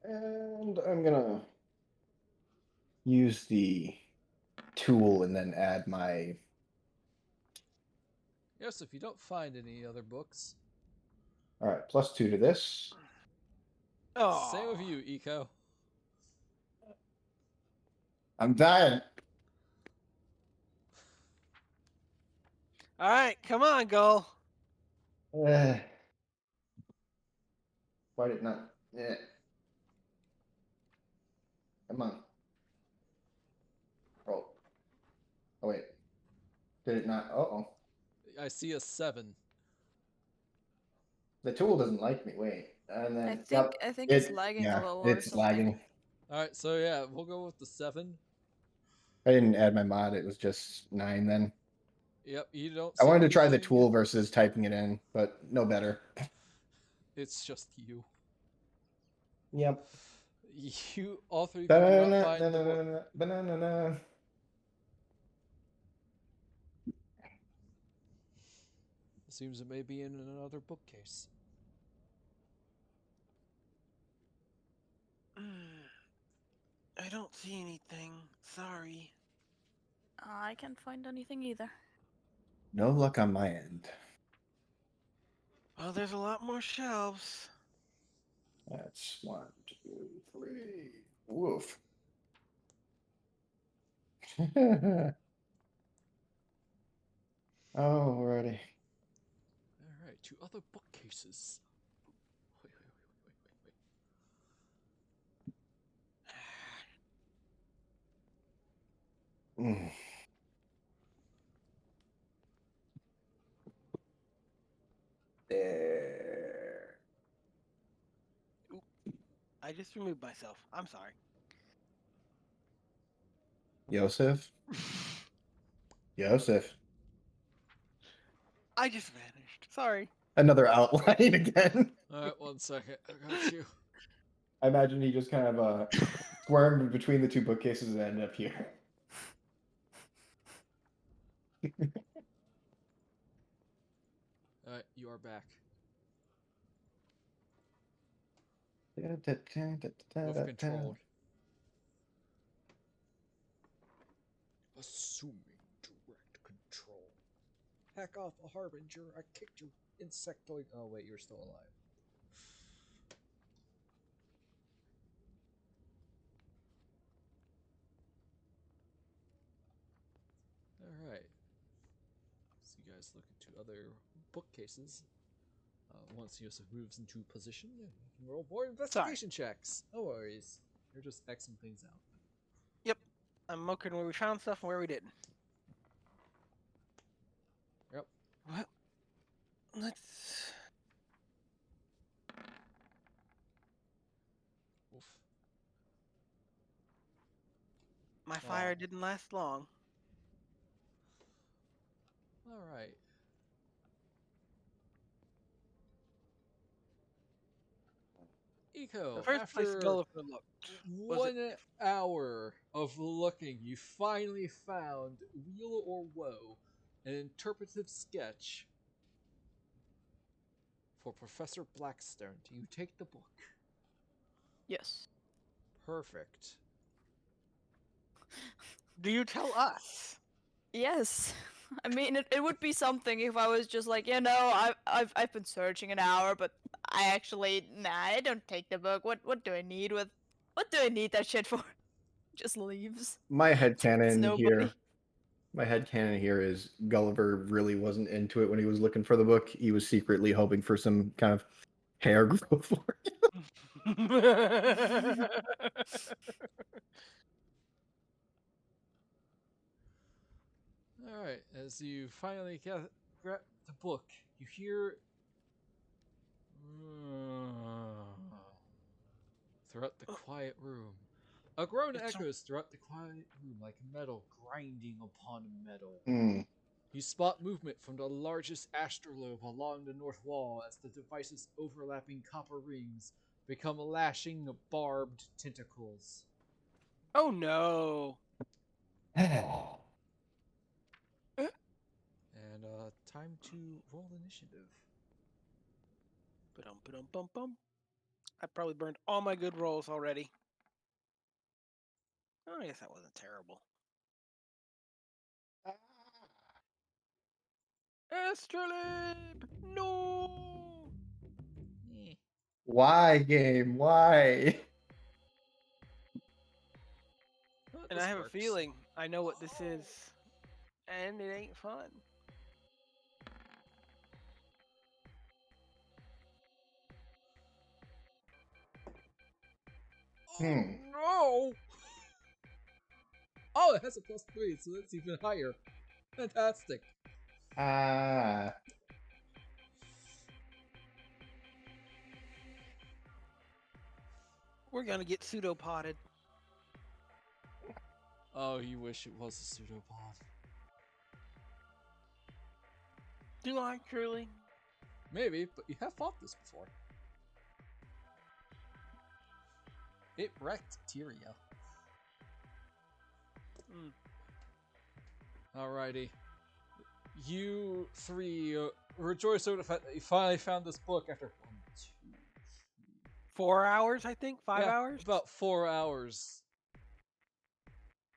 And I'm gonna use the tool and then add my. Yes, if you don't find any other books. All right, +2 to this. Oh. Same with you, Eco. I'm dying. All right, come on, Gull. Why did it not? Yeah. Come on. Oh. Oh wait. Did it not? Oh. I see a 7. The tool doesn't like me. Wait. And then I think it's lagging a little or it's something. lagging. Alright, so yeah, we'll go with the 7. I didn't add my mod. It was just 9 then. Yep, you don't I see wanted to try the anything. tool versus typing it in, but no better. It's just you. Yep. You, all three of you do not find the book. Banana. It seems it may be in another bookcase. I don't see anything. Sorry. I can't find anything either. No luck on my end. Well, there's a lot more shelves. That's 1, 2, 3. Woof. Alrighty. Alright, 2 other bookcases. Wait. Mm. There. I just removed myself. I'm sorry. Yosef? Yosef. I just vanished. Sorry. Another outline again. Alright, 1 second. I got you. I imagine he just kind of squirmed between the two bookcases and ended up here. Alright, you are back. With control. Assuming direct control. Hack off a harbinger. I kicked your insectoid. Oh, wait, you're still alive. Alright. So you guys look into other bookcases. Once Yusuf moves into position, you can roll more investigation checks. No worries. You're just Xing things out. Yep. I'm looking where we found stuff and where we didn't. Yep. Well, let's. Oof. My fire Aw. didn't last long. Alright. The Eco, first place after Gulliver looked was it 1 hour of looking, you finally found Wheel or Woe, an interpretive sketch for Professor Blackstone. Do you take the book? Yes. Perfect. Do you tell us? Yes. I mean, it would be something if I was just like, I've been searching an hour, but I actually, nah, I don't take the book. What do I need that shit for? Just leaves. My It's headcanon nobody. here. My headcanon here is Gulliver really wasn't into it when he was looking for the book. He was secretly hoping for some kind of hair growth for it. Alright, as you finally grab the book, you hear throughout the quiet room. A groan echoes throughout the quiet room like metal grinding upon metal. Hmm. You spot movement from the largest astrolabe along the north wall as the device's overlapping copper rings become lashing barbed tentacles. Oh no. And time to roll initiative. Ba-dum. I probably burned all my good rolls already. Oh, I guess that wasn't terrible. Astrolabe! No! Why, game? Why? Well, And I this have a works. feeling I know what this is. And it ain't fun. Oh Hmm. no! Oh, it has a +3, so that's even higher. Fantastic. Ah. We're gonna get pseudopoded. Oh, you wish it was a pseudopod. Do I truly? Maybe, but you have fought this before. It wrecked Tyria. Mm. Alrighty. You three rejoice over the fact that you finally found this book after 4 hours, I think? 5 yeah, hours? about 4 hours.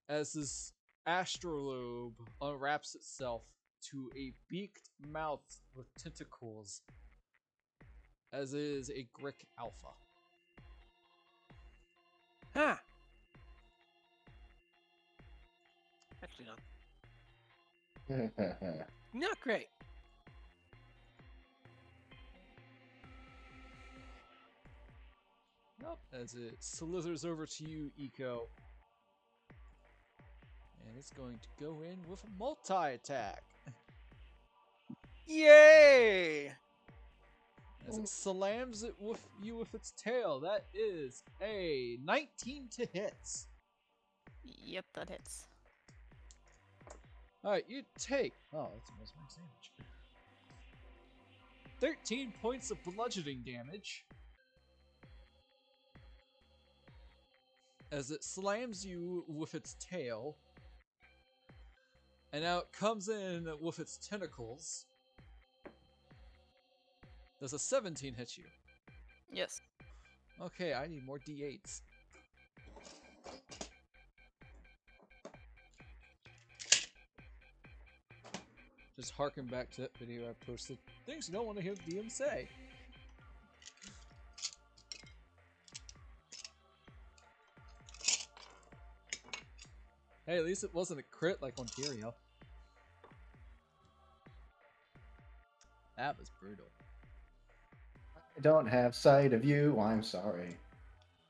As this astrolabe unwraps itself to a beaked mouth with tentacles, as is a Grick Alpha. Huh. Actually, not great. Nope. As it slithers over to you, Eco. And it's going to go in with a multi-attack. Yay! As it slams it with you with its tail. That is a 19 to hit. Yep, that hits. Alright, you take... Oh, that's almost max damage. 13 points of bludgeoning damage as it slams you with its tail. And now it comes in with its tentacles. Does a 17 hit you? Yes. Okay, I need more d8s. Just harken back to that video I posted. Things you don't want to hear the DM say. Hey, at least it wasn't a crit like Ontario. That was brutal. I don't have sight of you. I'm sorry.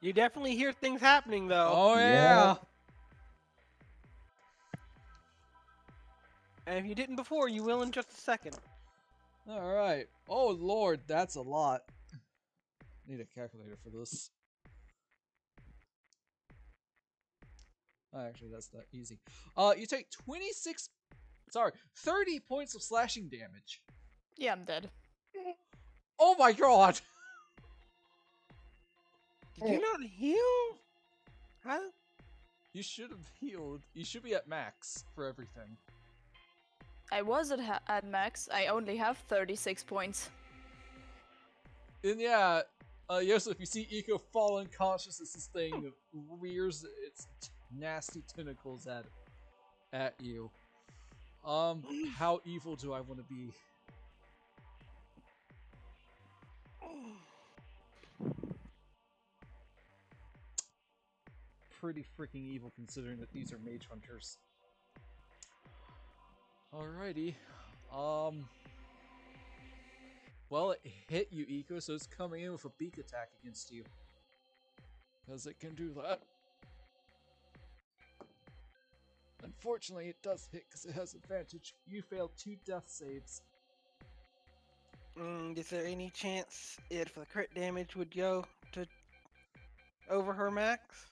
You definitely hear things happening, though. Oh yeah! And if you didn't before, you will in just a second. Alright. Oh lord, that's a lot. Need a calculator for this. Oh, actually, that's not easy. You take 30 points of slashing damage. Yeah, I'm dead. Oh my god! Did you not heal? Huh? You should have healed. You should be at max for everything. I was at max. I only have 36 points. And yeah, yes, if you see Eco fall unconscious as this thing rears its nasty tentacles at you. How evil do I want to be? Pretty freaking evil considering that these are mage hunters. Alrighty. Well, it hit you, Eco, so it's coming in with a beak attack against you. Because it can do that. Unfortunately, it does hit because it has advantage. You failed 2 death saves. Is there any chance if the crit damage would go to over her max?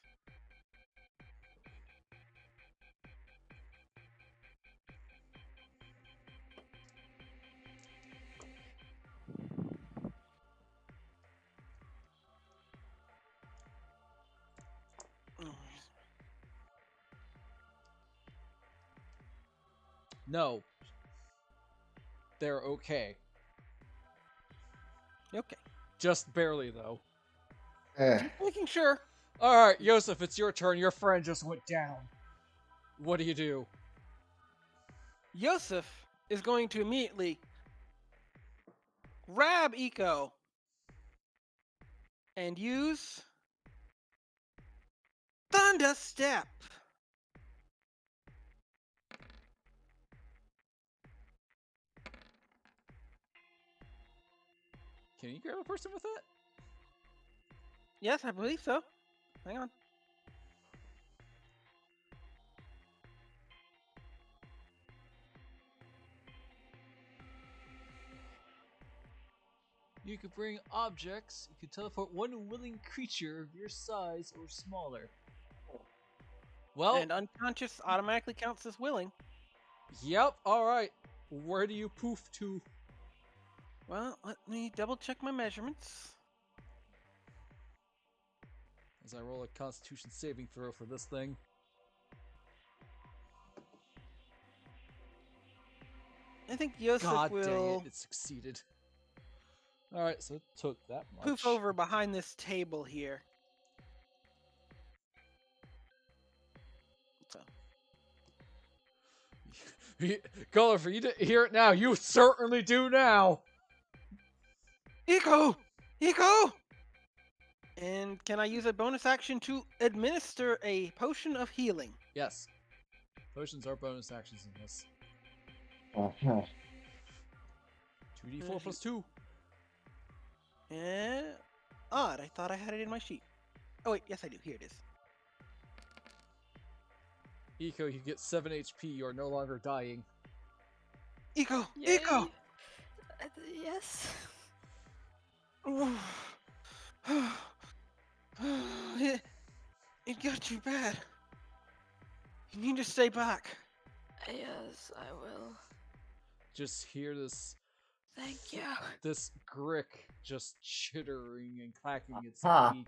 No. They're okay. Okay. Just barely, though. Just making sure. Alright, Yosef, it's your turn. Your friend just went down. What do you do? Yosef is going to immediately grab Eco and use Thunder Step. Can you grab a person with that? Yes, I believe so. Hang on. You could bring objects. You could teleport one willing creature of your size or smaller. Well, And unconscious automatically counts as willing. yep, alright. Where do you poof to? Well, let me double check my measurements. As I roll a constitution saving throw for this thing. I think Yosef God will dang it, it succeeded. Alright, so it took that much. poof over behind this table here. So. Gulliver, you didn't hear it now. You certainly do now. Eco! Eco! And can I use a bonus action to administer a potion of healing? Yes. Potions are bonus actions in this. 2d4 plus 2. Odd, I thought I had it in my sheet. Oh wait, yes I do. Here it is. Eco, you get 7 HP. You are no longer dying. Eco! Yay. Eco! Yes. It got you bad. You need to stay back. Yes, I will. Just hear this Thank you. This Grick just chittering and clacking its Ah. beak.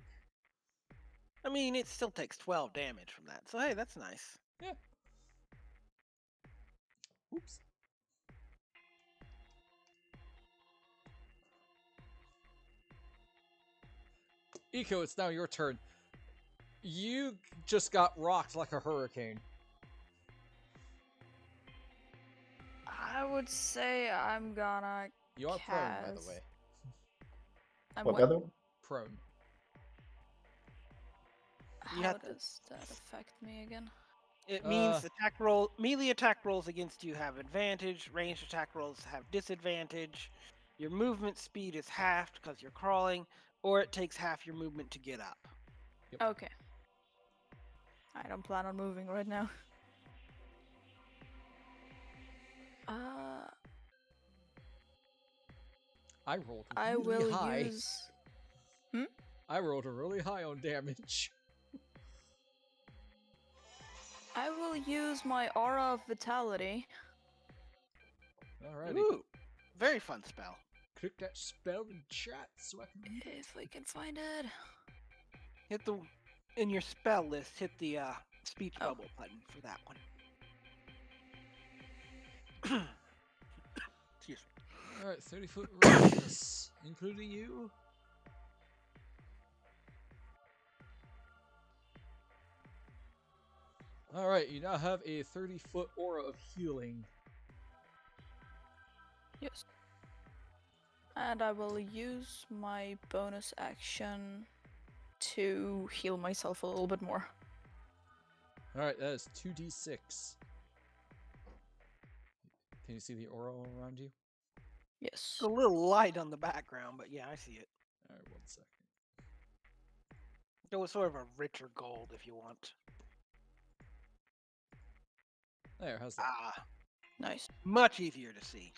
I mean, it still takes 12 damage from that, so hey, that's nice. Yeah. Oops. Eco, it's now your turn. You just got rocked like a hurricane. I would say I'm gonna You are prone, by the cast- way. I'm What what? other? Prone. You How have to. does that affect me again? It means melee attack rolls against you have advantage, ranged attack rolls have disadvantage, your movement speed is halved because you're crawling, or it takes half your movement to get up. Okay. I don't plan on moving right now. I rolled I really will high. use. I rolled a really high on damage. I will use my aura of vitality. Alrighty. Ooh, very fun spell. Click that spell in chat so I can read it. If I can find it. Hit the in your spell list. Hit the speech Oh. bubble button for that one. Excuse me. Alright, 30-foot radius, including you. Alright, you now have a 30-foot aura of healing. Yes. And I will use my bonus action to heal myself a little bit more. Alright, that is 2d6. Can you see the aura all around you? Yes. It's a little light on the background, but yeah, I see it. Alright, 1 second. Go with sort of a richer gold if you want. There, how's that? Ah, Nice. much easier to see.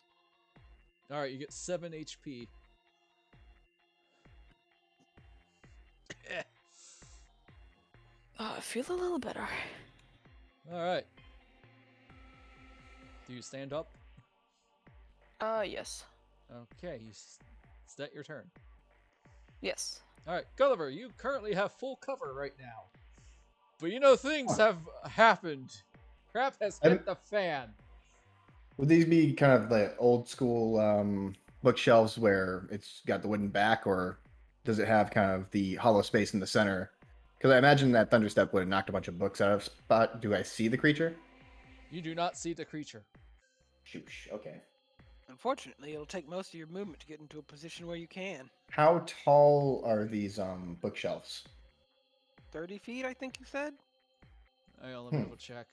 Alright, you get 7 HP. I feel a little better. Alright. Do you stand up? Yes. Okay, is that your turn? Yes. Alright, Gulliver, you currently have full cover right now. But you know things have happened. Crap has hit the fan. Would these be kind of the old school bookshelves where it's got the wooden back, or does it have kind of the hollow space in the center? Because I imagine that thunderstep would have knocked a bunch of books out of spot. Do I see the creature? You do not see the creature. Shoosh. Okay. Unfortunately, it'll take most of your movement to get into a position where you can. How tall are these bookshelves? 30 feet, I think you said? Hang on, let me double check.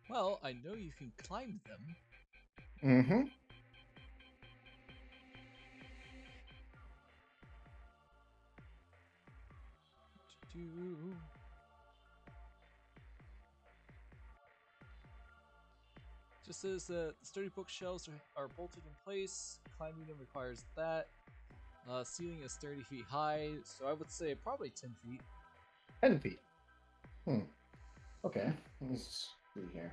Well, I know you can climb them. Mm-hmm. Just says that sturdy bookshelves are bolted in place. Climbing them requires that. Ceiling is 30 feet high, so I would say probably 10 feet. 10 feet. Okay. Let's see here.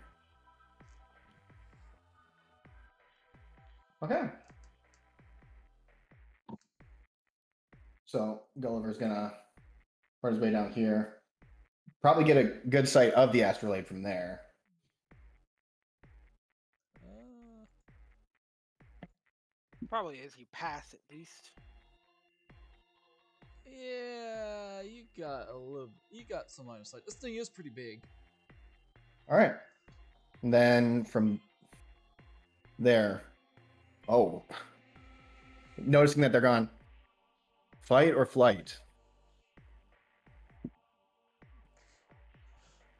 Okay. So Gulliver's gonna run his way down here. Probably get a good sight of the astrolabe from there. Probably as you pass, at least. Yeah, you got some line of sight. This thing is pretty big. All right. And then from there, oh, noticing that they're gone. Fight or flight?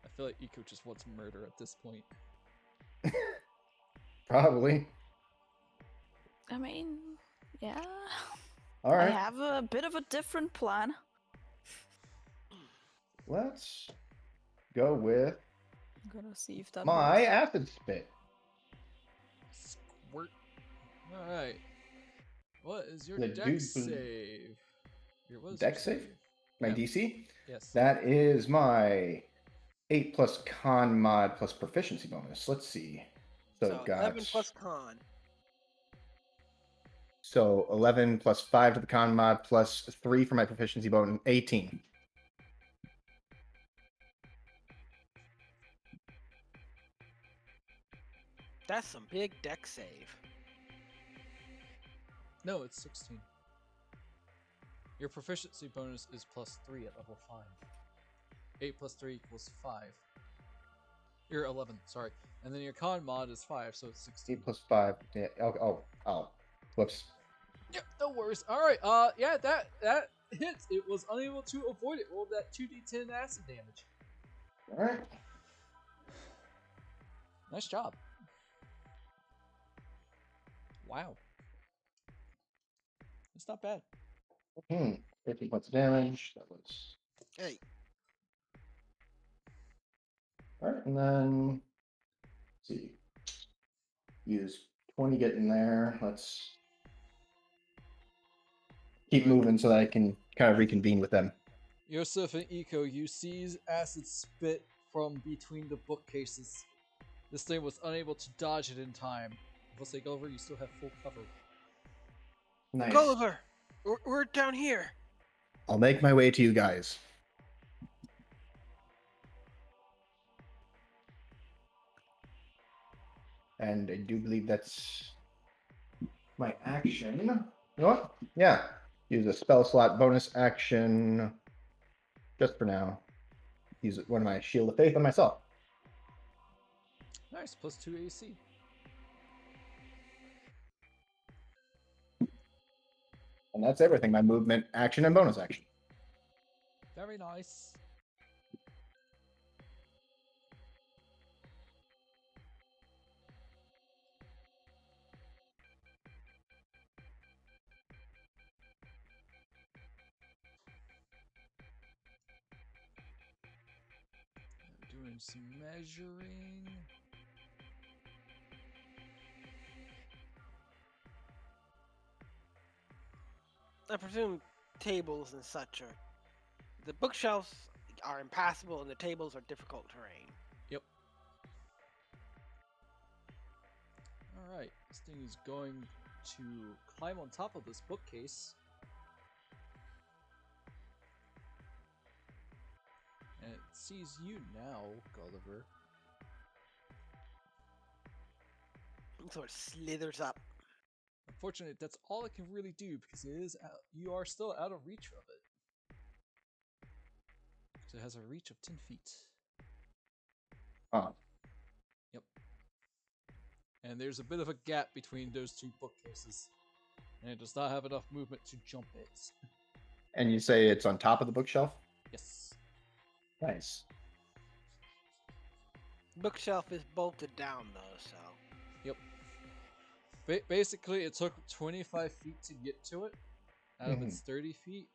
I feel like Eco just wants murder at this point. Probably. I mean, yeah. All right. I have a bit of a different plan. Let's go with I'm gonna see if that my works. acid spit. Squirt. Alright. What is your The dex dude- save? What is Dex save? my Yep. DC. Yes. That is my 8 plus con mod plus proficiency bonus. Let's see. So So got 11 plus con. 11 plus 5 to the con mod plus 3 for my proficiency bonus, 18. That's some big deck save. No, it's 16. Your proficiency bonus is +3 at level 5. 8 plus 3 equals 5. You're 11, sorry. And then your con mod is 5, so it's 16. 8 plus 5. Yeah. Oh. Whoops. Yep, no worries. Alright, yeah, that hits. It was unable to avoid it. Roll that 2d10 acid damage. All right. Nice job. Wow. It's not bad. 15 points of damage. That was. Hey, All right. And then, let's see. Use 20 get in there. Let's keep moving so that I can kind of reconvene with them. Yosef and Eco, you see acid spit from between the bookcases. This thing was unable to dodge it in time. Let's say Gulliver, you still have full cover. Nice. Gulliver, we're down here. I'll make my way to you guys. And I do believe that's my action. You know what? Yeah. Use a spell slot bonus action just for now. Use one of my Shield of Faith on myself. Nice, +2 AC. And that's everything. My movement, action, and bonus action. Very nice. Doing some measuring. I presume tables and such are. The bookshelves are impassable and the tables are difficult terrain. Yep. Alright, this thing is going to climb on top of this bookcase. And it sees you now, Gulliver. It sort of slithers up. Unfortunately, that's all it can really do because it is out, you are still out of reach of it. Because it has a reach of 10 feet. Oh. Yep. And there's a bit of a gap between those two bookcases. And it does not have enough movement to jump it. And you say it's on top of the bookshelf? Yes. Nice. Bookshelf is bolted down though, so. Yep. Basically, it took 25 feet to get to it out of its 30 feet.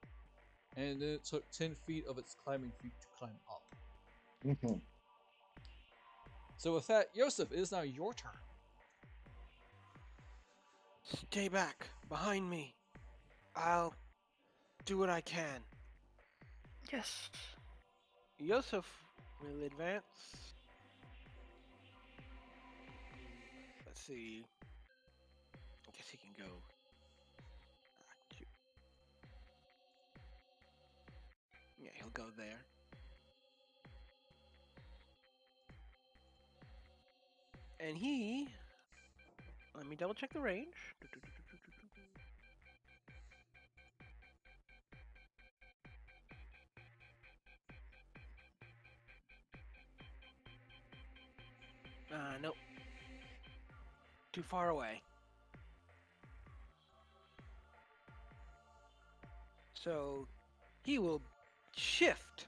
And then it took 10 feet of its climbing feet to climb up. Mm-hmm. So with that, Yosef, it is now your turn. Stay back, behind me. I'll do what I can. Yes. Yosef will advance. Let's see. I guess he can go. Yeah, he'll go there. And he. Let me double check the range. Nope. Too far away. So he will shift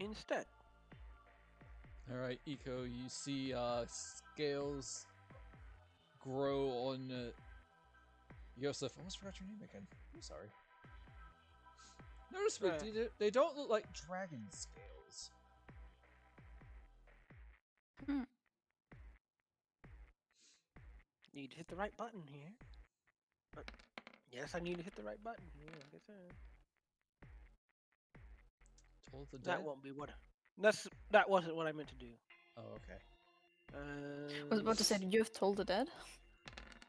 instead. Alright, Eco, you see scales grow on Yosef. I almost forgot your name again. I'm sorry. Notice they don't look like dragon scales. Need to hit the right button here. Yes, I need to hit the right button. Yeah, I guess Toll of the that Dead? won't be what. That wasn't what I meant to do. Oh, okay. I was about to say, S- you've told the dead.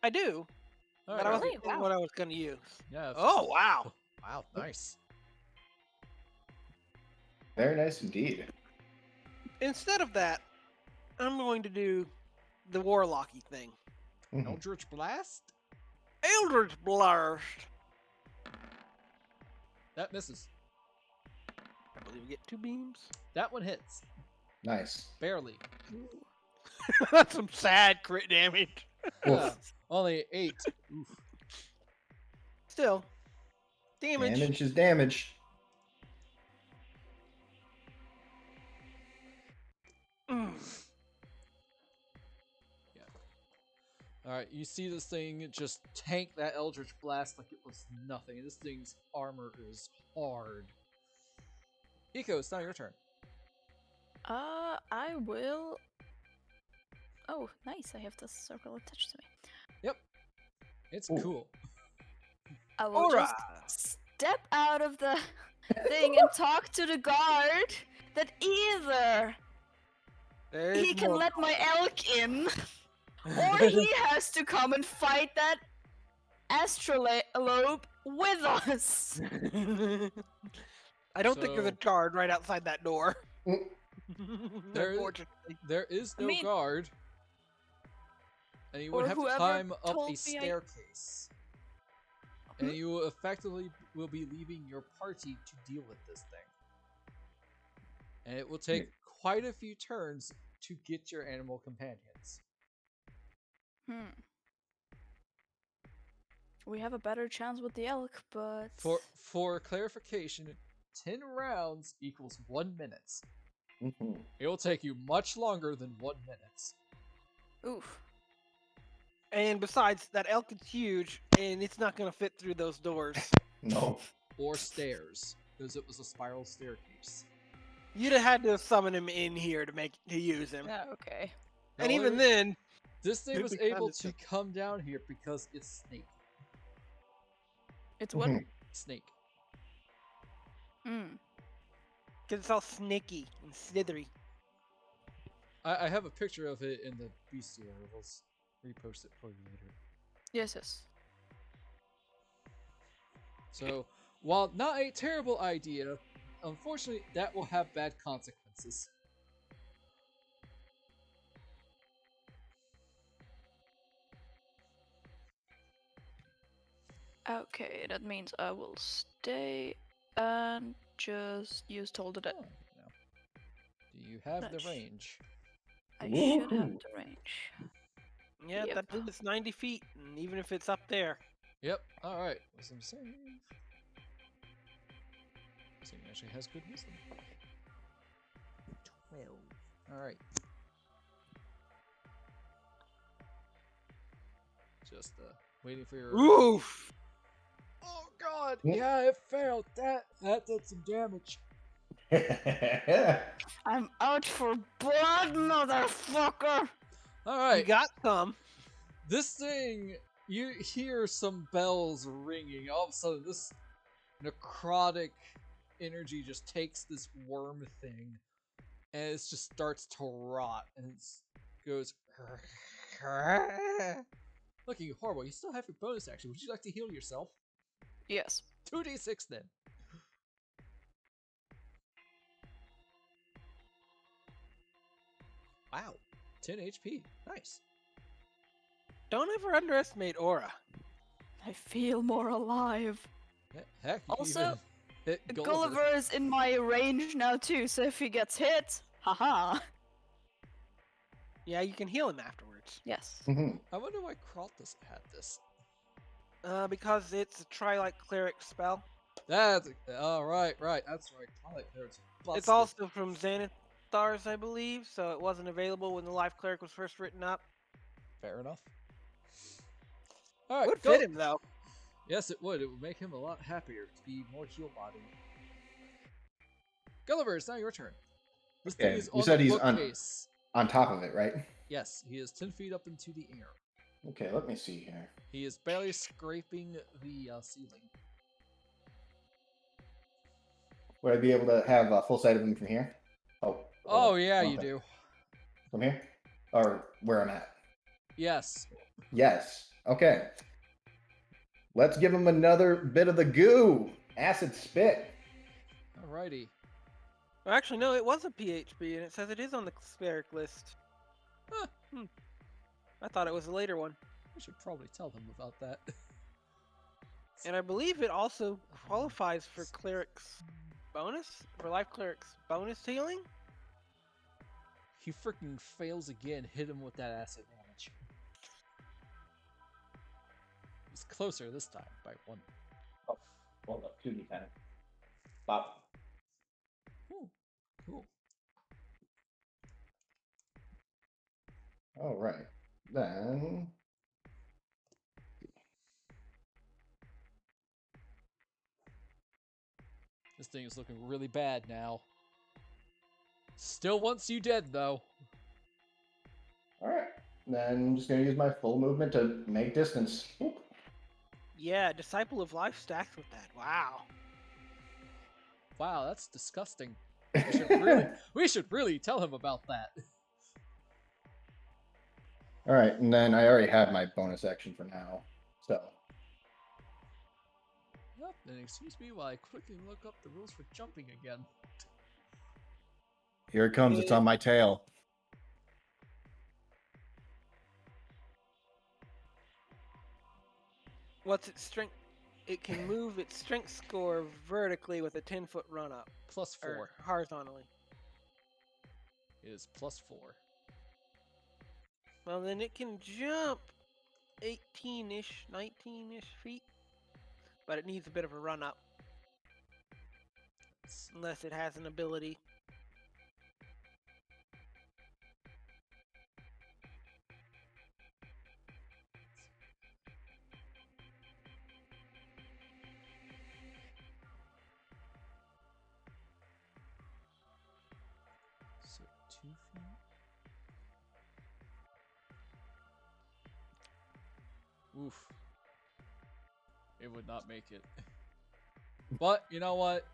I do, All but right. I wasn't Really? sure Wow. what I was going to use. Yeah. Oh wow! Wow, nice. Very nice indeed. Instead of that, I'm going to do the warlocky thing. Mhm. Eldritch Blast? Eldritch Blast. That misses. I believe we get 2 beams. That one hits. Nice. Barely. That's some sad crit damage. Oof. Only 8. Oof. Still, damage. Damage is damage. Mm. Alright, you see this thing just tank that Eldritch Blast like it was nothing. This thing's armor is hard. Eco, it's now your turn. I will. Oh, nice! I have this circle attached to me. Yep. It's Ooh. cool. I will Aura. just step out of the thing and talk to the guard that either There's he can more. let my elk in, or he has to come and fight that astrolabe with us. I don't think there's a So- guard right outside that door. Mm. There- Unfortunately. There is I no mean- guard. And you would Or have to whoever climb up told a me staircase. Hmm? And you will effectively will be leaving your party to deal with this thing. And it will take quite a few turns to get your animal companions. We have a better chance with the elk, but For clarification, 10 rounds equals 1 minute. Mhm. It will take you much longer than 1 minute. oof. And besides, that elk is huge, and it's not going to fit through those doors. No. Or stairs, because it was a spiral staircase. You'd have had to summon him in here to use him. Yeah, okay. And Now, even then, this thing it'd was be kinda able to sick. come down here because it's snake. It's what? Mhm. Snake. Mm. because it's all snaky and slithery. I have a picture of it in the bestiary. We'll repost it for you later. Yes. So, while not a terrible idea, unfortunately, that will have bad consequences. Okay, that means I will stay and just use Toll the Dead. Oh, no. Do you have the Nice. range? I should have Woohoo. the range. Yeah, Yep. that loop is 90 feet, and even if it's up there. Yep. All right. Wisdom save. This thing actually has good wisdom. 12. All right. Just waiting for your. Oof! Oh God! Mm. Yeah, it failed. That did some damage. I'm out for blood, motherfucker! All You right. got some. This thing, you hear some bells ringing. All of a sudden, this necrotic energy just takes this worm thing, and it just starts to rot, and it goes looking horrible. You still have your bonus action. Would you like to heal yourself? Yes. 2d6 then. Wow, 10 HP. Nice. Don't ever underestimate aura. I feel more alive. Heck, you Also, even hit Gulliver. Gulliver is in my range now too, so if he gets hit, haha. Yeah, you can heal him afterwards. Yes. Mhm. I wonder why Kraltus had this. Because it's a Tri-Light Cleric spell. That's right. That's right. Twilight Cleric's busted. It's also from Xanathar's, I believe, so it wasn't available when the Life Cleric was first written up. Fair enough. All right, Would fit him, though. Yes, it would. It would make him a lot happier to be more heal body. Gulliver, it's now your turn. This thing Okay, is you on said the he's on- bookcase. On top of it, right? Yes, he is 10 feet up into the air. Okay, let me see here. He is barely scraping the ceiling. Would I be able to have a full sight of him from here? Oh, hold Oh up. yeah, Wrong you thing. do. From here? Or where I'm at? Yes. Yes. Okay. Let's give him another bit of the goo. Acid spit. Alrighty. Well, actually, no, it was a PHB, and it says it is on the spheric list. Huh. I thought it was a later one. We should probably tell them about that. And I believe it also qualifies for cleric's bonus? For life cleric's bonus healing? He freaking fails again. Hit him with that acid damage. He's closer this time by 1. Oh, hold up. 2d10. Pop. Ooh, cool. All right. Then. This thing is looking really bad now. Still wants you dead, though. All right. Then I'm just going to use my full movement to make distance. Oop. Yeah, Disciple of Life stacks with that. Wow. Wow, that's disgusting. We should really tell him about that. All right. And then I already have my bonus action for now. So. Yep, then excuse me while I quickly look up the rules for jumping again. Here it comes. It's on my tail. What's its strength? It can move its strength score vertically with a 10-foot run up. +4. Or horizontally. It is +4. Well, then it can jump 18-ish, 19-ish feet. But it needs a bit of a run up. Unless it has an ability. So 2 feet. Oof. It would not make it. But, you know what?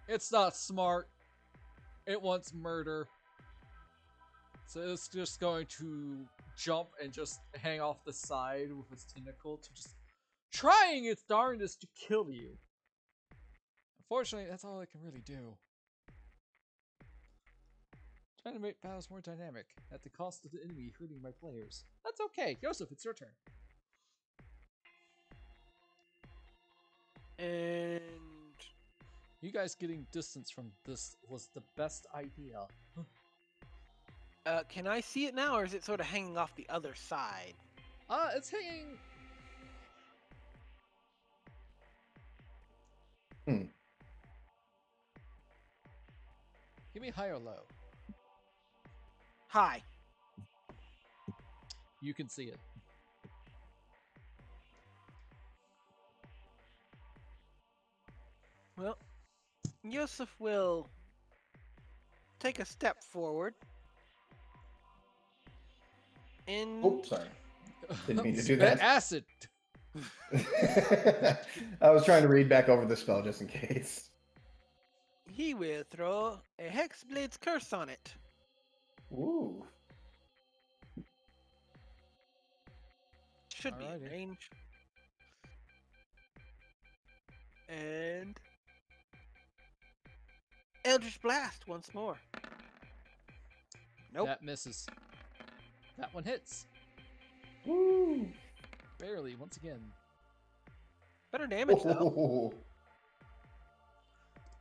It's not smart. It wants murder. So it's just going to jump and just hang off the side with its tentacle to just trying its darndest to kill you. Unfortunately, that's all it can really do. Trying to make battles more dynamic at the cost of the enemy hurting my players. That's okay. Joseph, it's your turn. And You guys getting distance from this was the best idea. can I see it now, or is it sort of hanging off the other side? It's hanging. Give me high or low. Hi. You can see it. Well, Yusuf will take a step forward. And Oh, sorry. Didn't mean to do Spit that. acid. I was trying to read back over the spell just in case. he will throw a Hexblade's Curse on it. Ooh. Should be in Alrighty. range. And Eldritch Blast once more. Nope. That misses. That one hits. Woo. Barely, once again. Better damage though. Oh.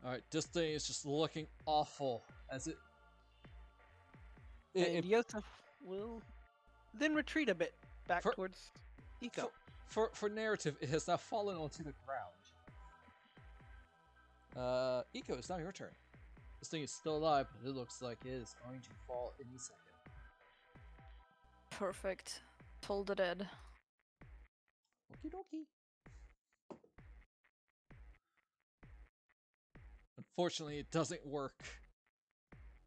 Alright, this thing is just looking awful as it. And Yusuf will then retreat a bit back For- towards Eco. For narrative, it has now fallen onto the ground. Eco, it's now your turn. This thing is still alive, but it looks like it is going to fall any second. Perfect. Toll the dead. Okie dokie. Unfortunately, it doesn't work.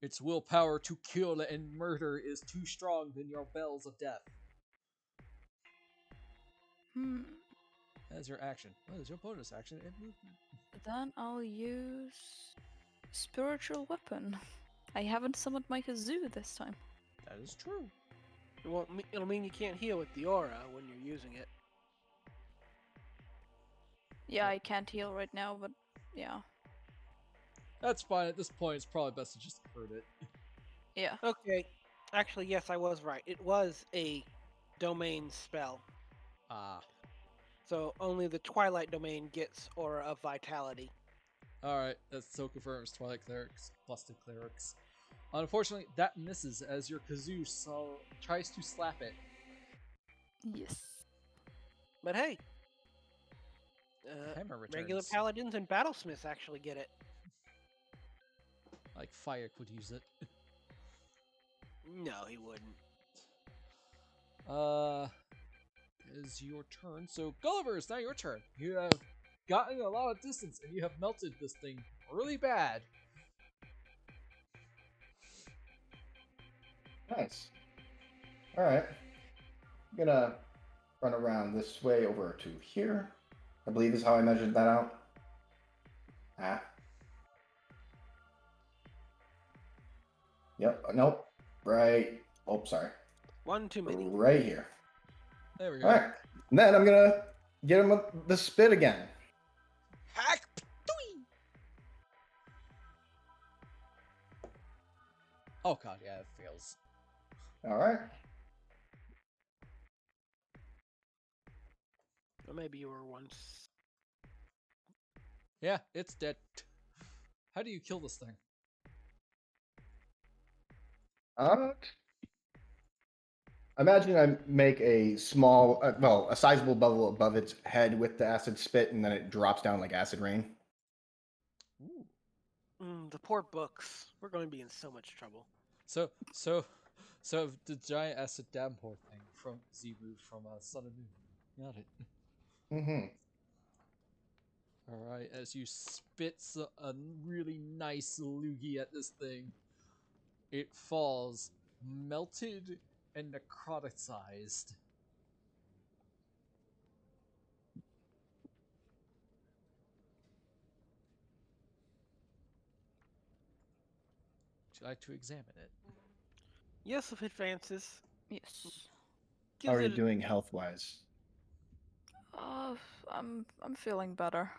Its willpower to kill and murder is too strong than your bells of death. That's your action. What is your bonus action and movement? Then I'll use spiritual weapon. I haven't summoned my kazoo this time. That is true. It'll mean you can't heal with the aura when you're using it. Yeah, I can't heal right now, but yeah. That's fine. At this point, it's probably best to just hurt it. Yeah. Okay. Actually, yes, I was right. It was a domain spell. Ah. So only the Twilight domain gets Aura of Vitality. Alright, that so confirms Twilight Clerics, busted clerics. Unfortunately, that misses as your kazoo tries to slap it. Yes. But hey, Hammer returns. regular paladins and battlesmiths actually get it. Like fire could use it. No, he wouldn't. Is your turn. So Gulliver, it's now your turn. You have gotten a lot of distance and you have melted this thing really bad. Nice. All right. I'm gonna run around this way over to here. I believe is how I measured that out. Ah. Yep. Nope. Right. Oh, sorry. One too many. Right here. There we go. All right. And then I'm gonna get him with the spit again. Hack! Oh god, yeah, it fails. All right. Or maybe you were once. Yeah, it's dead. How do you kill this thing? Imagine I make a small, a sizable bubble above its head with the acid spit, and then it drops down like acid rain. Ooh. The poor books. We're going to be in so much trouble. So the giant acid downpour thing from Zebu from Sun and Moon. Got it. Mm-hmm. Alright, as you spit a really nice loogie at this thing, it falls melted and necroticized. Would you like to examine it? Yes, if it advances. Yes. How are you Gives it doing health-wise? Uh, I'm feeling better.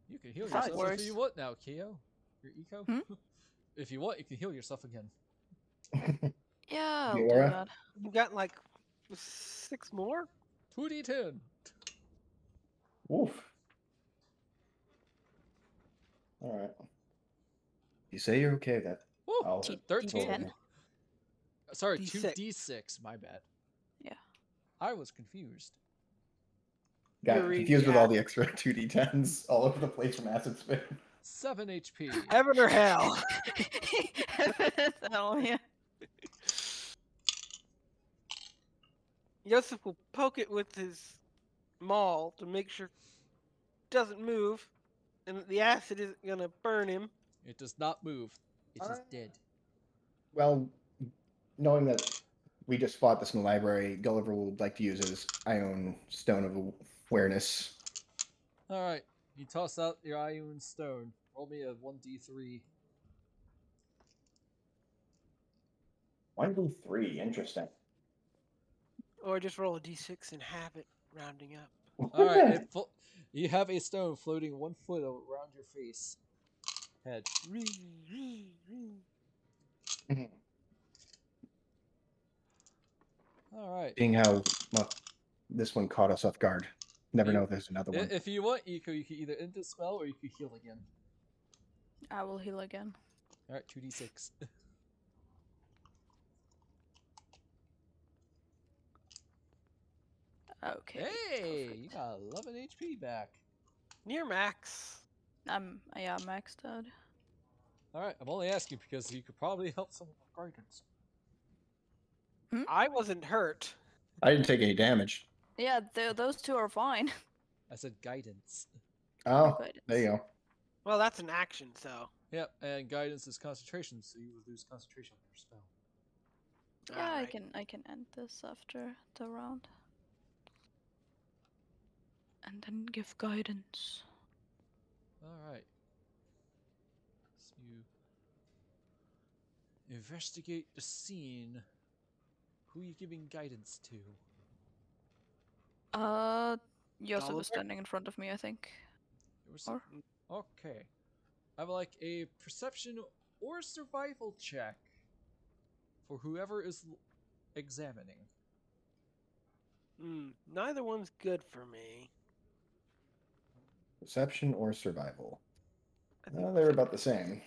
You can heal Not yourself if worse. you want now, Keo. Your eco? Hmm? If you want, you can heal yourself again. Yeah, I'll do Laura? that. You got like 6 more? 2d10. Woof. All right. You say you're okay with that? Woo! I'll 13. 10? Sorry, D6. 2d6. My bad. Yeah. I was confused. got You're reading confused with all acid. the extra 2d10s all over the place from acid spit. 7 HP. Heaven or hell? Oh, yeah. Yosef will poke it with his maul to make sure it doesn't move, and that the acid isn't going to burn him. It does not move. It is dead. Well, knowing that we just fought this in the library, Gulliver would like to use his Ion Stone of Awareness. Alright. You toss out your Ion Stone. Roll me a 1d3. 1d3, interesting. Or just roll a d6 and have it rounding up. Alright, you have a stone floating 1 foot around your face. Head. Alright. Seeing how well, this one caught us off guard. Never know if there's another one. If you want, Eco, you can either end the spell or you can heal again. I will heal again. Alright, 2d6. Okay. Hey, perfect. you got 11 HP back. Near max. Yeah, maxed out. Alright, I'm only asking because you could probably help someone with guidance. I wasn't hurt. I didn't take any damage. Yeah, those two are fine. I said guidance. Oh, Guidance. there you go. Well, that's an action, so. Yep, and guidance is concentration, so you would lose concentration on your spell. Yeah, Alright. I can end this after the round. And then give guidance. Alright. So you investigate the scene. Who are you giving guidance to? Joseph Oliver? is standing in front of me, I think. It was- Or Okay. I would like a perception or survival check for whoever is examining. Neither one's good for me. Perception or survival? I think They're about the same.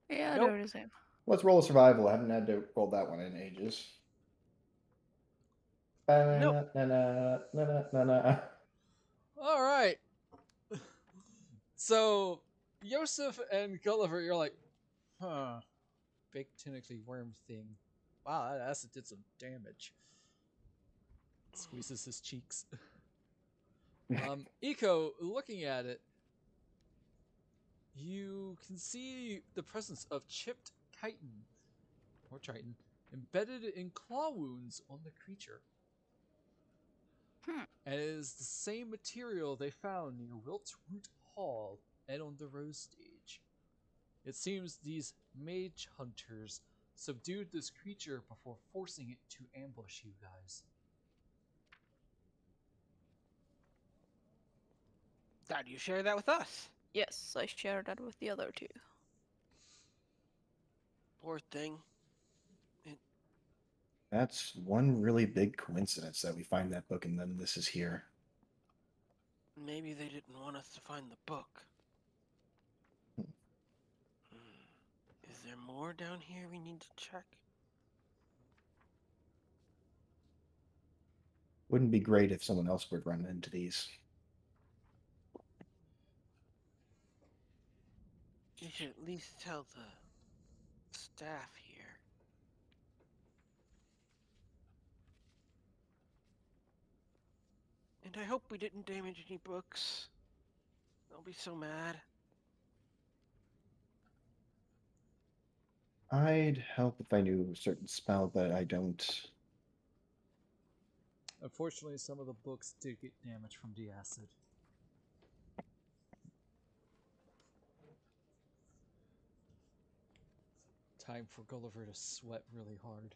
yeah, Nope. they're the same. Let's roll a survival. I haven't had to roll that one in ages. Nope. All right. So, Yosef and Gulliver, you're like, huh, big tentacly worm thing. Wow, that acid did some damage. Squeezes his cheeks. Eco, looking at it, you can see the presence of chipped chitin, or chitin, embedded in claw wounds on the creature. Hmm. And it is the same material they found near Wiltroot Hall and on the Rose Stage. It seems these mage hunters subdued this creature before forcing it to ambush you guys. Thought you share that with us. Yes, I share that with the other two. Poor thing. That's one really big coincidence that we find that book and then this is here. Maybe they didn't want us to find the book. Is there more down here we need to check? Wouldn't be great if someone else would run into these. You should at least tell the staff here. And I hope we didn't damage any books. They'll be so mad. I'd help if I knew a certain spell, but I don't. Unfortunately, some of the books did get damaged from the acid. Time for Gulliver to sweat really hard.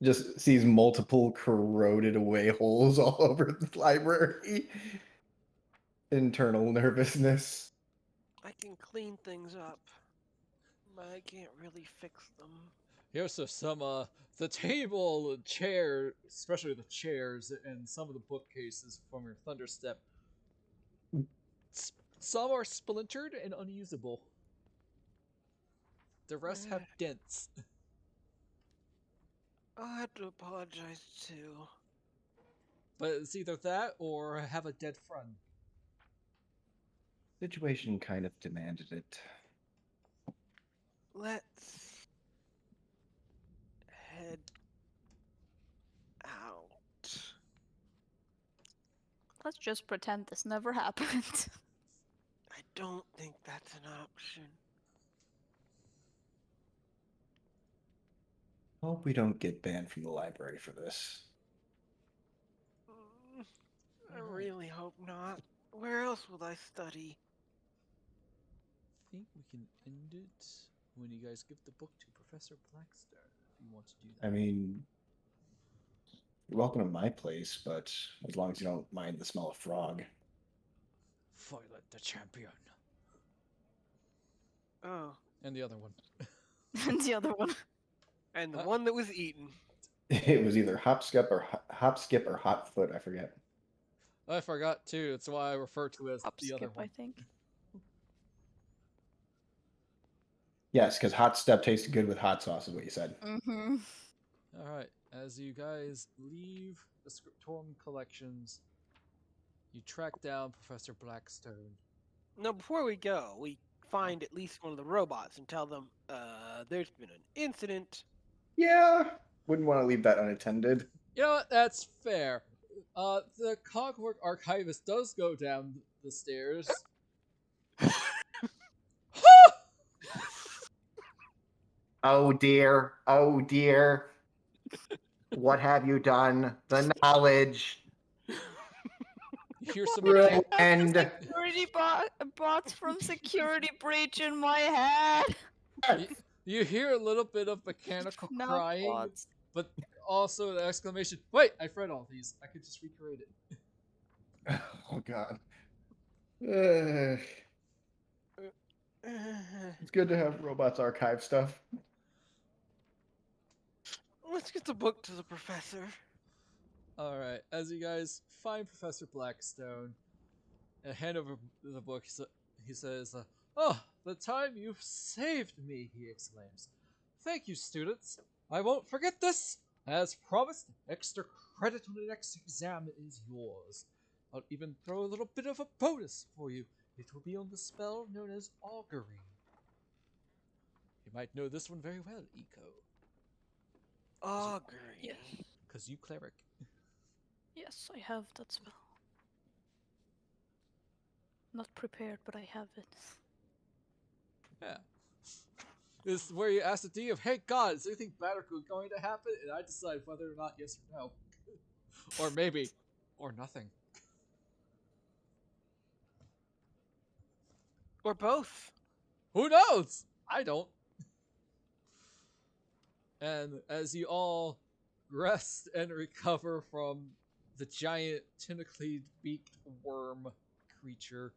Just sees multiple corroded away holes all over the library. Internal nervousness. I can clean things up, but I can't really fix them. Here's the table, the chair, especially the chairs, and some of the bookcases from your Thunderstep. Some are splintered and unusable. The rest have dents. I'll have to apologize too. But it's either that or have a dead friend. Situation kind of demanded it. Let's head out. Let's just pretend this never happened. I don't think that's an option. Hope we don't get banned from the library for this. I really hope not. Where else will I study? I think we can end it when you guys give the book to Professor Blackstar, if you want to do that. I mean, you're welcome to my place, but as long as you don't mind the smell of frog. Violet the champion. Oh, And the other one. And the other one. and the one that was eaten. It was either hop skip or hot foot. I forget. I forgot too. That's why I refer to it as Hop the skip, other one. I think. Yes, because hot step tasted good with hot sauce, is what you said. Mm-hmm. Alright, as you guys leave the Scriptorum collections, you track down Professor Blackstone. No, before we go, we find at least one of the robots and tell them, there's been an incident. Yeah, wouldn't want to leave that unattended. You know what? That's fair. The Cogwork Archivist does go down the stairs. Oh dear. Oh dear. What have you done? The knowledge. You hear some I mechan- have the Ruined. security bots from Security Breach in my head. you, you hear a little bit of mechanical Snuff crying, bots. but also an exclamation. Wait, I've read all these. I could just recreate it. Oh god. Uh, it's good to have robots archive stuff. Let's get the book to the professor. All right, as you guys find Professor Blackstone and hand over the book, he says, "Oh, the time you've saved me!" he exclaims. "Thank you, students. I won't forget this. As promised, extra credit on the next exam is yours. I'll even throw a little bit of a bonus for you. It will be on the spell known as augury. You might know this one very well, Eco, Augury. Yes. because you cleric. Yes, I have that spell. Not prepared, but I have it. Yeah. This is where you ask the DM, hey God, is anything bad or good going to happen? And I decide whether or not yes or no. Or maybe. Or nothing. Or both. Who knows? I don't. And as you all rest and recover from the giant tentacly beaked worm creature,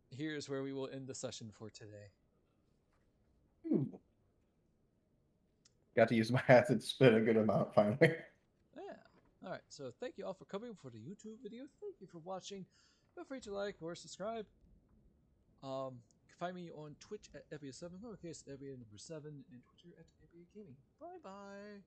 here's where we will end the session for today. Ooh. Got to use my acid spit a good amount finally. Yeah. Alright, so thank you all for coming for the YouTube video. Thank you for watching. Feel free to like or subscribe. You can find me on Twitch at Evia7, lowercase Evia number 7, and Twitter at Evia Gaming. Bye bye.